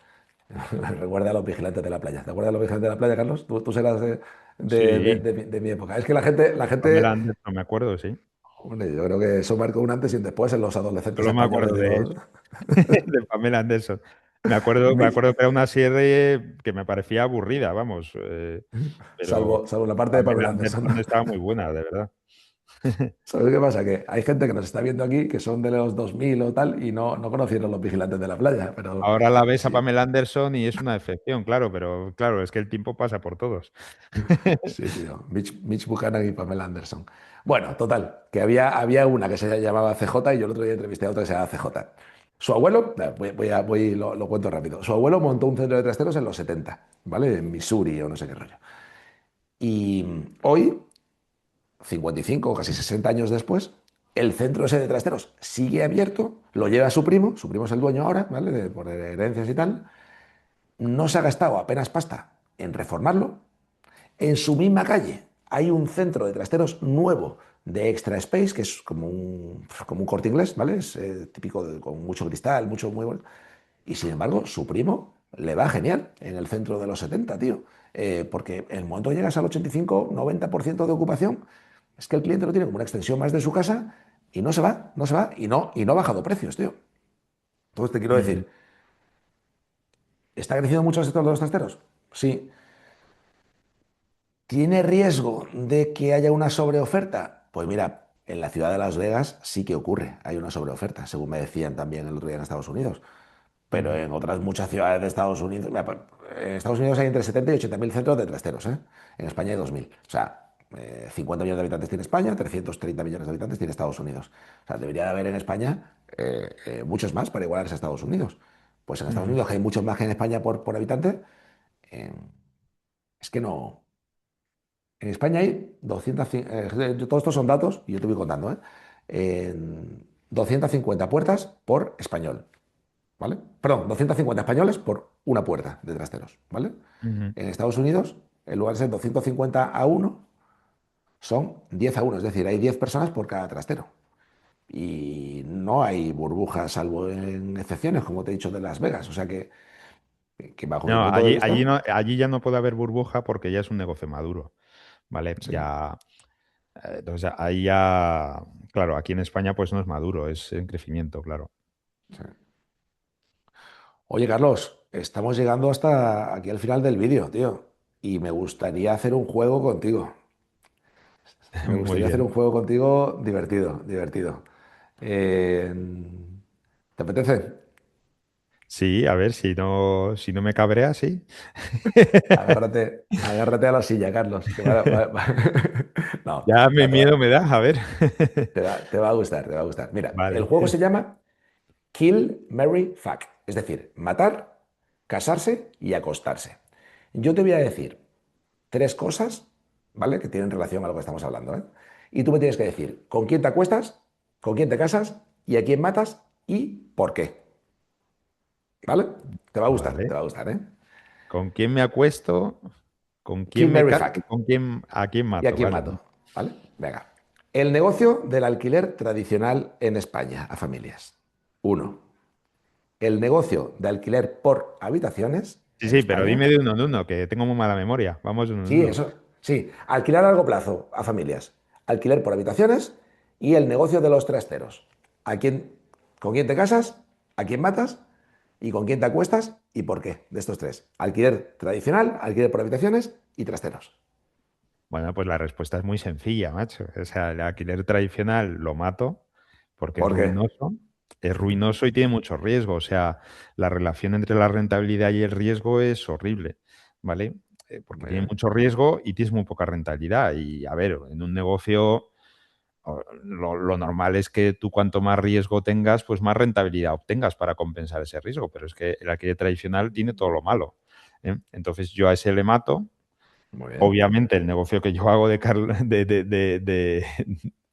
Recuerda a los vigilantes de la playa. ¿Te acuerdas de los vigilantes de la playa, Carlos? Tú serás
Sí,
de mi época. Es que la gente,
Pamela Anderson, me acuerdo, sí.
hombre, yo creo que eso marcó un antes y un después en los adolescentes
Solo me
españoles,
acuerdo
digo.
de Pamela Anderson. Me
Mitch,
acuerdo que era una serie que me parecía aburrida, vamos. Pero
salvo la parte de
Pamela
Pamela Anderson.
Anderson estaba muy buena, de verdad.
¿Sabes qué pasa? Que hay gente que nos está viendo aquí que son de los 2000 o tal y no conocieron los vigilantes de la playa, pero
Ahora la ves a
sí,
Pamela Anderson y es una decepción, claro, pero claro, es que el tiempo pasa por todos.
sí, tío. Mitch Buchanan y Pamela Anderson. Bueno, total, que había una que se llamaba CJ y yo el otro día entrevisté a otra que se llama CJ. Su abuelo, lo cuento rápido. Su abuelo montó un centro de trasteros en los 70, ¿vale? En Missouri o no sé qué rollo. Y hoy, 55 o casi 60 años después, el centro ese de trasteros sigue abierto, lo lleva su primo es el dueño ahora, ¿vale? Por herencias y tal. No se ha gastado apenas pasta en reformarlo. En su misma calle hay un centro de trasteros nuevo de Extra Space, que es como un Corte Inglés, ¿vale? Es típico con mucho cristal, mucho muy bueno. Y sin embargo, su primo le va genial en el centro de los 70, tío. Porque en el momento que llegas al 85-90% de ocupación, es que el cliente lo tiene como una extensión más de su casa y no se va, no se va y no ha bajado precios, tío. Entonces te quiero
Ujú.
decir, ¿está creciendo mucho el sector de los trasteros? Sí. ¿Tiene riesgo de que haya una sobreoferta? Pues mira, en la ciudad de Las Vegas sí que ocurre, hay una sobreoferta, según me decían también el otro día en Estados Unidos. Pero
Ujú.
en otras muchas ciudades de Estados Unidos, mira, en Estados Unidos hay entre 70 y 80 mil centros de trasteros, ¿eh? En España hay 2.000. O sea, 50 millones de habitantes tiene España, 330 millones de habitantes tiene Estados Unidos. O sea, debería de haber en España muchos más para igualarse a Estados Unidos. Pues en Estados
Ujú.
Unidos hay muchos más que en España por habitante. eh, es que no. En España hay 200, todos estos son datos y yo te voy contando, ¿eh? 250 puertas por español, ¿vale? Perdón, 250 españoles por una puerta de trasteros, ¿vale?
Ujú.
En Estados Unidos, en lugar de ser 250 a uno, son 10 a uno, es decir, hay 10 personas por cada trastero. Y no hay burbujas, salvo en excepciones, como te he dicho, de Las Vegas. O sea que bajo mi
No,
punto de vista,
allí ya no puede haber burbuja porque ya es un negocio maduro, ¿vale?
sí,
Ya, entonces ahí ya, claro, aquí en España pues no es maduro, es en crecimiento, claro.
sí. Oye, Carlos, estamos llegando hasta aquí al final del vídeo, tío. Y me gustaría hacer un juego contigo. Me
Muy
gustaría hacer
bien.
un juego contigo divertido, divertido. Eh, ¿Te apetece?
Sí, a ver, si no me cabrea, sí.
Agárrate a la silla, Carlos. No,
Ya me
va,
miedo me da, a ver.
te va a gustar, te va a gustar. Mira, el
Vale.
juego se llama Kill, Marry, Fuck. Es decir, matar, casarse y acostarse. Yo te voy a decir tres cosas, ¿vale? Que tienen relación a lo que estamos hablando, ¿eh? Y tú me tienes que decir con quién te acuestas, con quién te casas y a quién matas y por qué. ¿vale?
Vale.
Te va a gustar, ¿eh?
¿Con quién me acuesto? ¿Con quién
Kill,
me
Mary,
caso?
Fuck.
¿A quién
¿Y a
mato?
quién
Vale.
mato? ¿Vale? Venga. El negocio del alquiler tradicional en España a familias. Uno. El negocio de alquiler por habitaciones
Sí,
en
sí, pero
España.
dime de uno en uno, que tengo muy mala memoria. Vamos de uno en
Sí,
uno.
eso. Sí. Alquilar a largo plazo a familias. Alquiler por habitaciones y el negocio de los trasteros. ¿A quién, con quién te casas? ¿A quién matas? ¿Y con quién te acuestas? ¿Y por qué? De estos tres. Alquiler tradicional, alquiler por habitaciones y trasteros.
Bueno, pues la respuesta es muy sencilla, macho. O sea, el alquiler tradicional lo mato porque
¿Por qué?
es ruinoso y tiene mucho riesgo. O sea, la relación entre la rentabilidad y el riesgo es horrible, ¿vale? Porque
Muy
tiene
bien.
mucho riesgo y tienes muy poca rentabilidad. Y a ver, en un negocio lo normal es que tú cuanto más riesgo tengas, pues más rentabilidad obtengas para compensar ese riesgo. Pero es que el alquiler tradicional tiene todo lo malo, ¿eh? Entonces yo a ese le mato.
Muy bien.
Obviamente, el negocio que yo hago de Carlos,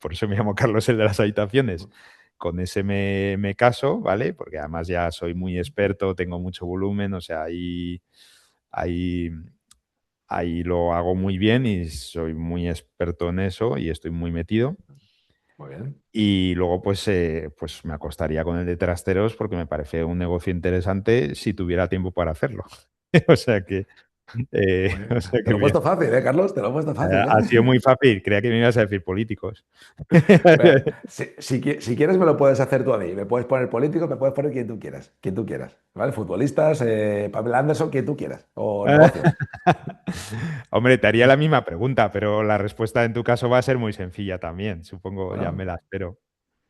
por eso me llamo Carlos el de las habitaciones, con ese me caso, ¿vale? Porque además ya soy muy experto, tengo mucho volumen, o sea, ahí, ahí lo hago muy bien y soy muy experto en eso y estoy muy metido.
Muy bien.
Y luego, pues me acostaría con el de trasteros porque me parece un negocio interesante si tuviera tiempo para hacerlo. O sea que,
Muy bien.
o sea
Te
que
lo he puesto fácil, ¿eh, Carlos? Te lo he puesto fácil,
Ha sido
¿eh?
muy fácil. Creía que me ibas a decir políticos.
Mira, si quieres me lo puedes hacer tú a mí. Me puedes poner político, me puedes poner quien tú quieras. Quien tú quieras. ¿Vale? Futbolistas, Pamela Anderson, quien tú quieras. O negocios.
Hombre, te haría la misma pregunta, pero la respuesta en tu caso va a ser muy sencilla también. Supongo, ya me
Bueno,
la espero.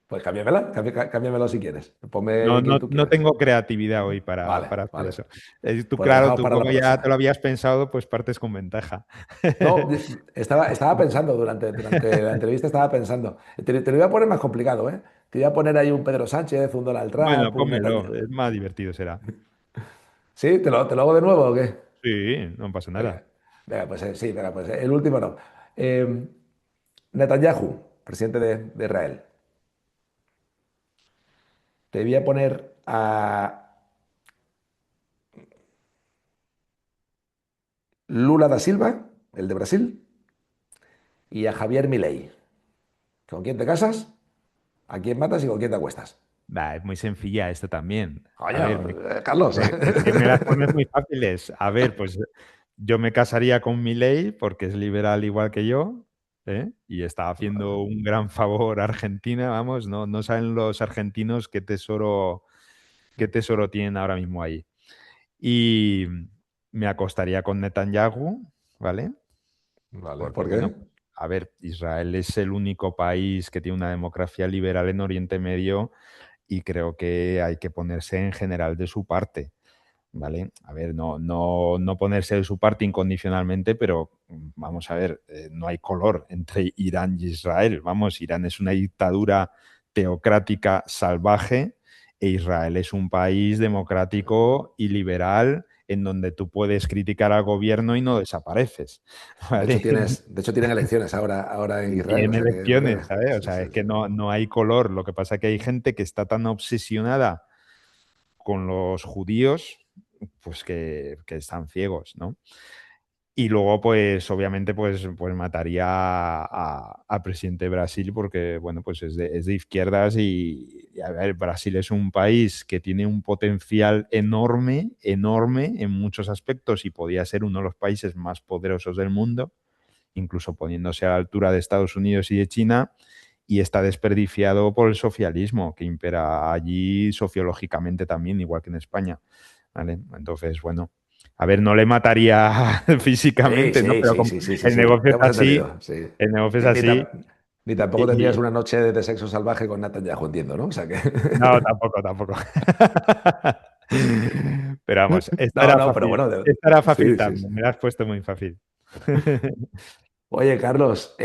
pues cámbiamela. Cámbiamelo si quieres.
No,
Ponme quien
no,
tú
no
quieras.
tengo creatividad hoy
Vale,
para hacer
vale.
eso. Tú,
Pues lo
claro,
dejamos
tú
para la
como ya te lo
próxima.
habías pensado, pues partes con ventaja.
No, estaba pensando durante la entrevista, estaba pensando. Te lo iba a poner más complicado, ¿eh? Te iba a poner ahí un Pedro Sánchez, un Donald
Bueno,
Trump, un
pónmelo,
Netanyahu.
es más divertido será.
¿Sí? ¿Te lo hago de nuevo o qué?
Sí, no pasa
Venga,
nada.
venga, pues sí, venga, pues el último no. Eh, Netanyahu, presidente de Israel. Te voy a poner a Lula da Silva, el de Brasil, y a Javier Milei. ¿Con quién te casas? ¿A quién matas y con quién te acuestas?
Va, es muy sencilla esto también. A
Coño,
ver,
Carlos.
es que me las pones muy fáciles. A ver, pues yo me casaría con Milei porque es liberal igual que yo, ¿eh? Y está haciendo un gran favor a Argentina, vamos, no saben los argentinos qué tesoro tienen ahora mismo ahí. Y me acostaría con Netanyahu, ¿vale?
Vale,
Porque,
¿por
bueno,
qué?
a ver, Israel es el único país que tiene una democracia liberal en Oriente Medio y creo que hay que ponerse en general de su parte, ¿vale? A ver, no ponerse de su parte incondicionalmente, pero vamos a ver, no hay color entre Irán y Israel. Vamos, Irán es una dictadura teocrática salvaje e Israel es un país democrático y liberal en donde tú puedes criticar al gobierno y no desapareces, ¿vale?
De hecho tienen elecciones ahora en
Y
Israel, o
tienen
sea que no
elecciones,
te...
¿sabes? O
Sí,
sea,
sí,
es
sí.
que no hay color. Lo que pasa es que hay gente que está tan obsesionada con los judíos, pues que están ciegos, ¿no? Y luego, pues, obviamente, pues mataría al presidente de Brasil porque, bueno, pues es de izquierdas y, a ver, Brasil es un país que tiene un potencial enorme, enorme en muchos aspectos y podía ser uno de los países más poderosos del mundo, incluso poniéndose a la altura de Estados Unidos y de China, y está desperdiciado por el socialismo, que impera allí sociológicamente también, igual que en España. ¿Vale? Entonces, bueno, a ver, no le mataría
Sí,
físicamente, ¿no?
sí,
Pero
sí,
como
sí, sí, sí,
el
sí.
negocio
Te
es
hemos
así,
entendido, sí.
el negocio es
Ni, ni
así,
tam- Ni tampoco tendrías
y
una noche de sexo salvaje con Netanyahu, entiendo, ¿no? O sea que...
no, tampoco, tampoco. Pero vamos,
No, no, pero bueno,
esta era fácil
sí, sí, sí.
también, me la has puesto muy fácil.
Oye, Carlos,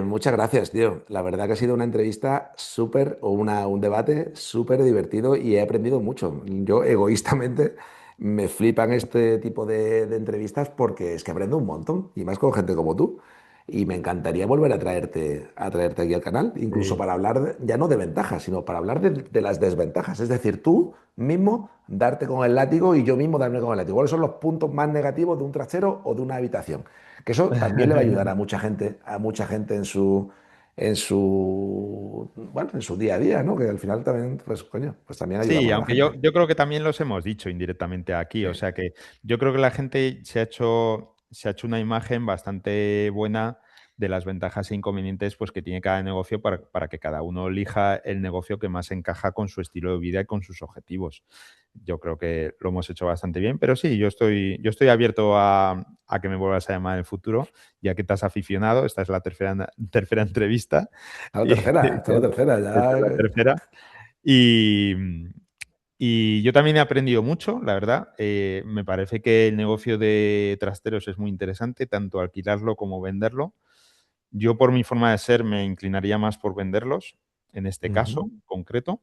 muchas gracias, tío. La verdad que ha sido una entrevista súper, o un debate súper divertido y he aprendido mucho. Yo, egoístamente, me flipan este tipo de entrevistas porque es que aprendo un montón, y más con gente como tú. y me encantaría volver a traerte aquí al canal, incluso
Sí.
para hablar ya no de ventajas, sino para hablar de las desventajas. Es decir, tú mismo darte con el látigo y yo mismo darme con el látigo. ¿Cuáles son los puntos más negativos de un trastero o de una habitación? Que eso también le va a ayudar a mucha gente bueno, en su día a día, ¿no? Que al final también, pues, coño, pues también
Sí,
ayudamos a la
aunque yo,
gente.
yo creo que también los hemos dicho indirectamente aquí.
Sí.
O sea que yo creo que la gente se ha hecho una imagen bastante buena de las ventajas e inconvenientes pues, que tiene cada negocio para que cada uno elija el negocio que más encaja con su estilo de vida y con sus objetivos. Yo creo que lo hemos hecho bastante bien, pero sí, yo estoy abierto a que me vuelvas a llamar en el futuro, ya que te has aficionado. Esta es la tercera entrevista. Y,
Hasta la tercera,
esta es la
ya.
tercera. Y, y yo también he aprendido mucho, la verdad. Me parece que el negocio de trasteros es muy interesante, tanto alquilarlo como venderlo. Yo, por mi forma de ser, me inclinaría más por venderlos, en este
Ujú.
caso concreto,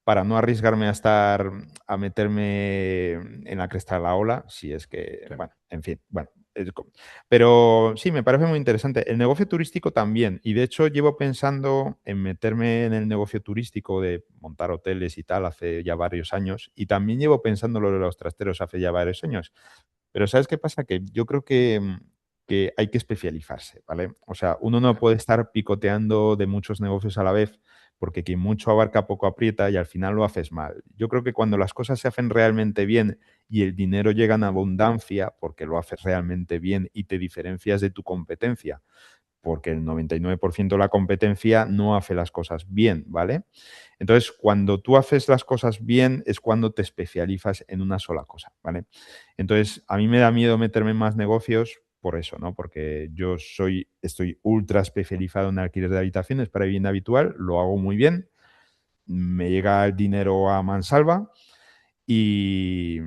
para no arriesgarme a meterme en la cresta de la ola, si es que,
Sí.
bueno, en fin, bueno. Pero sí, me parece muy interesante. El negocio turístico también, y de hecho llevo pensando en meterme en el negocio turístico de montar hoteles y tal hace ya varios años, y también llevo pensando lo de los trasteros hace ya varios años. Pero ¿sabes qué pasa? Que yo creo que hay que especializarse, ¿vale? O sea, uno no puede estar picoteando de muchos negocios a la vez, porque quien mucho abarca poco aprieta y al final lo haces mal. Yo creo que cuando las cosas se hacen realmente bien y el dinero llega en abundancia, porque lo haces realmente bien y te diferencias de tu competencia, porque el 99% de la competencia no hace las cosas bien, ¿vale? Entonces, cuando tú haces las cosas bien es cuando te especializas en una sola cosa, ¿vale? Entonces, a mí me da miedo meterme en más negocios por eso, ¿no? Porque estoy ultra especializado en alquiler de habitaciones para vivienda habitual, lo hago muy bien, me llega el dinero a mansalva y,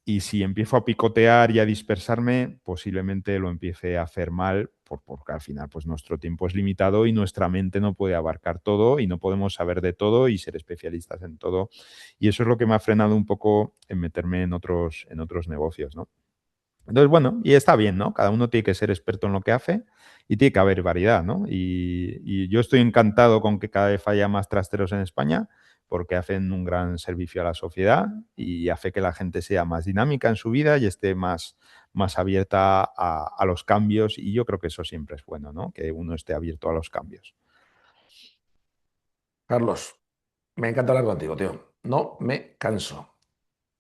y si empiezo a picotear y a dispersarme, posiblemente lo empiece a hacer mal, porque al final pues nuestro tiempo es limitado y nuestra mente no puede abarcar todo y no podemos saber de todo y ser especialistas en todo. Y eso es lo que me ha frenado un poco en meterme en otros negocios, ¿no? Entonces, bueno, y está bien, ¿no? Cada uno tiene que ser experto en lo que hace y tiene que haber variedad, ¿no? Y yo estoy encantado con que cada vez haya más trasteros en España porque hacen un gran servicio a la sociedad y hace que la gente sea más dinámica en su vida y esté más abierta a los cambios y yo creo que eso siempre es bueno, ¿no? Que uno esté abierto a los cambios.
Carlos, me encanta hablar contigo, tío. No me canso.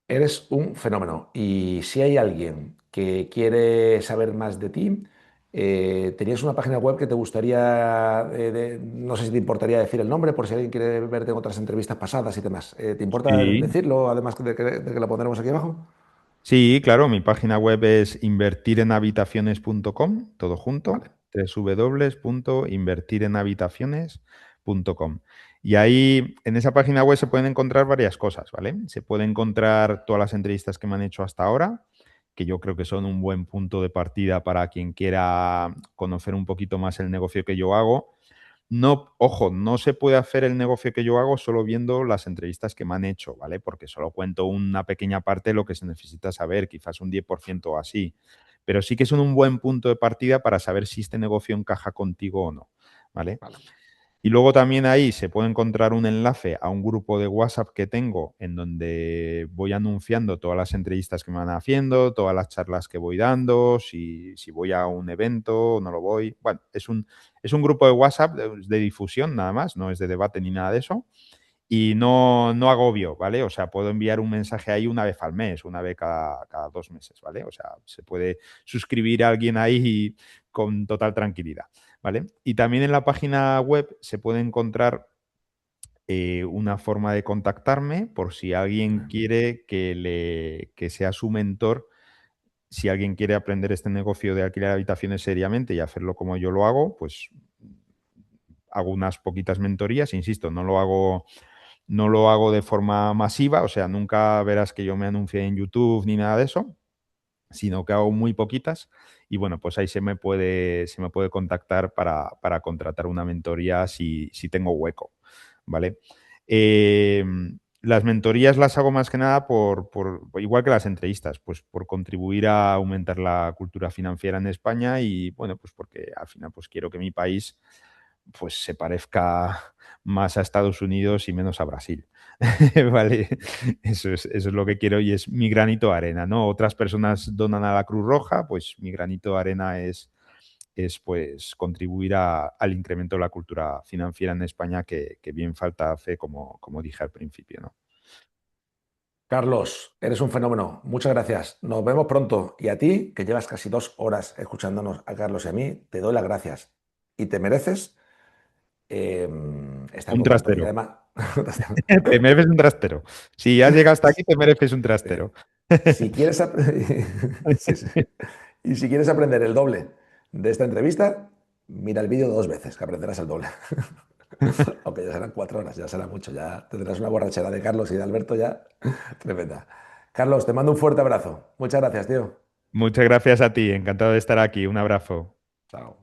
Eres un fenómeno. Y si hay alguien que quiere saber más de ti, tenías una página web que te gustaría, no sé si te importaría decir el nombre, por si alguien quiere verte en otras entrevistas pasadas y demás. ¿Te importa
Sí,
decirlo, además de que la pondremos aquí abajo?
sí, claro, mi página web es invertirenhabitaciones.com, todo junto,
Vale.
www.invertirenhabitaciones.com. Y ahí, en esa página web se pueden encontrar varias cosas, ¿vale? Se puede encontrar todas las entrevistas que me han hecho hasta ahora, que yo creo que son un buen punto de partida para quien quiera conocer un poquito más el negocio que yo hago. No, ojo, no se puede hacer el negocio que yo hago solo viendo las entrevistas que me han hecho, ¿vale? Porque solo cuento una pequeña parte de lo que se necesita saber, quizás un 10% o así. Pero sí que son un buen punto de partida para saber si este negocio encaja contigo o no, ¿vale?
Vale.
Y luego también ahí se puede encontrar un enlace a un grupo de WhatsApp que tengo en donde voy anunciando todas las entrevistas que me van haciendo, todas las charlas que voy dando, si voy a un evento o no lo voy. Bueno, es un grupo de WhatsApp de difusión nada más, no es de debate ni nada de eso. Y no agobio, ¿vale? O sea, puedo enviar un mensaje ahí una vez al mes, una vez cada 2 meses, ¿vale? O sea, se puede suscribir a alguien ahí con total tranquilidad, ¿vale? Y también en la página web se puede encontrar una forma de contactarme por si alguien quiere que sea su mentor, si alguien quiere aprender este negocio de alquiler habitaciones seriamente y hacerlo como yo lo hago, pues hago unas poquitas mentorías, insisto, no lo hago de forma masiva, o sea, nunca verás que yo me anuncie en YouTube ni nada de eso, sino que hago muy poquitas y bueno, pues ahí se me puede contactar para contratar una mentoría si tengo hueco, ¿vale? Eh, Las mentorías las hago más que nada igual que las entrevistas, pues por contribuir a aumentar la cultura financiera en España y bueno, pues porque al final pues quiero que mi país pues se parezca más a Estados Unidos y menos a Brasil. Vale, eso es lo que quiero y es mi granito de arena, ¿no? Otras personas donan a la Cruz Roja, pues mi granito de arena es pues contribuir al incremento de la cultura financiera en España que bien falta hace, como dije al principio, ¿no?
Carlos, eres un fenómeno. Muchas gracias. Nos vemos pronto. Y a ti, que llevas casi 2 horas escuchándonos a Carlos y a mí, te doy las gracias. Y te mereces eh, esta
Un
época. Porque
trastero.
además,
Te mereces un trastero. Si has llegado hasta aquí, te mereces un
eh,
trastero.
si quieres, sí, sí. Y si quieres aprender el doble de esta entrevista, mira el vídeo 2 veces, que aprenderás el doble. Aunque ya serán 4 horas, ya será mucho. Ya tendrás una borrachera de Carlos y de Alberto ya tremenda. Carlos, te mando un fuerte abrazo. Muchas gracias, tío.
Muchas gracias a ti, encantado de estar aquí. Un abrazo.
Chao.